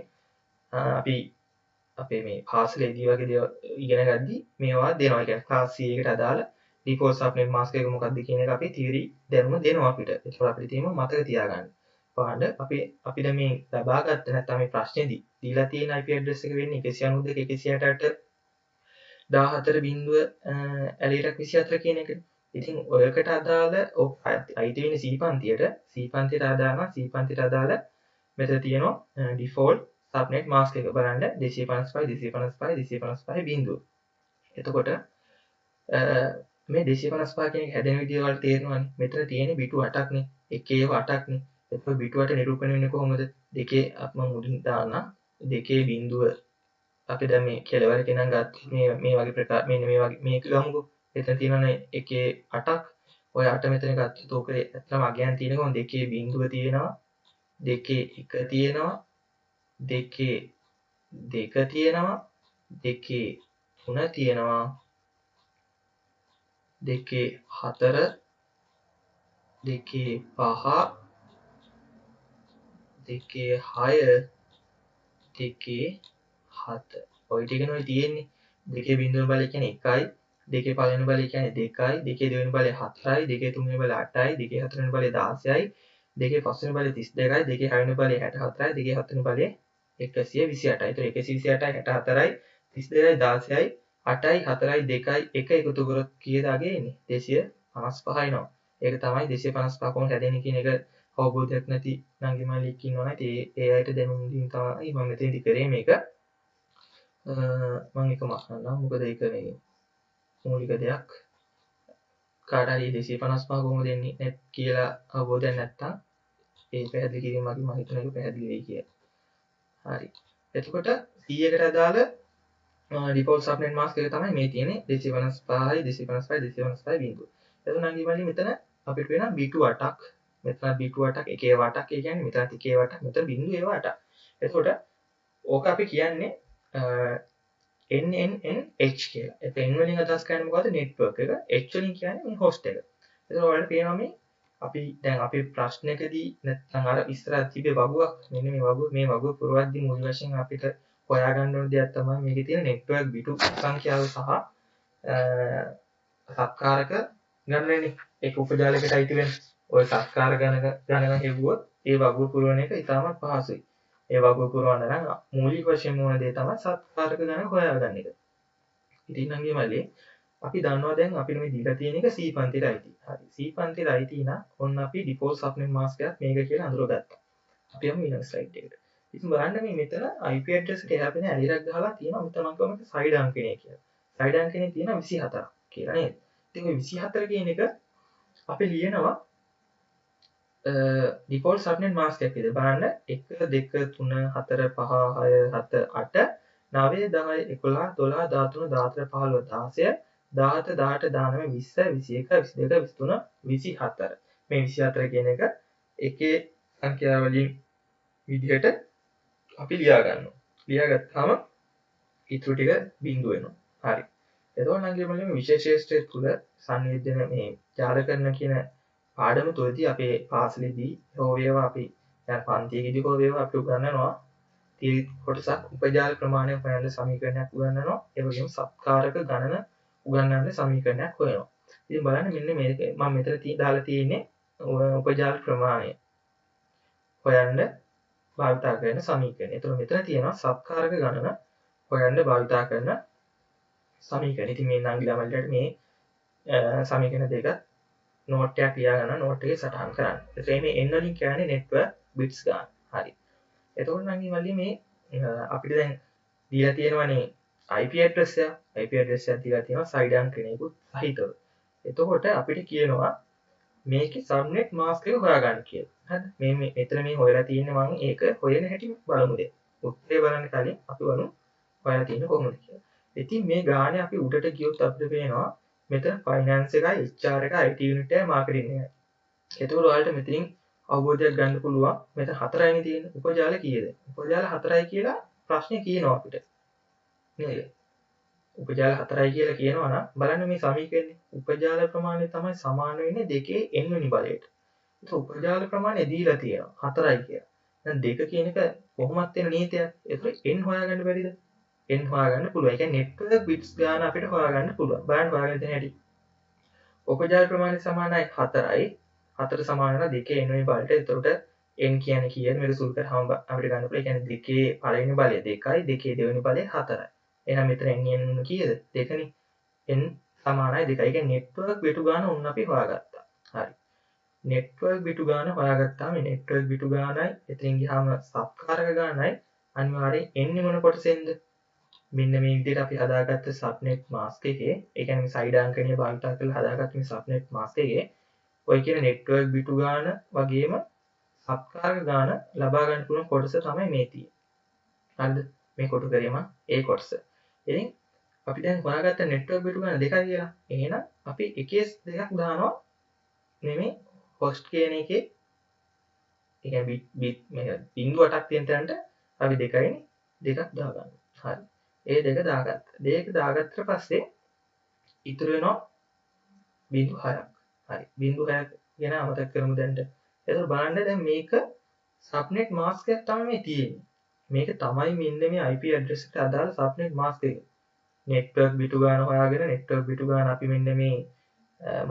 අපි අපේ මේ පාසලේදී වගේ දේවල් ඉගෙන ගද්දී මේවා දෙනවා. ඒ කියන්නේ ක්ලාස් C එකට අදාළ ඩිෆෝල්ට් සබ්නෙට් මාස්ක් එක මොකක්ද කියන එක අපි තියරි දැනුම දෙනවා අපිට. ඒකෝර අපිට තියෙනවා මතක තියාගන්න. බලන්න අපි දැන් මේ ලබාගත්ත නැත්නම් මේ ප්‍රශ්නේදී දීලා තියෙන IP address එක වෙන්නේ 192.168.14.24 කියන එක. ඉතින් ඔයකට අදාළ අයිති වෙන C පන්තියට අදාළ මෙතන තියෙනවා default subnet mask එක බලන්න 255.255.255 බිංදුව. එතකොට මේ 255 කියන එක හැදෙන විදිය වලට තේරෙනවනේ. මෙතන තියෙන්නේ බිටු 8ක්නේ. එකේ ඒවා 8ක්නේ. එතකොට බිටු 8 නිරූපණය වෙන්නේ කොහොමද? දෙකේ අපි මම මුලින් දාන්න. දෙකේ බිංදුව අපි දැන් මේ කෙලවරක නම් ගත්ත මේ වගේ ප්‍රකාර මෙන්න මේ වගේ මේක ගමුකෝ. එතන තියෙනවනේ එකේ 8ක්. ඔය 8 මෙතන ගත්තොත් ඕකේ ඇත්තම අගයන් තියෙන කොහොමද? දෙකේ බිංදුව තියෙනවා. දෙකේ 1 තියෙනවා. දෙකේ 2 තියෙනවා. දෙකේ 3 තියෙනවා. දෙකේ 4 දෙකේ 5 දෙකේ 6 දෙකේ 7 ඔය ටිකනේ ඔය තියෙන්නේ. දෙකේ බිංදුව බලය කියන්නේ 1යි. දෙකේ පළවෙනි බලය කියන්නේ 2යි. දෙකේ දෙවෙනි බලය 4යි. දෙකේ තුන්වෙනි බලය 8යි. දෙකේ හතරවෙනි බලය 16යි. දෙකේ පස්වෙනි බලය 32යි. දෙකේ හයවෙනි බලය 64යි. දෙකේ හත්වෙනි බලය 128යි. ඒතර 128යි 64යි 32යි 16යි 8යි 4යි 2යි 1 එකතු කරොත් කීයද අගේ එන්නේ 255 එනවා. ඒක තමයි 255 කොහොමද හැදෙන්නේ කියන එක අවබෝධයක් නැති නංගි මල්ලියෙක් ඉන්නවනේ. ඒ අයට දැනුම් දීම තමයි මම මෙතනදි කරේ මේක. මම එක මහන්නම් මොකද ඒක මේ මූලික දෙයක්. කාට හරි 255 කොහොමද එන්නේ නැත් කියලා අවබෝධයක් නැත්තම් ඒ පැහැදිලි කිරීම මගින් මම හිතන එක පැහැදිලි වෙයි කියලා. හරි. එතකොට C එකට අදාළ default subnet mask එක තමයි මේ තියෙන්නේ 255 255 255 බිංදුව. එතකොට නංගි මල්ලි මෙතන අපිට වෙනවා B2 8ක්. මෙතන B2 8ක් එකේ 8ක්. ඒ කියන්නේ මෙතන එකේ 8ක් මෙතන බිංදුව ඒව 8ක්. එතකොට ඕක අපි කියන්නේ NNNH කියලා. ඒක N වලින් අදහස් කරන්නේ මොකද්ද? network එක. H වලින් කියන්නේ මේ host එක. එතකොට ඔයාලට පේනවා මේ අපි දැන් අපේ ප්‍රශ්නයකදී නැත්නම් අර ඉස්සරහ තිබේ වගුවක් මෙන්න මේ වගුව පුරවද්දී මුල් වශයෙන් අපිට හොයාගන්න ඕන දෙයක් තමයි මේකේ තියෙන network බිටු සංඛ්‍යාව සහ සත්කාරක ගණනනේ. ඒක උපජාලයකට අයිති වෙන. ඔය සත්කාර ගණන හෙව්වොත් ඒ වගුව පුරවන එක ඉතාමත් පහසුයි. ඒ වගුව පුරවන්න නම් මූලික වශයෙන් ඕන දේ තමයි සත්කාරක ගණන හොයාගන්න එක. ඉතින් නංගි මල්ලි අපි දන්නවා දැන් අපිට මේ දීලා තියෙන එක C පන්තියට අයිති. හරි. C පන්තියට අයිති නම් ඔන්න අපි default subnet mask එකක් මේක කියලා අඳුරගත්තා. අපි යමු ඊළඟ slide එකට. ඉතින් බලන්න මේ මෙතන IP address එක එහා පැත්තේ ඇලිරක් ගහලා තියෙනවා මෙතන මම කියමු side අංකණය කියලා. side අංකණේ තියෙනවා 24ක් කියලා නේද? ඉතින් ඔය 24 කියන එක අපි ලියනවා default subnet mask එකක් විදිහට. බලන්න 1 2 3 4 5 6 7 8 9 10 11 12 13 14 15 16 17 18 19 20 21 22 23 24 මේ 24 කියන එක එකේ සංඛ්‍යා වලින් විදිහට අපි ලියා ගන්නවා. ලියාගත්තාම ඉතුරු ටික බිංදුව වෙනවා. හරි. එතකොට නම් කියමු මේ විශේෂ ශ්‍රේෂ්ඨ තුල සංවේදන මේ ජාල කරන කියන පාඩම තුලදී අපේ පාසලේදී හෝ වේවා අපි දැන් පන්තියේදී හෝ වේවා අපි උගන්වනවා තීරි කොටසක් උපජාල ප්‍රමාණය හොයන සමීකරණයක් උගන්වනවා. ඒ වගේම සත්කාරක ගණන උගන්වන්න සමීකරණයක් හොයනවා. ඉතින් බලන්න මෙන්න මේක මම මෙතන දාලා තියෙන්නේ උපජාල ප්‍රමාණය හොයන්න භාවිතා කරන සමීකරණය. එතකොට මෙතන තියෙනවා සත්කාරක ගණන හොයන්න භාවිතා කරන සමීකරණ. ඉතින් මේ නංගි ළමයිලට මේ සමීකරණ දෙක නෝට් එකක් ලියා ගන්න නෝට් එකේ සටහන් කරන්න. එතකොට මේ n වලින් කියන්නේ network bits ගන්න. හරි. එතකොට නංගි මල්ලි මේ අපිට දැන් දීලා තියෙනවානේ IP address එක. IP address එක දීලා තියෙනවා side අංකණයකුත් සහිතව. එතකොට අපිට කියනවා මේකේ subnet mask එක හොයාගන්න කියලා. හරිද? මේ මෙතන මේ හොයලා තියෙන්නේ මම ඒක හොයන හැටි බලමු දැන්. උත්තරේ බලන්න කලින් අපි බලමු හොයලා තියෙන්නේ කොහොමද කියලා. ඉතින් මේ ගානේ අපි උඩට ගියොත් අපිට පේනවා මෙතන finance එකයි HR එකයි IT unit එකයි marketing එකයි. එතකොට ඔයාලට මෙතනින් අවබෝධයක් ගන්න පුළුවන් මෙතන හතරයිනේ තියෙන්නේ. උපජාල කීයද? උපජාල හතරයි කියලා ප්‍රශ්නේ කියනවා අපිට. නේද? උපජාල හතරයි කියලා කියනවා නම් බලන්න මේ සමීකරණේ උපජාල ප්‍රමාණය තමයි සමාන වෙන්නේ දෙකේ n වෙනි බලයට. ඒක උපජාල ප්‍රමාණය දීලා තියෙනවා හතරයි කියලා. දැන් දෙක කියන එක කොහොමත් වෙන නීතියක්. ඒක n හොයාගන්න බැරිද? n හොයාගන්න පුළුවන්. ඒ කියන්නේ network bits ගාන අපිට හොයාගන්න පුළුවන්. බලන්න හොයාගන්න තියෙන හැටි. උපජාල ප්‍රමාණය සමානයි 4යි. 4 සමාන වෙනවා 2 n වෙනි බලයට. එතකොට n කියන්නේ කීයද? මේක සුළු කරාම අපිට ගන්න පුළුවන්. ඒ කියන්නේ 2 පළවෙනි බලය 2යි 2 දෙවෙනි බලය 4යි. එහෙනම් මෙතන n කීයද? 2නේ. n සමානයි 2යි. ඒ කියන්නේ නෙට්වර්ක් බිටු ගාන උන් අපි හොයාගත්තා. හරි. නෙට්වර්ක් බිටු ගාන හොයාගත්තාම මේ නෙට්වර්ක් බිටු ගානයි එතනින් ගියාම සබ්කාරක ගානයි අනිවාර්යෙන් එන්නේ මොන කොටසෙන්ද? මෙන්න මේ විදිහට අපි හදාගත්ත සබ්නෙට් මාස්ක් එකේ ඒ කියන්නේ සයිඩ් අංකණය භාවිත කරලා හදාගත්ත මේ සබ්නෙට් මාස්ක් එකේ ඔය කියන නෙට්වර්ක් බිටු ගාන වගේම සබ්කාරක ගාන ලබා ගන්න පුළුවන් කොටස තමයි මේ තියෙන්නේ. හරිද? මේ කොටු කරේම ඒ කොටස. ඉතින් අපි දැන් හොයාගත්ත නෙට්වර්ක් බිටු ගාන දෙකයි කියලා. එහෙනම් අපි එකේ දෙකක් දානවා නෙමෙයි host කියන එකේ ඒ කියන්නේ බිට් මේ බිංදු 8ක් තියෙන තැනට අපි දෙකක් දාගන්නවා. හරි. ඒ දෙක දාගත්තා. දෙක දාගත්තට පස්සේ ඉතුරු වෙනවා බිංදු 6ක්. හරි. බිංදු 6ක් ගැන අමතක කරමු දැන්ට. එතකොට බලන්න දැන් මේක සබ්නෙට් මාස්ක් එකක් තමයි මේ තියෙන්නේ. මේක තමයි මෙන්න මේ IP ඇඩ්‍රස් එකට අදාළ සබ්නෙට් මාස්ක් එක. නෙට්වර්ක් බිටු ගාන හොයාගෙන නෙට්වර්ක් බිටු ගාන අපි මෙන්න මේ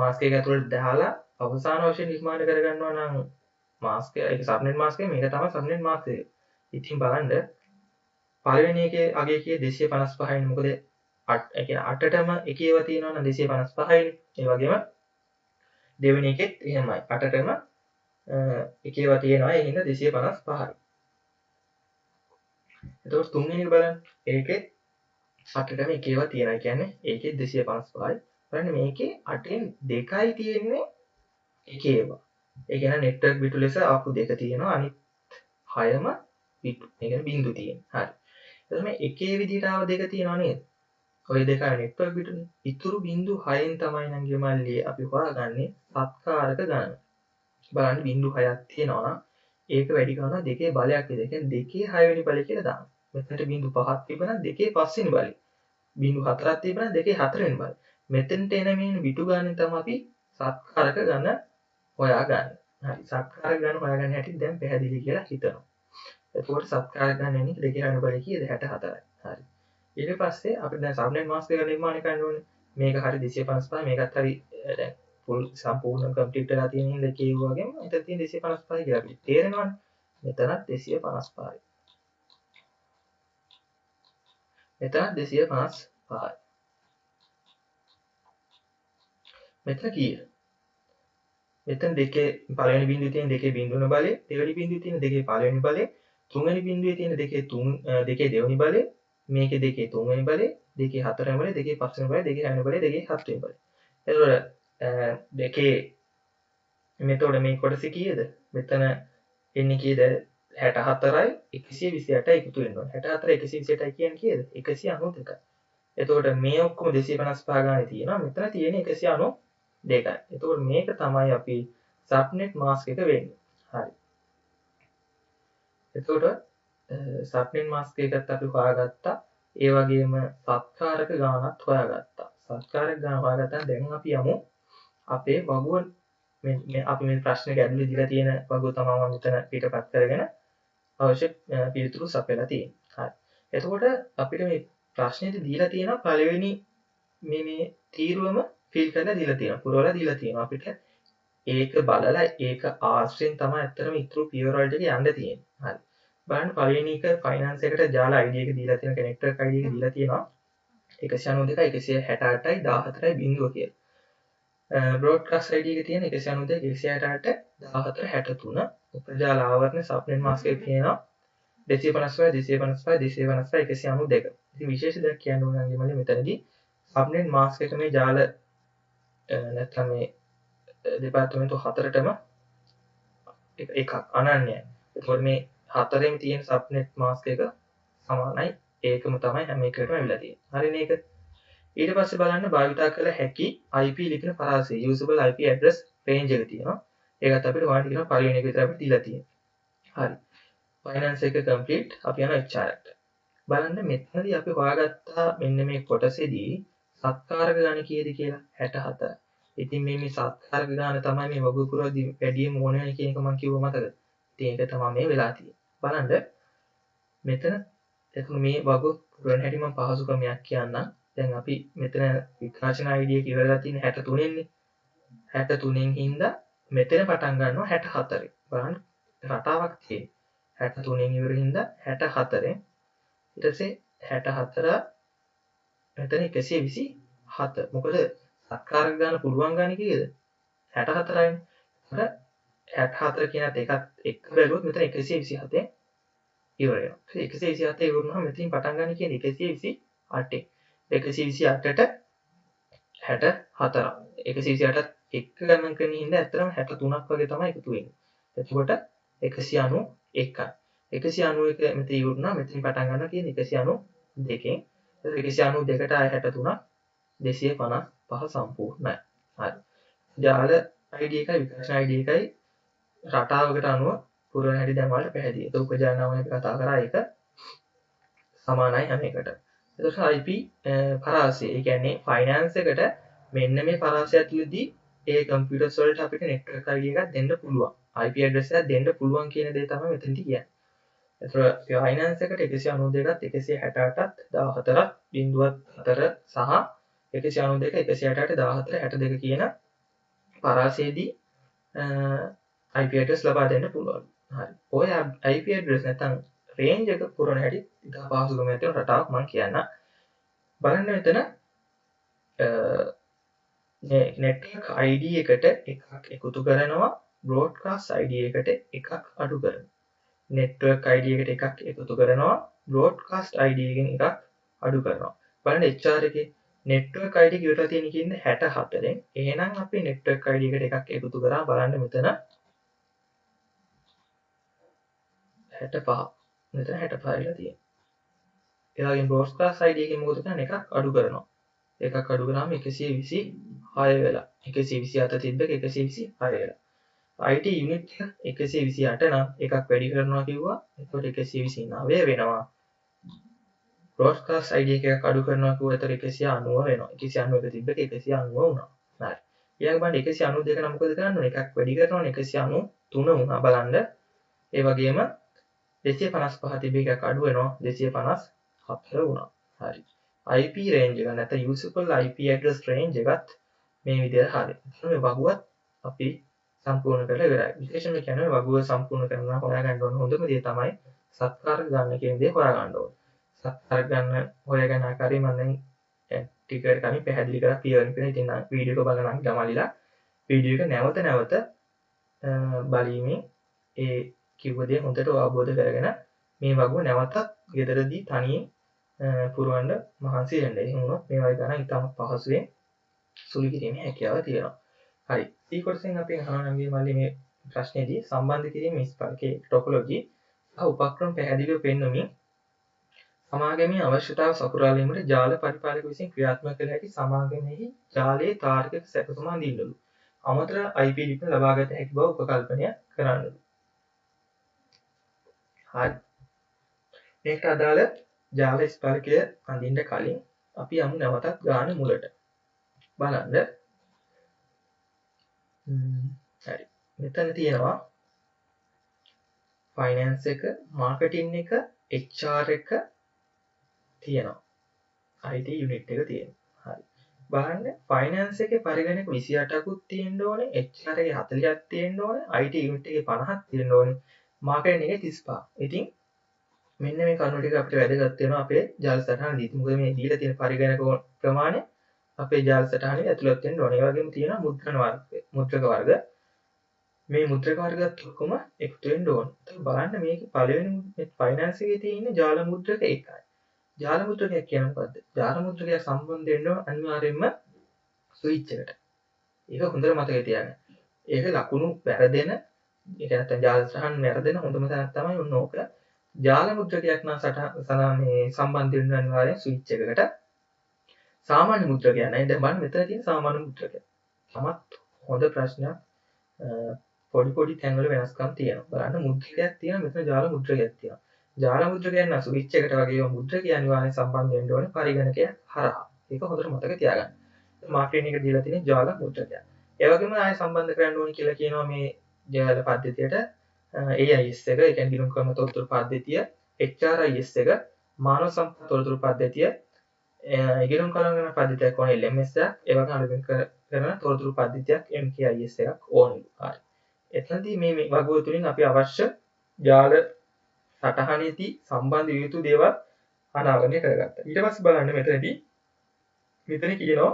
මාස්ක් එක ඇතුළට දාලා අවසාන වශයෙන් නිර්මාණය කරගන්නවා නම් මාස්ක් එක ඒක සබ්නෙට් මාස්ක් එක මේක තමයි සබ්නෙට් මාස්ක් එක. ඉතින් බලන්න පළවෙනි එකේ අගය කියේ 255යි මොකද ඒ කියන්නේ 8ටම එකේව තියෙනවා නම් 255යි. ඒ වගේම දෙවෙනි එකෙත් එහෙමයි 8ටම එකේව තියෙනවා ඒ හින්දා 255යි. එතකොට තුන්වෙනි එක බලන්න ඒකෙත් 8ටම එකේව තියෙනවා. කියන්නේ ඒකෙත් 255යි. බලන්න මේකේ 8න් 2යි තියෙන්නේ එකේව. ඒ කියන්නේ නෙට්වර්ක් බිටු ලෙස ආපු දෙක තියෙනවා. අනිත් 6ම බිටු. ඒ කියන්නේ බිංදු තියෙනවා. හරි. එතකොට මේ එකේ විදිහට ආව දෙක තියෙනවා නේද? ඔය දෙකයි නෙට්වර්ක් බිටුනේ. ඉතුරු බිංදු 6න් තමයි නම් ගෙමල්ලියේ අපි හොයාගන්නේ සත්කාරක ගණන. බලන්න බිංදු 6ක් තියෙනවා නම් ඒක වැඩි කරනවා දෙකේ බලයක් විදිහට. කියන්නේ දෙකේ 6 වෙනි බලය කියලා දාන්න. මෙතනට බිංදු 5ක් තිබුණා දෙකේ 5 වෙනි බලය. බිංදු 4ක් තිබුණා දෙකේ 4 වෙනි බලය. මෙතෙන්ට එන මේ බිටු ගානෙන් තමයි අපි සත්කාරක ගණන හොයාගන්නේ. හරි. සත්කාරක ගණන හොයාගන්න හැටි දැන් පැහැදිලි කියලා හිතනවා. එතකොට සත්කාරක ගණන එන්නේ දෙකේ 6 වෙනි බලය කීයද? 64යි. හරි. ඊට පස්සේ අපිට දැන් සබ්නෙට් මාස්ක් එක නිර්මාණය කරන්න ඕනේ. මේක හරි 255 මේකත් හරි දැන් ෆුල් සම්පූර්ණ කම්ප්ලීට් වෙලා තියෙන හින්දා කියව වගේම එතන තියෙන 255 කියලා අපිට තේරෙනවනේ. මෙතනත් 255යි. මෙතනත් 255යි. මෙතන කීයද? මෙතන දෙකේ පළවෙනි බිංදුවේ තියෙන දෙකේ බිංදුවන බලය, දෙවෙනි බිංදුවේ තියෙන දෙකේ පළවෙනි බලය, තුන්වෙනි බිංදුවේ තියෙන දෙකේ දෙවෙනි බලය, මේකේ දෙකේ තුන්වෙනි බලය, දෙකේ හතරවෙනි බලය, දෙකේ පස්වෙනි බලය, දෙකේ හයවෙනි බලය, දෙකේ හත්වෙනි බලය. එතකොට දෙකේ මෙතකොට මේ කොටස කීයද? මෙතන එන්නේ කීයද? 64යි 128යි එකතු වෙන්න ඕනේ. 64 128යි කියන්නේ කීයද? 192යි. එතකොට මේ ඔක්කොම 255 ගානේ තියෙනවා. මෙතන තියෙන 192යි. එතකොට මේක තමයි අපි සබ්නෙට් මාස්ක් එක වෙන්නේ. හරි. එතකොට සබ්නෙට් මාස්ක් එකත් අපි හොයාගත්තා. ඒ වගේම සත්කාරක ගානත් හොයාගත්තා. සත්කාරක ගාන හොයාගත්තා. දැන් අපි යමු අපේ වගුව මේ අපි මේ ප්‍රශ්නේ ගැටළු දීලා තියෙන වගුව තමයි මම මෙතන පිටපත් කරගෙන අවශ්‍ය පිළිතුරු සපයලා තියෙන්නේ. හරි. එතකොට අපිට මේ ප්‍රශ්නේදී දීලා තියෙනවා පළවෙනි මේ තීරුවම ෆිල් කරලා දීලා තියෙනවා. පුරවලා දීලා තියෙනවා අපිට. ඒක බලලා ඒක ආශ්‍රයෙන් තමයි ඇත්තටම ඉතුරු පියවර වලට යන්න තියෙන්නේ. හරි. බලන්න පළවෙනි එක ෆයිනන්ස් එකට ජාල ID එක දීලා තියෙන කනෙක්ටර් ID එක දීලා තියෙනවා 192යි 168යි 14යි බිංදුව කියලා. බ්‍රෝඩ්කාස්ට් ID එක තියෙන 192 168 14 63 උපජාල ආවරණ සබ්නෙට් මාස්ක් එක තියෙනවා 255 255 255 192. ඉතින් විශේෂ දෙයක් කියන්න ඕන නම් මම මෙතනදී සබ්නෙට් මාස්ක් එක මේ ජාල නැත්නම් මේ දෙපාර්තමේන්තු හතරටම එකක් අනන්‍යයි. ඒකෝර මේ හතරෙම තියෙන සබ්නෙට් මාස්ක් එක සමානයි. ඒකම තමයි හැම එකකටම ඇවිල්ලා තියෙන්නේ. හරිනේ ඒක. ඊට පස්සේ බලන්න භාවිතා කළ හැකි IP ලිපින පරාසය usable IP address range එක තියෙනවා. ඒකත් අපිට හොයන්න කියනවා පළවෙනි එක විතර අපිට දීලා තියෙනවා. හරි. finance එක complete අපි යනවා HR එකට. බලන්න මෙතනදී අපි හොයාගත්තා මෙන්න මේ කොටසේදී සත්කාරක ගාන කීයද කියලා 64. ඉතින් මේ සත්කාරක ගාන තමයි මේ වගු පුරවදී වැඩිම ඕන වෙන කියන එක මම කිව්ව මතකද? ඉතින් ඒක තමයි මේ වෙලා තියෙන්නේ. බලන්න මෙතන එතන මේ වගු පුරවන හැටි මම පහසු ක්‍රමයක් කියන්නම්. දැන් අපි මෙතන විකාශන ID එක ඉවරලා තියෙන 63 න්නේ. 63න් හින්දා මෙතන පටන් ගන්නවා 64. බලන්න රටාවක් තියෙන. 63න් ඉවර හින්දා 64. ඊට පස්සේ 64 මෙතන 127. මොකද සත්කාරක ගන්න පුළුවන් ගානේ කීයද? 64යිනේ. ඒකට 64 කියනත් එකත් එක්ක බැලුවොත් මෙතන 127 ඉවර වෙනවා. 127 ඉවර වුණාම මෙතනින් පටන් ගන්න කියන්නේ 128. 128ට 64. 128ත් එක්ක ගණන් කරන හින්දා ඇත්තටම 63ක් වගේ තමයි එකතු වෙන්නේ. එතකොට 191යි. 191 මෙතන ඉවර වුණා. මෙතනින් පටන් ගන්නවා කියන්නේ 192කින්. 192ට ආය 63ක් 255 සම්පූර්ණයි. හරි. ජාල ID එකයි විකාශන ID එකයි රටාවකට අනුව පුරවන හැටි දැන් වලට පැහැදිලි. ඒක උපජානාවන එක කතා කරා ඒක සමානයි හැම එකට. එතකොට IP පරාසය. ඒ කියන්නේ ෆයිනෑන්ස් එකට මෙන්න මේ පරාසය ඇතුළතදී ඒ කම්පියුටර්ස් වලට අපිට නෙට්වර්ක් ID එකක් දෙන්න පුළුවන්. IP ඇඩ්‍රස් එකක් දෙන්න පුළුවන් කියන දේ තමයි මෙතනදී කියන්නේ. එතකොට ෆයිනෑන්ස් එකට 192ත් 168ත් 14ත් 0.4 සහ 192 168ට 14 62 කියන පරාසයේදී IP address ලබා දෙන්න පුළුවන්. හරි. ඔය IP address නැත්නම් range එක පුරවන හැටි ඉතා පහසුකම ඇති වෙන රටාවක් මම කියන්න. බලන්න මෙතන network ID එකට එකක් එකතු කරනවා broadcast ID එකට එකක් අඩු කරනවා. network ID එකට එකක් එකතු කරනවා broadcast ID එකෙන් එකක් අඩු කරනවා. බලන්න HR එකේ network ID කියලා තියෙන කින්නේ 64න්. එහෙනම් අපි network ID එකට එකක් එකතු කරා බලන්න මෙතන 65. මෙතන 65 ඉලා තියෙනවා. ඒ වගේම broadcast ID එකෙන් මොකද කරන්නේ? එකක් අඩු කරනවා. එකක් අඩු කරාම 126 වෙලා. 127 තිබ්බ එක 126 වෙලා. IT unit එක 128 නම් එකක් වැඩි කරනවා කිව්වා. එතකොට 129 වෙනවා. broadcast ID එකක් අඩු කරනවා කිව්වා. එතකොට 190 වෙනවා. 191 තිබ්බ එක 190 වුණා. හරි. ඊළඟ බලන්න 192 නම් මොකද කරන්නේ? එකක් වැඩි කරනවනේ 193 වුණා බලන්න. ඒ වගේම 255 තිබ්බ එකක් අඩු වෙනවා 254 වුණා. හරි. IP range එක නැත්නම් usable IP address range එකත් මේ විදිහට හරි. මේ වගුවත් අපි සම්පූර්ණ කරලා ඉවරයි. විශේෂයෙන්ම කියන්නේ වගුව සම්පූර්ණ කරනවා හොයාගන්න ඕන හොඳම දේ තමයි සත්කාරක ගන්න කියන දේ හොයාගන්න ඕන. සත්කාරක ගන්න හොයාගන්න ආකාරය මම දැන් ටිකර් කමින් පැහැදිලි කරලා පියවන කෙනෙක් ඉතින් වීඩියෝ එක බලනවා ගමලිලා වීඩියෝ එක නැවත නැවත බලීමේ ඒ කිව්ව දේ හොඳට අවබෝධ කරගෙන මේ වගුව නැවතත් ගෙදරදී තනියෙන් පුරවන්න මහන්සි වෙන්න. එහෙනම් වුණොත් මේ වගේ ගණන් ඉතාම පහසුවෙන් සුළු කිරීමේ හැකියාව තියෙනවා. හරි. C කොටසෙන් අපි අහනවා නම් මේ ප්‍රශ්නේදී සම්බන්ධ කිරීම ස්පර්කේ ටොපොලොජි සහ උපක්‍රම පැහැදිලිව පෙන්වමින් සමාගමේ අවශ්‍යතාව සපුරාලීමට ජාල පරිපාලක විසින් ක්‍රියාත්මක කළ හැකි සමාගමෙහි ජාලයේ තාර්කික සැකසුම අඳින්නලු. අමතර IP ලිපින ලබාගත හැකි බව උපකල්පනය කරන්නලු. හරි. මේකට අදාළ ජාල ස්පර්කය අඳින්න කලින් අපි යමු නැවතත් ගාන මුලට. බලන්න. හරි. මෙතන තියෙනවා ෆයිනෑන්ස් එක, මාකටිං එක, HR එක තියෙනවා. IT යුනිට් එක තියෙනවා. හරි. බලන්න ෆයිනෑන්ස් එකේ පරිගණක 28කුත් තියෙන්න ඕනේ, HR එකේ 40ක් තියෙන්න ඕනේ, IT යුනිට් එකේ 50ක් තියෙන්න ඕනේ, මාකටිං එකේ 35. ඉතින් මෙන්න මේ කරුණු ටික අපිට වැදගත් වෙනවා අපේ ජාල සටහනදී. මොකද මේ දීලා තියෙන පරිගණක ප්‍රමාණය අපේ ජාල සටහනේ ඇතුළත් වෙන්න ඕනේ. ඒ වගේම තියෙනවා මුද්‍රක වර්ග. මේ මුද්‍රක වර්ගත් ඔක්කොම එකතු වෙන්න ඕනේ. ඒක බලන්න මේක පළවෙනි ෆයිනෑන්ස් එකේ තියෙන ජාල මුද්‍රක එකයි. ජාල මුද්‍රකයක් කියන්නේ මොකද්ද? ජාල මුද්‍රකයක් සම්බන්ධ වෙන්න අනිවාර්යයෙන්ම ස්විච් එකට. ඒක හොඳට මතක තියාගන්න. ඒක ලකුණු වැරදෙන, ඒක නැත්නම් ජාල සටහන් වැරදෙන හොඳම තැනක් තමයි ඔන්න ඕක. ජාල මුද්‍රකයක් නම් මේ සම්බන්ධ වෙන්න අනිවාර්යෙන් ස්විච් එකකට. සාමාන්‍ය මුද්‍රකයක් නෑ. දැන් බලන්න මෙතන තියෙන සාමාන්‍ය මුද්‍රකය. තමත් හොඳ ප්‍රශ්නයක්. පොඩි තැන්වල වෙනස්කම් තියෙනවා. බලන්න මුද්‍රකයක් තියෙනවා, මෙතන ජාල මුද්‍රකයක් තියෙනවා. ජාල මුද්‍රකයක් නම් ස්විච් එකට වගේ මුද්‍රකය අනිවාර්යෙන් සම්බන්ධ වෙන්න ඕනේ පරිගණකය හරහා. ඒක හොඳට මතක තියාගන්න. මාකටිං එක දීලා තියෙන ජාල මුද්‍රකයක්. ඒ වගේම ආයෙ සම්බන්ධ කරන්න ඕනේ කියලා කියනවා මේ ජාල පද්ධතියට AIS එක, ඒ කියන්නේ ගිණුම් ක්‍රම තොරතුරු පද්ධතිය, HRIS එක, මානව සම්පත් තොරතුරු පද්ධතිය, ගිණුම් කළමන පද්ධතියක් වන LMS එක, ඒ වගේ අනුගමනය කරන තොරතුරු පද්ධතියක් MKIS එකක් ඕනෙලු. හරි. එතනදී මේ වගුව තුලින් අපි අවශ්‍ය ජාල සටහනේදී සම්බන්ධ විය යුතු දේවල් අනාවරණය කරගත්තා. ඊට පස්සේ බලන්න මෙතනදී මෙතන කියනවා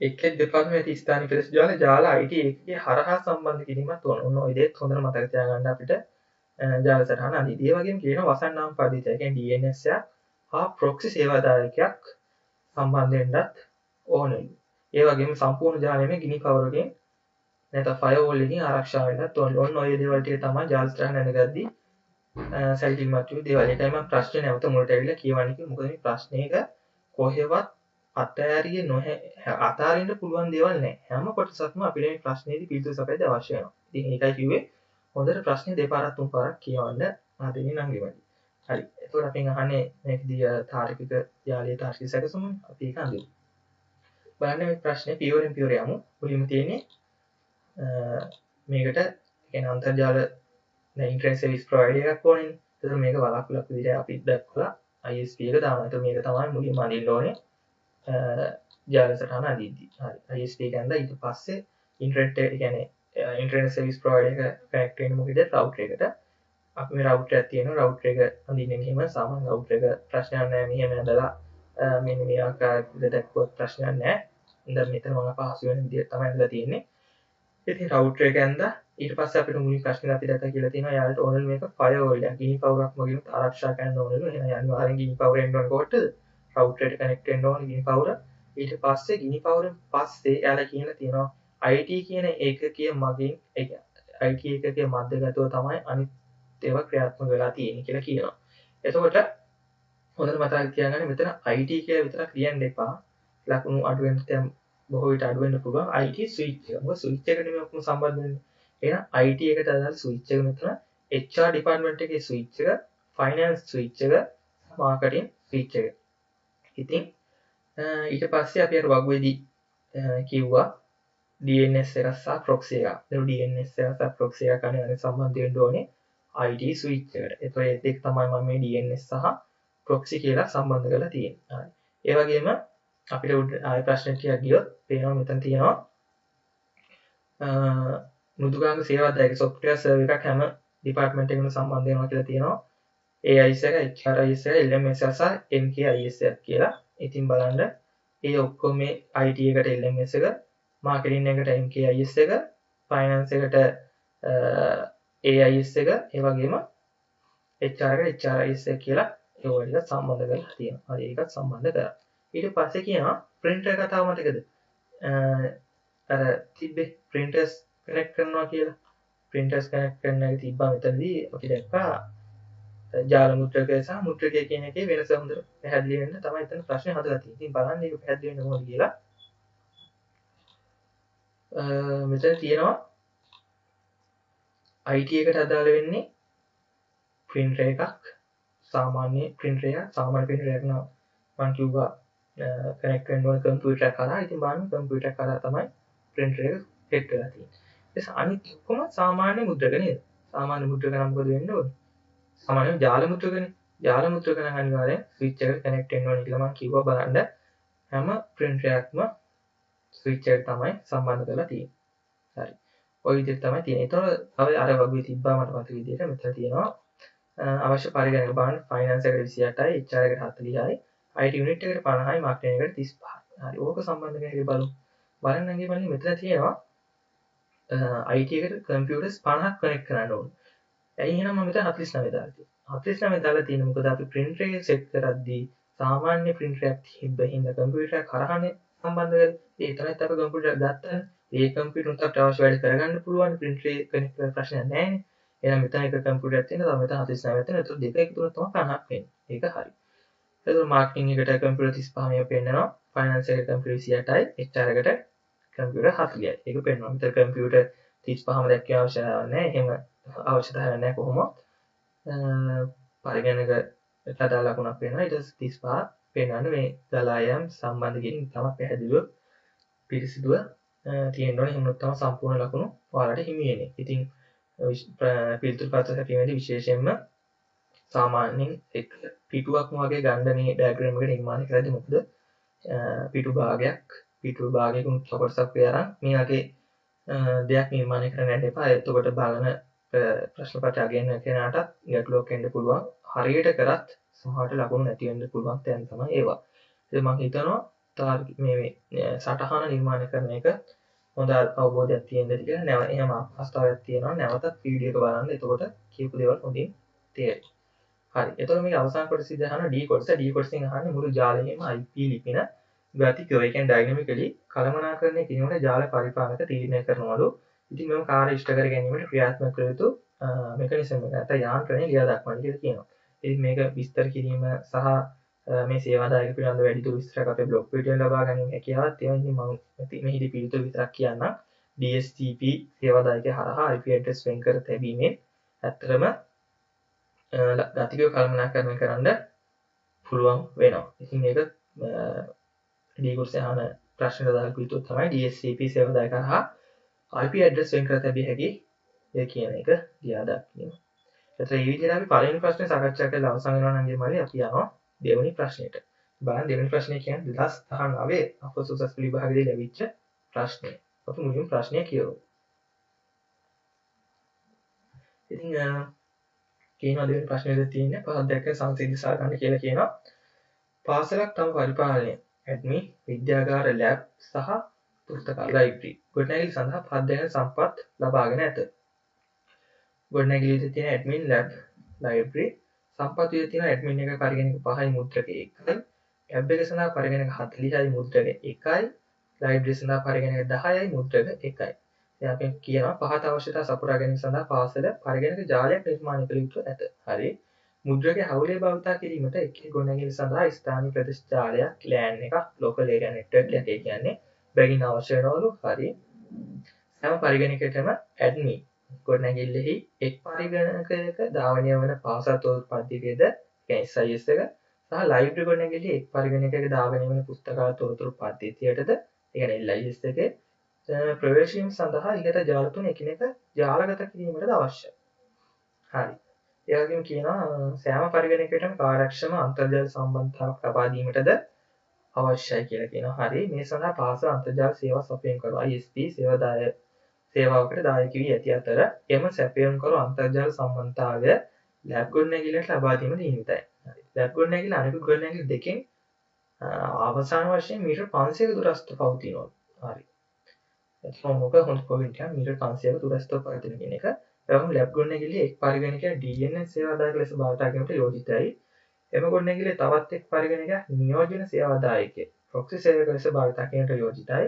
එක්ක දෙපාර්තමේන්තු ඇති ස්ථානික පෙරස් ජාල IT ඒකකයේ හරහා සම්බන්ධ කිරීමත් ඕන. ඔන්න ඔය දේත් හොඳට මතක තියාගන්න අපිට ජාල සටහන අදී. ඒ වගේම කියනවා වසන්නාම පද්ධතිය. ඒ කියන්නේ DNS එකක් හා ප්‍රොක්සි සේවාදායකයක් සම්බන්ධ වෙන්නත් ඕනෙලු. ඒ වගේම සම්පූර්ණ ජාලයම ගිනි කවරකින් නැත්නම් ෆයර්වෝල් එකකින් ආරක්ෂා වෙන්නත් ඕනෙලු. ඔන්න ඔය දේවල් ටික තමයි ජාල සටහන නැගද්දී සැලකිලිමත් වූ දේවල්. ඒකයි මම ප්‍රශ්නේ නැවත මුලට ඇවිල්ලා කියවන්නේ කිව්වේ. මොකද මේ ප්‍රශ්නේක කොහෙවත් අතෑරිය අතාරින්න පුළුවන් දේවල් නැහැ. හැම කොටසක්ම අපිට මේ ප්‍රශ්නේදී පිළිතුරු සපයන්න අවශ්‍ය වෙනවා. ඉතින් ඒකයි කිව්වේ හොඳට ප්‍රශ්නේ දෙපාරක් තුන් පාරක් කියවන්න ආදෙන්නේ නම් ගෙවන්නේ. හරි. එතකොට අපෙන් අහන්නේ මේකදී තාර්කික යාලයේ තාර්කික සැකසුම අපි ඒක අඳිමු. බලන්න මේ ප්‍රශ්නේ පියවරෙන් පියවර යමු. මුලින්ම තියෙන්නේ මේකට කියන්නේ අන්තර්ජාල ඉන්ටර්නෙට් සර්විස් ප්‍රොවයිඩර් එකක් ඕනේ. එතකොට මේක වළක්වලක් විදිහට අපි දැක්කලා ISP එක දානවා. එතකොට මේක තමයි මුලින්ම අඳින්න ඕනේ. ජාල සටහන අඳිද්දී. හරි. ISP එක ඇඳලා ඊට පස්සේ ඉන්ටර්නෙට් එක කියන්නේ ඉන්ටර්නෙට් සර්විස් ප්‍රොවයිඩර් එක කනෙක්ට් වෙන්න මොකද රවුටර් එකට. අපි මේ රවුටර් එකක් තියෙනවා. රවුටර් එක අඳින්න ගියම සාමාන්‍ය රවුටර් එක ප්‍රශ්නයක් නැහැ. මෙහෙම ඇඳලා මෙන්න මේ ආකාරයට දැක්වුවත් ප්‍රශ්නයක් නැහැ. දැන් මෙතන මම පහසු වෙන විදිහට තමයි ඇඳලා තියෙන්නේ. ඉතින් රවුටර් එක ඇඳලා ඊට පස්සේ අපිට මුලින් ප්‍රශ්නේ අපි දැක්කා කියලා තියෙනවා යාළුවට ඕනෙල් මේක ෆයර්වෝල් එකක්. ගිනි පවුරක් මගින් ආරක්ෂා කරන්න ඕනෙලු. එහෙනම් අනිවාර්යෙන් ගිනි පවුර එන්න ඕනේ කොහොටද? රවුටර් එකට කනෙක්ට් වෙන්න ඕනේ ගිනි පවුර. ඊට පස්සේ ගිනි පවුරෙන් පස්සේ යාළුවා කියලා තියෙනවා IT කියන ඒකකයේ මගින් IT ඒකකයේ මැදගතව තමයි අනිත් ඒවා ක්‍රියාත්මක වෙලා තියෙන්නේ කියලා කියනවා. එතකොට හොඳට මතක තියාගන්න මෙතන IT කියලා විතරක් කියන්න එපා. ලකුණු අඩු වෙන තැන් බොහෝ විට අඩු වෙන්න පුළුවන්. IT ස්විච් එක. මොකද ස්විච් එකට නෙමෙයි ඔක්කොම සම්බන්ධ වෙන්නේ. එහෙනම් IT එකට අදාළ ස්විච් එක මෙතන HR ඩිපාර්ට්මන්ට් එකේ ස්විච් එක, ෆයිනෑන්ස් ස්විච් එක, මාකටිං ස්විච් එක. ඉතින් ඊට පස්සේ අපි අර වගුවේදී කිව්වා DNS එක සහ proxy එක. ඒක DNS එක සහ proxy එක අනේ සම්බන්ධ වෙන්න ඕනේ IT ස්විච් එකට. ඒතකොට ඒ දෙක තමයි මම මේ DNS සහ proxy කියලා සම්බන්ධ කරලා තියෙන්නේ. හරි. ඒ වගේම අපිට ආය ප්‍රශ්න ටිකක් ගියොත් පේනවා මෙතන තියෙනවා මෘදුකාංග සේවාදායක software server එකක් හැම department එකකම සම්බන්ධ වෙනවා කියලා තියෙනවා. AIS එක, HRIS එක, LMS එක සහ MKIS එක කියලා. ඉතින් බලන්න ඒ ඔක්කොම මේ IT එකට LMS එක, marketing එකට MKIS එක, finance එකට AIS එක, ඒ වගේම HR එකට HRIS එක කියලා ඒ වලට සම්බන්ධ කරලා තියෙනවා. හරි ඒකත් සම්බන්ධ කරා. ඊට පස්සේ කියනවා printer කතාව මතකද? අර තිබ්බේ printers connect කරනවා කියලා. printers connect කරන එක තිබ්බා මෙතනදී අපි දැක්කා ජාල මුද්‍රකය සහ මුද්‍රකය කියන එකේ වෙනස හොඳට පැහැදිලි වෙන්න තමයි එතන ප්‍රශ්නේ හදලා තියෙන්නේ. ඉතින් බලන්න මේක පැහැදිලි වෙන්න ඕනද කියලා. මෙතන තියෙනවා IT එකට අදාළ වෙන්නේ printer එකක්, සාමාන්‍ය printer එකක්, සාමාන්‍ය printer එකක් නම් මම කිව්වා කනෙක්ට් වෙන්න ඕන කම්පියුටර් එක කරා. ඉතින් බලන්න කම්පියුටර් එක කරා තමයි printer එක හෙඩ් කරලා තියෙන්නේ. ඒ අනිත් ඔක්කොම සාමාන්‍ය මුද්‍රක නේද? සාමාන්‍ය මුද්‍රක නම් මොකද වෙන්න ඕනේ? සාමාන්‍යයෙන් ජාල මුද්‍රකනේ. ජාල මුද්‍රක නම් අනිවාර්යෙන් ස්විච් එකට කනෙක්ට් වෙන්න ඕනේ කියලා මම කිව්වා. බලන්න හැම printer එකක්ම ස්විච් එකට තමයි සම්බන්ධ කරලා තියෙන්නේ. හරි. ඔය විදිහට තමයි තියෙන්නේ. ඒතකොට තව අර වගේ තිබ්බා මට මතක විදිහට මෙතන තියෙනවා අවශ්‍ය පරිගණක බලන්න ෆයිනෑන්ස් එකට 28යි, HR එකට 40යි, IT යුනිට් එකට 50යි, මාකටිං එකට 35යි. හරි. ඕක සම්බන්ධ කරගෙන බලමු. බලන්නගේ බලන්න මෙතන තියෙනවා IT එකට කම්පියුටර්ස් 50ක් කනෙක්ට් කරන්න ඕනේ. ඇයි එහෙනම් මම මෙතන 49 දාලා තියෙන්නේ? 49 දාලා තියෙන්නේ මොකද අපි printer එක සෙට් කරද්දී සාමාන්‍ය printer එකක් තිබ්බ හින්දා කම්පියුටර් එක කරහනේ සම්බන්ධ කරලා ඒ තරත් අපි කම්පියුටර් එක ගත්තා. ඒ කම්පියුටර් උන්ට අපිට අවශ්‍ය වැඩ කරගන්න පුළුවන් printer එක කනෙක්ට් කරලා ප්‍රශ්නයක් නැහැ නේ. එහෙනම් මෙතන එක කම්පියුටර් එකක් තියෙනවා. මෙතන 49 තියෙනවා. ඒතකොට දෙක එකතු වුණොත් තමයි 50ක් වෙන්නේ. ඒක හරි. එතකොට මාකටිං එකට කම්පියුටර් 35 මේක පෙන්නනවා. ෆයිනෑන්ස් එකට කම්පියුටර් 28යි, HR එකට කම්පියුටර් 40යි. ඒක පෙන්නනවා. මෙතන කම්පියුටර් 35ම දැක්කේ අවශ්‍ය නැහැ. එහෙම අවශ්‍යතාවයක් නැහැ කොහොමවත්. පරිගණක අදාළ ලකුණක් වෙනවා. ඊට 35 පෙන්වන්නේ මේ ගලා යාම් සම්බන්ධ කිරීම තමයි පැහැදිලිව පිරිසිදුව තියෙන්න ඕනේ. එහෙම නැත්නම් සම්පූර්ණ ලකුණු ඔයාලට හිමි වෙන්නේ. ඉතින් පිළිතුරු පත්‍ර හැපීමේදී විශේෂයෙන්ම සාමාන්‍යයෙන් එක් පිටුවක්ම වගේ ගන්න මේ ඩයග්‍රෑම් එක නිර්මාණය කරද්දී මොකද පිටු භාගයකුත් කොටසක් වේරන් මේ වගේ දෙයක් නිර්මාණය කරන්න යන්න එපා. එතකොට බලන ප්‍රශ්න පත්‍රය අගයන කෙනාටත් ගැටලුවක් එන්න පුළුවන්. හරියට කරත් සමහරට ලකුණු නැති වෙන්න පුළුවන් තැන් තමයි ඒවා. ඉතින් මම හිතනවා මේ සටහන නිර්මාණය කරන එක හොඳ අවබෝධයක් තියෙන්න ඇති කියලා. නැව එහෙම අවස්ථාවක් තියෙනවා. නැවතත් වීඩියෝ එක බලන්න. එතකොට කියපු දේවල් හොඳින් තේරෙයි. හරි. එතකොට මේක අවසාන කොටසේදී අහන D කොටස. D කොටසෙන් අහන්නේ මුළු ජාලයේම IP ලිපින ගතිකව ඒ කියන්නේ ඩයිනමිකලි කළමනාකරණය කිරීමට ජාල පරිපාලක තීරණය කරනවලු. ඉතින් මේව කාර්ය ඉෂ්ට කර ගැනීමට ක්‍රියාත්මක කළ යුතු මෙකනිසම් එක නැත්නම් යාන්ත්‍රණය ලියා දක්වන්න කියලා කියනවා. ඉතින් මේක විස්තර කිරීම සහ මේ සේවාදායක පිළිබඳ වැඩිදුර විස්තරයක් අපේ බ්ලොග් වීඩියෝ ලබා ගැනීම හැකියාවක් තියෙනවා. ඉතින් මම මෙහිදී පිළිතුරු විතරක් කියන්නම්. DSTP සේවාදායකය හරහා IP address වෙන් කර තැබීමෙන් ඇත්තටම ගතිකව කළමනාකරණය කරන්න පුළුවන් වෙනවා. ඉතින් මේක D කොටසේ අහන ප්‍රශ්නට දාලා පිළිතුරු තමයි DSTP සේවාදායක හරහා IP address වෙන් කර තැබිය හැකි ඒ කියන එක ලියා දක්වන්න. එතකොට මේ විදිහට අපි පළවෙනි ප්‍රශ්නේ සාකච්ඡා කරලා අවසන් වෙනවා නම් මල්ලි අපි යනවා දෙවෙනි ප්‍රශ්නෙට. බලන්න දෙවෙනි ප්‍රශ්නේ කියන්නේ 2019 අප සුසස් විභාගයේදී ලැබිච්ච ප්‍රශ්නය. අපි මුලින්ම ප්‍රශ්නය කියවමු. ඉතින් කියනවා දෙවෙනි ප්‍රශ්නේදී තියෙන්නේ පහක් දැක්ක සංසිද්ධිසා ගන්න කියලා කියනවා. පාසලක් තම පරිපාලනය ඇඩ්මින් විද්‍යාගාර ලැබ් සහ පුස්තකාල ලයිබ්‍රරි ගොඩනැගිලි සඳහා පහක් දැක්ක සම්පත් ලබාගෙන ඇත. ගොඩනැගිල්ලේ තියෙන ඇඩ්මින් ලැබ් ලයිබ්‍රරි සම්පත් විදිහට තියෙන ඇඩ්මින් එක පරිගණක 5යි මුද්‍රක 1යි ලැබ් එක සඳහා පරිගණක 40යි මුද්‍රක 1යි ලයිබ්‍රරි සඳහා පරිගණක 10යි මුද්‍රක 1යි. දැන් අපි කියනවා පහත අවශ්‍යතා සපුරා ගැනීම සඳහා පාසල පරිගණක ජාලයක් නිර්මාණය කළ යුතු ඇත. හරි. මුද්‍රකයේ හවුලේ භාවිතා කිරීමට එක් ගොඩනැගිලි සඳහා ස්ථානික ප්‍රදේශ ජාලයක් LAN එකක් local area network එකක් කියන්නේ බැගින් අවශ්‍ය වෙනවලු. හරි. හැම පරිගණකයකටම admin ගොඩනැගිල්ලෙහි එක් පරිගණකයක ධාවනය වන පාසල් තොරතුරු පද්ධතියද SIS එක සහ ලයිබ්‍රරි ගොඩනැගිල්ලේ එක් පරිගණකයක ධාවනය වන පුස්තකාල තොරතුරු පද්ධතියටද ඒ කියන්නේ LIS එකේ ප්‍රවේශීම් සඳහා ඉහත ජාල තුන එකිනෙක ජාලගත කිරීමටද අවශ්‍යයි. හරි. ඒ වගේම කියනවා සෑම පරිගණකයකටම කාර්යක්ෂම අන්තර්ජාල සම්බන්ධතාවක් ලබා දීමටද අවශ්‍යයි කියලා කියනවා. හරි. මේ සඳහා පාසල් අන්තර්ජාල සේවා සපයන කරු ISP සේවාවකට දායක වී ඇති අතර එම සැපයුම් කරු අන්තර්ජාල සම්බන්ධතාවය ලැබ් ගොඩනැගිල්ලට ලබා දීම නියමිතයි. හරි. ලැබ් ගොඩනැගිල්ල අනෙකුත් ගොඩනැගිලි දෙකෙන් අවසාන වශයෙන් මීටර් 500ක දුරස්ත පවතිනවා. හරි. එතකොට මොකද හොඳ පොයින්ට් එක මීටර් 500ක දුරස්ත පවතින කියන එක. එවම ලැබ් ගොඩනැගිල්ලේ එක් පරිගණකයක් DNS සේවාදායක ලෙස භාවිත කිරීමට යෝජිතයි. එම ගොඩනැගිල්ලේ තවත් එක් පරිගණකයක් නියෝජන සේවාදායකයෙක් ප්‍රොක්සි සේවක ලෙස භාවිත කිරීමට යෝජිතයි.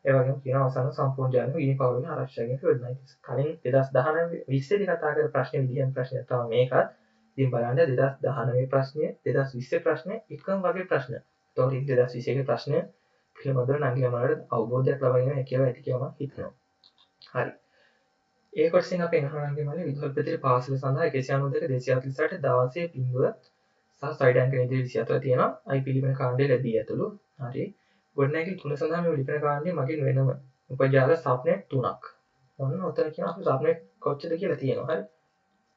ඒ වගේම කියන අවසාන සම්පූර්ණ ජාලම ඊනිපාවලින් ආරක්ෂා කිරීමට යොදනයි. කලින් 2019 20 දී කතා කරපු ප්‍රශ්නේ විදිහම ප්‍රශ්නයක් තමයි මේකත්. ඉතින් බලන්න 2019 ප්‍රශ්නය 2020 ප්‍රශ්නේ එකම වගේ ප්‍රශ්න. ඒතකොට 2021 ප්‍රශ්නය පිළිබඳව නංගිලමලට අවබෝධයක් ලබා ගැනීම හැකියාව ඇති කියලා මම හිතනවා. හරි. ඒ කොටසෙන් අපි අහනවාගේ මල්ලි විදුහල් ප්‍රතිර පාසල සඳහා 192 248 16 බිඳුව සහ සයිඩ් ඇන්කර් ඉදිරි 24 තියෙනවා. IP ලිපින කාණ්ඩය ලැබී ඇතුළු. හරි. ගොඩනැගිලි තුන සඳහා මේ ලිපින කාණ්ඩය මගින් වෙනම උපජාල සබ්නෙට් 3ක්. ඔන්න ඔතන කියන අපි සබ්නෙට් කොච්චරද කියලා තියෙනවා. හරි.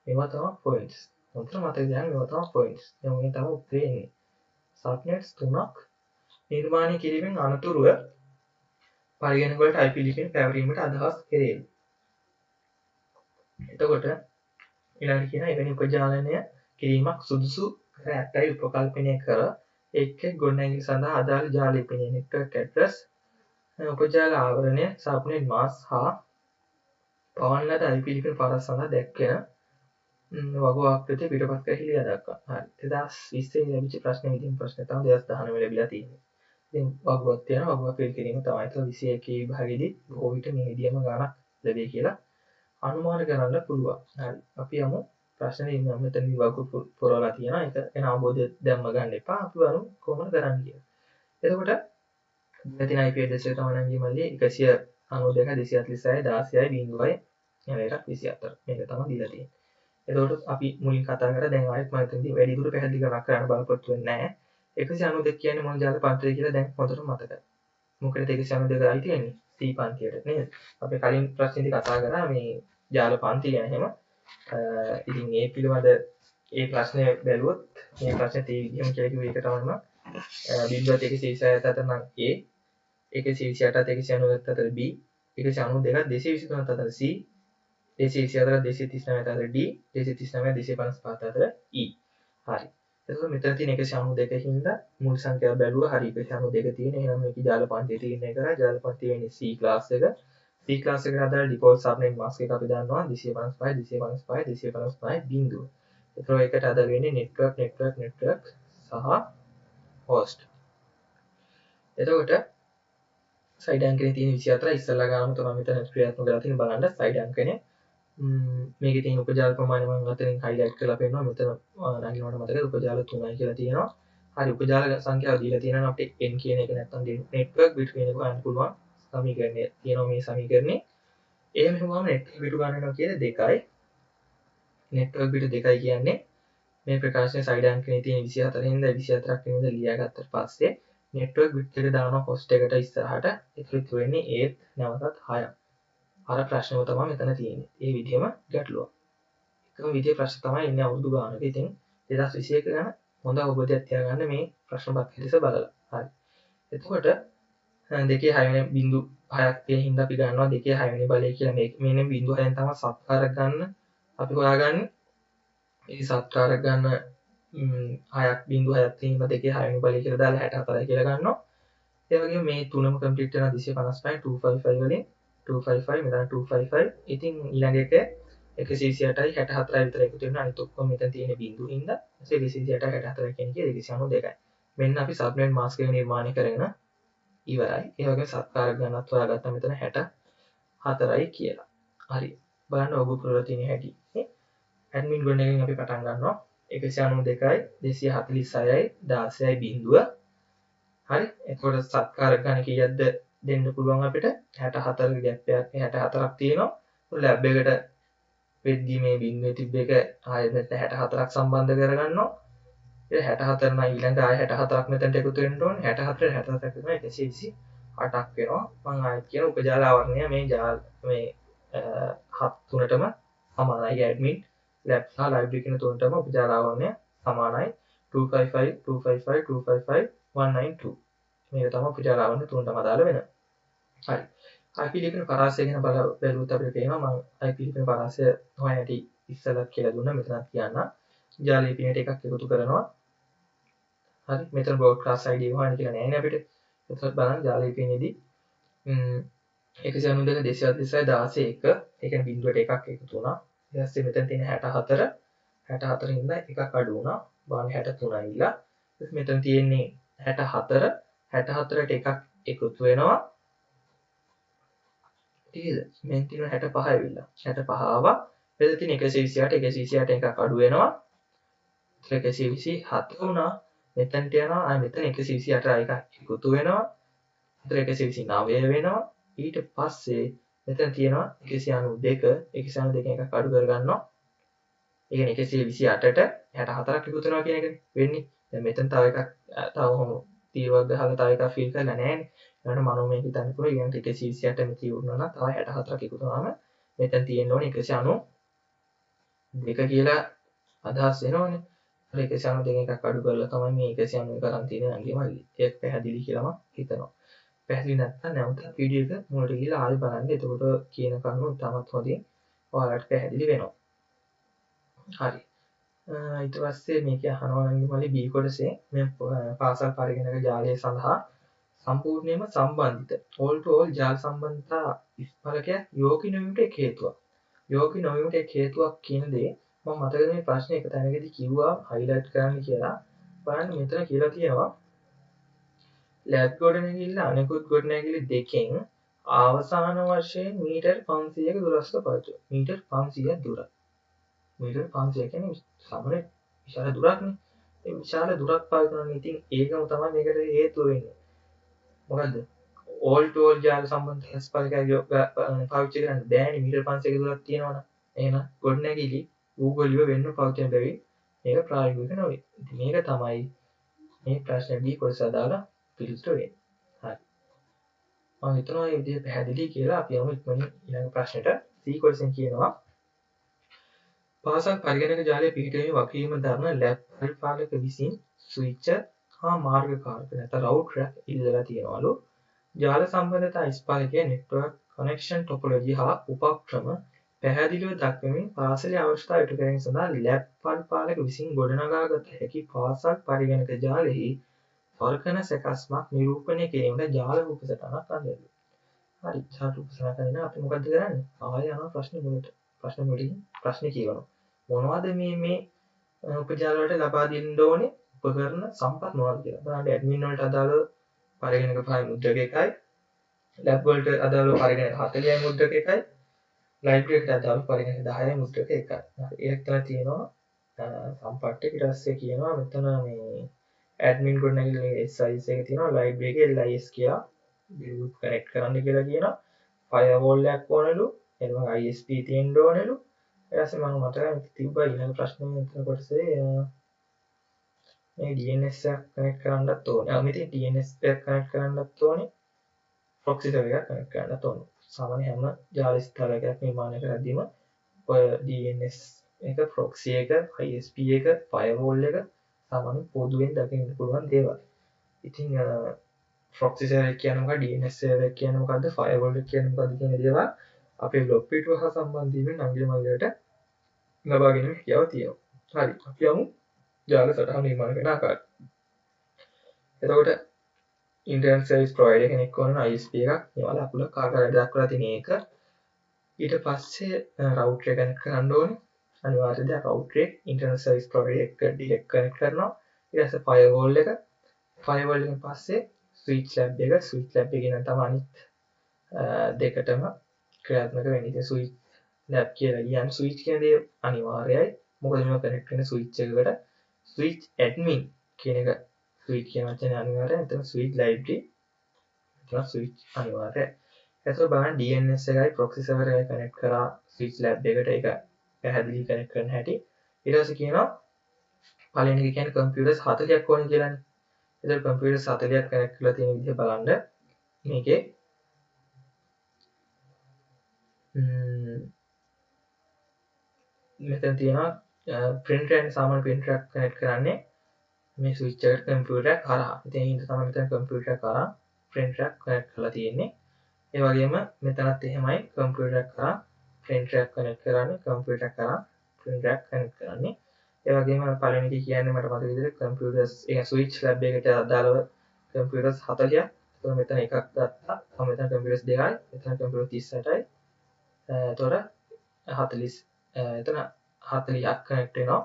මේවා තමයි පොයින්ට්ස්. ඔතන මතක තියාගන්න මේවා තමයි පොයින්ට්ස්. දැන් මේ තමයි උත්තරේ එන්නේ. සබ්නෙට්ස් 3ක් නිර්මාණය කිරීමෙන් අනතුරුව පරිගණක වලට IP ලිපින පැවරීමට අදහස් කෙරේ. එතකොට ඊළඟට කියන එවැනි උපජාලනය කිරීමක් සුදුසු කර ඇතැයි උපකල්පනය කර එක් ගොඩනැගිලි සඳහා අදාළ ජාල ලිපිනයේ network address උපජාල ආවරණය subnet mask හා පවන් ලද IP ලිපින පාරක් සඳහා දැක්වෙන වගු ආකෘතිය පිටපත් කර ලියා දක්වන්න. හරි. 2020 ලැබිච්ච ප්‍රශ්න විදිහින් ප්‍රශ්න තමයි 2019 ලැබිලා තියෙන්නේ. ඉතින් වගුවක් තියෙනවා. වගුවක් පිළ කිරීම තමයි 21 විභාගෙදී බොහෝ විට මේ විදිහම ගණක් ලැබෙයි කියලා අනුමාන කරන්න පුළුවන්. හරි. අපි යමු ප්‍රශ්නේ ඉන්න මෙතනදී වගු පුරවලා තියෙනවා. ඒක ගැන අවබෝධය දැම්ම ගන්න එපා. අපි බලමු කොහොමද කරන්න කියලා. එතකොට මෙතන IP address එක තමයි නම් ගිමල්ලි 192 246 16යි 0.24 මේක තමයි දීලා තියෙන්නේ. එතකොට අපි මුලින් කතා කරා දැන් ආයෙත් මම එතනදී වැඩි දුර පැහැදිලි කරලා කරන්න බලාපොරොත්තු වෙන්නේ නැහැ. 192 කියන්නේ මොන ජාල පන්තිද කියලා දැන් හොඳට මතකයි. මොකද 192 ආයි තියෙන්නේ C පන්තියට නේද? අපි කලින් ප්‍රශ්නේදී කතා කරා මේ ජාල පන්ති ගැන එහෙම. ඉතින් ඒ පිළිබඳ ඒ ප්‍රශ්නේ බැලුවොත් මේ ප්‍රශ්නේ තේ විදිහම කියලා කිව්ව එක තමයි බිඳුවත් 126 අතර නම් A, 128ත් 197ත් අතර B, 192ත් 223ත් අතර C, 224ත් 239ත් අතර D, 239 255 අතර E. හරි. එතකොට මෙතන තියෙන 192 හින්දා මුල් සංඛ්‍යාව බැලුවා. හරි 192 තියෙන. එහෙනම් මේක ජාල පන්තිය තීරණය කරා. ජාල පන්තිය වෙන්නේ C ක්ලාස් එක. C ක්ලාස් එකට අදාළ ඩිෆෝල්ට් සබ්නෙට් මාස්ක් එක අපි දන්නවා 255 255 255 බිංදුව. එතකොට ඒකට අදාළ වෙන්නේ නෙට්වර්ක් සහ හෝස්ට්. එතකොට සයිඩ් අංකනේ තියෙන 24 ඉස්සල්ලා ගානු තමයි මෙතන ක්‍රියාත්මක කරලා තියෙන බලන්න සයිඩ් අංකනේ මේකේ තියෙන උපජාල ප්‍රමාණය මම අතරින් හයිලයිට් කරලා පෙන්නනවා. මෙතන නගිනවට මතකද උපජාල 3යි කියලා තියෙනවා. හරි උපජාල සංඛ්‍යාව දීලා තියෙනවා අපිට n කියන එක නැත්තම් නෙට්වර්ක් බිට් කියන එක ගන්න පුළුවන් සමීකරණය තියෙනවා මේ සමීකරණේ. එහෙම හිතුවාම නෙට්වර්ක් බිට් ගන්නවා කියන්නේ 2යි. නෙට්වර්ක් බිට් 2යි කියන්නේ මේ ප්‍රකාශනයේ සයිඩ් අංකනේ තියෙන 24 හින්දා 24ක් වෙනද ලියාගත්තට පස්සේ නෙට්වර්ක් බිට් එක දානවා හොස්ට් එකට ඉස්සරහට. ඒකත් වෙන්නේ ඒත් නැවතත් 6ක්. අර ප්‍රශ්නව තමයි මෙතන තියෙන්නේ. ඒ විදිහම ගැටලුවක්. එකම විදිහේ ප්‍රශ්න තමයි ඉන්නේ අවුරුදු ගානක. ඉතින් 2021 ගැන හොඳ අවබෝධයක් තියාගන්න මේ ප්‍රශ්න පත්‍රය දෙස බලලා. හරි. එතකොට දෙකේ 6 වෙනි බිංදු 6ක් තියෙන හින්දා අපි ගන්නවා දෙකේ 6 වෙනි බලය කියලා මේක. මෙන්න බිංදු 6ෙන් තමයි සත්කාරයක් ගන්න අපි හොයාගන්නේ. මේ සත්කාරයක් ගන්න 6ක් බිංදු 6ක් තියෙන හින්දා දෙකේ 6 වෙනි බලය කියලා දාලා 64යි කියලා ගන්නවා. ඒ වගේම මේ තුනම කම්ප්ලීට් වෙනවා 255 255 වලින් 255 මෙතන 255 ඉතින් ඊළඟ එක 128යි 64යි විතර එකතු වෙනවා අනිත් ඔක්කොම මෙතන තියෙන බිංදු හින්දා 128යි 64යි කියන එක 292යි මෙන්න අපි සබ්නෙට් මාස්ක් එක නිර්මාණය කරගෙන ඉවරයි ඒ වගේම සත්කාරයක් ගන්නත් හොයාගත්තා මෙතන 64යි කියලා හරි බලන්න ඔබ පුරලා තියෙන හැටි නේ ඇඩ්මින් ගොඩනැගීම අපි පටන් ගන්නවා 192යි 246යි 16යි බිංදුව හරි එතකොට සත්කාරයක් ගන්න කීයක්ද දෙන්න පුළුවන් අපිට 64 ගැප් එකක් 64ක් තියෙනවා ලැබ් එකට වෙද්දී මේ බිංදුවේ තිබ්බ එක ආයෙත් 64ක් සම්බන්ධ කරගන්නවා ඒ 64 නම් ඊළඟ ආයෙ 64ක් මෙතනට එකතු වෙන්න ඕනේ 64 64ක් වෙනවා 128ක් වෙනවා මම ආයෙත් කියන උපජාල ආවරණය මේ ජාල මේ හත් තුනටම සමානයි ඇඩ්මින් ලැබ් සහ ලයිබ්‍රරි කියන තුනටම උපජාල ආවරණය සමානයි 255 255 255 192 මේක තමයි උපජාල ආවරණය තුනටම අදාළ වෙනවා හරි IP ලිපින පරාසය ගැන බලුවොත් අපිට පේනවා මම IP ලිපින පරාසය හොයන හැටි ඉස්සෙල්ලා කියලා දුන්නා මෙතනත් කියන්න ජාල ලිපිනට එකක් එකතු කරනවා හරි මෙතන බ්‍රෝඩ්කාස්ට් ID හොයන්න කියලා නෑනේ අපිට එතකොට බලන්න ජාල ලිපිනේදී 192 226 16 1 ඒ කියන්නේ බිංදුවට එකක් එකතු වුණා ඊට පස්සේ මෙතන තියෙන 64 64 හින්දා එකක් අඩු වුණා බලන්න 63 ඇවිල්ලා මෙතන තියෙන්නේ 64 64ට එකක් එකතු වෙනවා මෙන් තියෙන 65 ඇවිල්ලා 65 ආවා මෙතන තියෙන 128 128 එකක් අඩු වෙනවා 127 වුණා මෙතනට යනවා ආ මෙතන 128 එකක් එකතු වෙනවා මෙතන 129 වෙනවා ඊට පස්සේ මෙතන තියෙනවා 192 192 එකක් අඩු කරගන්නවා ඒ කියන්නේ 128ට 64ක් එකතු වෙනවා කියන එකනේ වෙන්නේ දැන් මෙතන තව එකක් තව කොහොම තීරයක් ගහලා තව එකක් ෆිල් කරලා නැහැනේ ඊට මනෝමය හිතන්න පුළුවන් ඊළඟට 128 මෙතන වුණා නම් තව 64ක් එකතු වුණාම මෙතන තියෙන්න ඕනේ 192 කියලා අදහස් වෙනවනේ. අර 192 එකක් අඩු කරලා තමයි මේ 191 කරන් තියෙන අංගෙ මල්ලි. ඒක පැහැදිලි කියලා මම හිතනවා. පැහැදිලි නැත්නම් නැවත වීඩියෝ එක මුලට ගිහලා ආයෙ බලන්න. එතකොට කියන කරුණු ඉතාමත් හොඳින් ඔයාලට පැහැදිලි වෙනවා. හරි. ඊට පස්සේ මේක අහනවා නම් මල්ලි B කොටසේ මේ පාසල් පරිගණක ජාලය සඳහා සම්පූර්ණයෙන්ම සම්බන්ධිත all to all ජාල සම්බන්ධතා ස්පර්ශකයක් යෝගී නොවීමට එක් හේතුවක්. යෝගී නොවීමට එක් හේතුවක් කියන දේ මම මතකද මේ ප්‍රශ්නේ එක තැනකදී කිව්වා හයිලයිට් කරන්න කියලා. බලන්න මෙතන කියලා තියෙනවා ලැබ් ගොඩනැගිල්ල අනෙකුත් ගොඩනැගිලි දෙකෙන් අවසාන වශයෙන් මීටර් 500ක දුරස්ව පවතින. මීටර් 500ක් දුරයි. මීටර් 500 කියන්නේ සමහර විශාල දුරක්නේ. ඒ විශාල දුරක් පවතිනවා. ඉතින් ඒකම තමයි මේකට හේතුව වෙන්නේ. මොකද්ද? all to all ජාල සම්බන්ධ ස්පර්ශකයක් පාවිච්චි කරන්න බෑනේ මීටර් 500ක දුරක් තියෙනවනම්. එහෙනම් ගොඩනැගිලි Google වෙන්න පවතින බැවින් මේක ප්‍රායෝගික නොවේ. ඉතින් මේක තමයි මේ ප්‍රශ්නේ B කොටස අදාළ පිළිතුර වෙන්නේ. හරි. මම හිතනවා මේ විදිහට පැහැදිලි කියලා අපි යමු ඉක්මනින් ඊළඟ ප්‍රශ්නෙට. C කොටසෙන් කියනවා පාසල් පරිගණක ජාලය පිහිටීමේ වගකීම දරන ලැබ් පරිපාලක විසින් ස්විච් හා මාර්ගකාරක නැත රවුට් ට්‍රැක් ඉල්ලලා තියෙනවලු. ජාල සම්බන්ධතා ස්පාලකයේ නෙට්වර්ක් කනෙක්ෂන් ටොපොලොජි හා උපක්‍රම පැහැදිලිව දක්වමින් පාසලේ අවශ්‍යතා ඉටු කිරීම සඳහා ලැබ් පරිපාලක විසින් ගොඩනගාගත හැකි පාසල් පරිගණක ජාලෙහි වර්ගන සැකස්මක් නිරූපණය කිරීමට ජාල රූපසටහනක් අඳිනවා. හරි, ජාල රූපසටහනක් අඳිනවා අපි මොකද්ද කරන්නේ? ආයෙ යනවා ප්‍රශ්න මුලින් ප්‍රශ්න කියවනවා. මොනවද මේ උපජාල වලට ලබා දෙන්න ඕනේ උපකරණ සම්පත් මොනවද කියලා. බලන්න ඇඩ්මින් වලට අදාළ පරිගණක 5 මුද්‍රක එකයි, ලැබ් වලට අදාළ පරිගණක 40යි මුද්‍රක එකයි, ලයිබ්‍රරි එකට අදාළ පරිගණක 10යි මුද්‍රක එකයි. හරි, ඒක තමයි තියෙනවා සම්පත් ටික. ඊට පස්සේ කියනවා මෙතන මේ ඇඩ්මින් ගොඩනැගිල්ලේ SIS එක තියෙනවා, ලයිබ්‍රරි එකේ LIS කියලා බිල්ඩ් කනෙක්ට් කරන්න කියලා කියනවා. ෆයර්වෝල් එකක් ඕනලු, එනවා ISP තියෙන්න ඕනලු. ඊට පස්සේ මම මට තිබ්බා ඊළඟ ප්‍රශ්නේ මෙතන කොටසේ මේ DNS එකක් කනෙක්ට් කරන්නත් ඕනේ. මෙතන DNS එකක් කනෙක්ට් කරන්නත් ඕනේ. ප්‍රොක්සි සර්වර් එකක් කනෙක්ට් කරන්නත් ඕනේ. සාමාන්‍ය හැම ජාල ස්ථලයකයක් නිර්මාණය කරද්දීම ඔය DNS එක, ප්‍රොක්සි එක, ISP එක, ෆයර්වෝල් එක සාමාන්‍ය පොදුවෙන් දකින්න පුළුවන් දේවල්. ඉතින් ප්‍රොක්සි සර්වර් එක කියන්නේ මොකක්ද? DNS සර්වර් එක කියන්නේ මොකක්ද? ෆයර්වෝල් එක කියන්නේ මොකක්ද කියන දේවල් අපේ බ්ලොග් පිටුව හා සම්බන්ධ වීමෙන් අංගල මල්ලයට ලබා ගැනීම හැකියාව තියෙනවා. හරි, අපි යමු ජාල සටහන නිර්මාණය කරන ආකාරය. එතකොට ඉන්ටර්නෙට් සර්විස් ප්‍රොවයිඩර් කෙනෙක් ඕන ISP එකක් මේවල අකුලක් ආකාරයට දක්වලා තියෙන එක. ඊට පස්සේ රවුටර් එක කනෙක්ට් කරන්න ඕනේ. අනිවාර්ය දෙයක් රවුටර් එක ඉන්ටර්නෙට් සර්විස් ප්‍රොවයිඩර් එක ඩිරෙක්ට් කනෙක්ට් කරනවා. ඊට පස්සේ ෆයර්වෝල් එකෙන් පස්සේ ස්විච් ලැබ් එක. ස්විච් ලැබ් එකේ නම් තමයි අනිත් දෙකටම ක්‍රියාත්මක වෙන්නේ. ඉතින් ස්විච් ලැබ් කියලා කියන්නේ ස්විච් කියන දේ අනිවාර්යයි. මොකද මේක කනෙක්ට් වෙන ස්විච් එකකට ස්විච් ඇඩ්මින් කියන එක ස්විච් කියන වචනේ අනිවාර්යයි. එතන ස්විච් ලයිබ්‍රරි එතන ස්විච් අනිවාර්යයි. එතකොට බලන්න DNS එකයි ප්‍රොක්සි සර්වර් එකයි කනෙක්ට් කරා ස්විච් ලැබ් එකට. ඒක පැහැදිලි කනෙක්ට් කරන්න හැටි. ඊට පස්සේ කියනවා පළවෙනි එක කියන්නේ කම්පියුටර්ස් 40ක් ඕනේ කියලානේ. එතකොට කම්පියුටර්ස් 40ක් කනෙක්ට් කරලා තියෙන විදිහ බලන්න මේකේ මෙතන තියෙනවා printer and සාමාන්‍ය printer එකක් කනෙක්ට් කරන්නේ මේ ස්විච් එකට කම්පියුටර් එක කරා. ඉතින් ඒක තමයි මෙතන කම්පියුටර් එක කරා printer එකක් කනෙක්ට් කරලා තියෙන්නේ. ඒ වගේම මෙතනත් එහෙමයි කම්පියුටර් එක කරා printer එකක් කනෙක්ට් කරන්නේ, කම්පියුටර් එක කරා printer එකක් කනෙක්ට් කරන්නේ. ඒ වගේම පළවෙනි එක කියන්නේ මට මතක විදිහට කම්පියුටර්ස් ඒ ස්විච් ලැබ් එකට අදාළව කම්පියුටර්ස් 40ක්. එතකොට මෙතන එකක් ගත්තා. මෙතන කම්පියුටර්ස් දෙකයි. මෙතන කම්පියුටර් 38යි. එතකොට 40 එතන 40ක් කනෙක්ට් වෙනවා.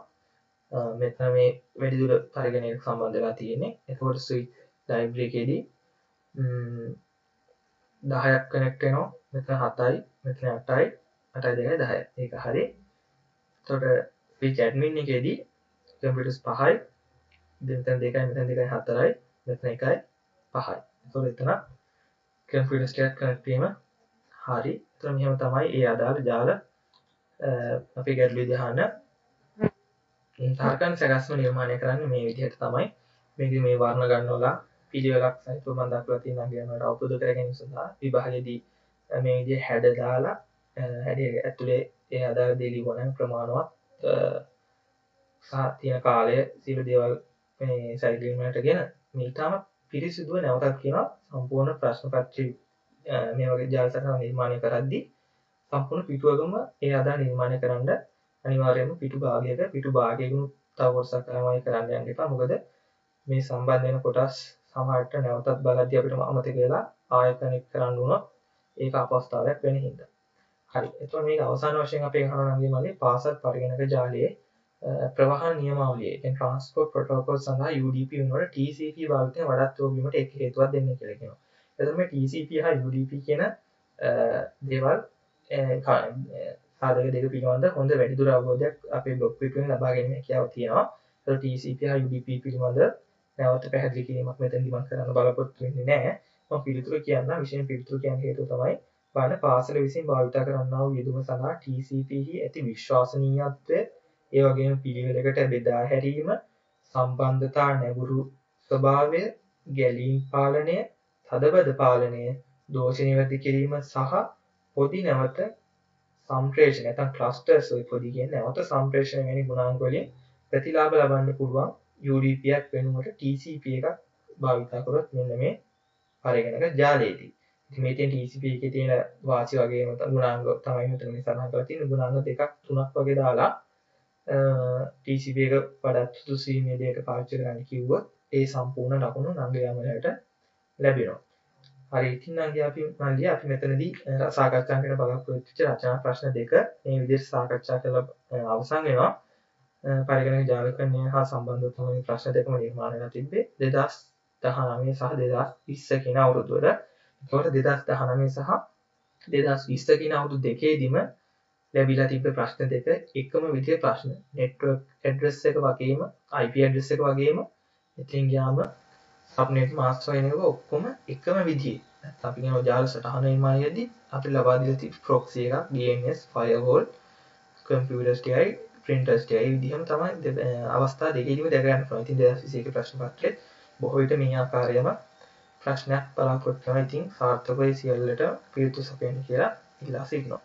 මෙතන මේ වැඩිදුර පරිගණකයක සම්බන්ධ වෙලා තියෙන්නේ. එතකොට ස්විච් ලයිබ්‍රරි එකේදී 10ක් කනෙක්ට් වෙනවා. මෙතන 7යි, මෙතන 8යි, 8යි 2යි 10යි. ඒක හරි. එතකොට ස්විච් ඇඩ්මින් එකේදී කම්පියුටර්ස් 5යි, මෙතන 2යි, මෙතන 2යි 4යි, මෙතන 1යි 5යි. එතකොට එතන කම්පියුටර්ස් ටිකක් කනෙක්ට් වීම හරි. එතකොට මෙහෙම තමයි ඒ අදාළ ජාල අපි ගැටළු විදිහාන තාර්කන සැකස්ම නිර්මාණය කරන්නේ මේ විදිහට තමයි. මේකේ මේ වර්ණ ගන්නවලා පිළිවෙලක් සහිතව මම දක්වලා තියෙනවා කියනවාට අවබෝධ කර ගැනීම සඳහා විභාගයේදී මේ විදිහේ හැඩ දාලා හැඩය ඇතුලේ ඒ අදාළ දේ ලියවන ප්‍රමාණවත් තියෙන කාලය සියලු දේවල් මේ සැලකිලිම වලටගෙන මේ තාම පිරිසිදුව නැවතත් කියනවා සම්පූර්ණ ප්‍රශ්න පත්‍රය මේ වගේ ජාල සටහන නිර්මාණය කරද්දී සම්පූර්ණ පිටුවකම ඒ අදාළ නිර්මාණය කරන්න අනිවාර්යයෙන්ම පිටු භාගයකින් තව කොටසක් තමයි කරන්න යන්න එපා. මොකද මේ සම්බන්ධ වෙන කොටස් සමහරට නැවතත් බලද්දී අපිට අමතක වෙලා ආයෙ කනෙක්ට් කරන්න වුණොත් ඒක අපහසුතාවයක් වෙන හින්දා. හරි. එතකොට මේක අවසාන වශයෙන් අපි අහනවා නම් මේ පාසල් පරිගණක ජාලයේ ප්‍රවාහන නියමාවලිය. දැන් ට්‍රාන්ස්පෝර්ට් ප්‍රොටෝකෝල් සඳහා UDP වෙනකොට TCP භාවිතය වඩාත් යොගීමට එක් හේතුවක් දෙන්නේ කියලා කියනවා. එතකොට මේ TCP හා UDP කියන දේවල් සාධක දෙක පිළිබඳ හොඳ වැඩිදුර අවබෝධයක් අපේ බ්ලොග් පිටුවෙන් ලබා ගැනීම හැකියාව තියෙනවා. ඒතකොට TCP හා UDP පිළිබඳ නැවත පැහැදිලි කිරීමක් මෙතනදී මම කරන්න බලාපොරොත්තු වෙන්නේ නැහැ. මම පිළිතුරු කියන්න විශේෂ පිළිතුරු කියන හේතුව තමයි බලන්න පාසල විසින් භාවිත කරන්නා වූ යෙදුම සඳහා TCP හි ඇති විශ්වාසනීයත්වය, ඒ වගේම පිළිවෙලකට බෙදා හැරීම, සම්බන්ධතා නැඹුරු ස්වභාවය, ගැලීම් පාලනය, තදබද පාලනය, දෝෂ නිවැරදි කිරීම සහ පොඩි නැවත සම්ප්‍රේෂණ නැත්නම් ක්ලස්ටර්ස් ඔය පොඩි කියන්නේ නැවත සම්ප්‍රේෂණ වැනි ගුණාංග වලින් ප්‍රතිලාභ ලබන්න පුළුවන් UDP එකක් වෙනුවට TCP එකක් භාවිතා කරොත් මෙන්න මේ පරිගණක ජාලයේදී. ඉතින් මේකෙන් TCP එකේ තියෙන වාසි වගේම ගුණාංග තමයි මෙතන මේ සඳහන් කරලා තියෙන ගුණාංග දෙකක් තුනක් වගේ දාලා TCP එක වඩාත් සුදුසු මේ දෙයට පාවිච්චි කරන්න කිව්වොත් ඒ සම්පූර්ණ ලකුණු නංගි යාමලට ලැබෙනවා. හරි ඉතින් නංගි අපි මෙතනදී සාකච්ඡා කරන බලාපොරොත්තු වෙච්ච රචනා ප්‍රශ්න දෙක මේ විදිහට සාකච්ඡා කරලා අවසන් වෙනවා. පරිගණක ජාලකරණය හා සම්බන්ධව තමයි ප්‍රශ්න දෙකම නිර්මාණය වෙලා තිබ්බේ 2019 සහ 2020 කියන අවුරුදු වල. ඒකට 2019 සහ 2020 කියන අවුරුදු දෙකේදීම ලැබිලා තිබ්බ ප්‍රශ්න දෙක එකම විදිහේ ප්‍රශ්න. network address එක වගේම IP address එක වගේම ඉතින් ගියාම subnet mask වෙන එක ඔක්කොම එකම විදිහේ. අපි කියනවා ජාල සටහන නිර්මාණයේදී අපි ලබා දීලා තිබ්බ proxy එකක් DNS firewall computer STI printer STI විදිහම තමයි අවස්ථා දෙකේදීම දැක ගන්න පුළුවන්. ඉතින් 2021 ප්‍රශ්න පත්‍රයේ බොහෝ විට මේ ආකාරයම ප්‍රශ්නයක් බලාපොරොත්තු වෙනවා. ඉතින් සාර්ථකව සියල්ලට පිළිතුරු සපයන්න කියලා ඉල්ලා සිටිනවා.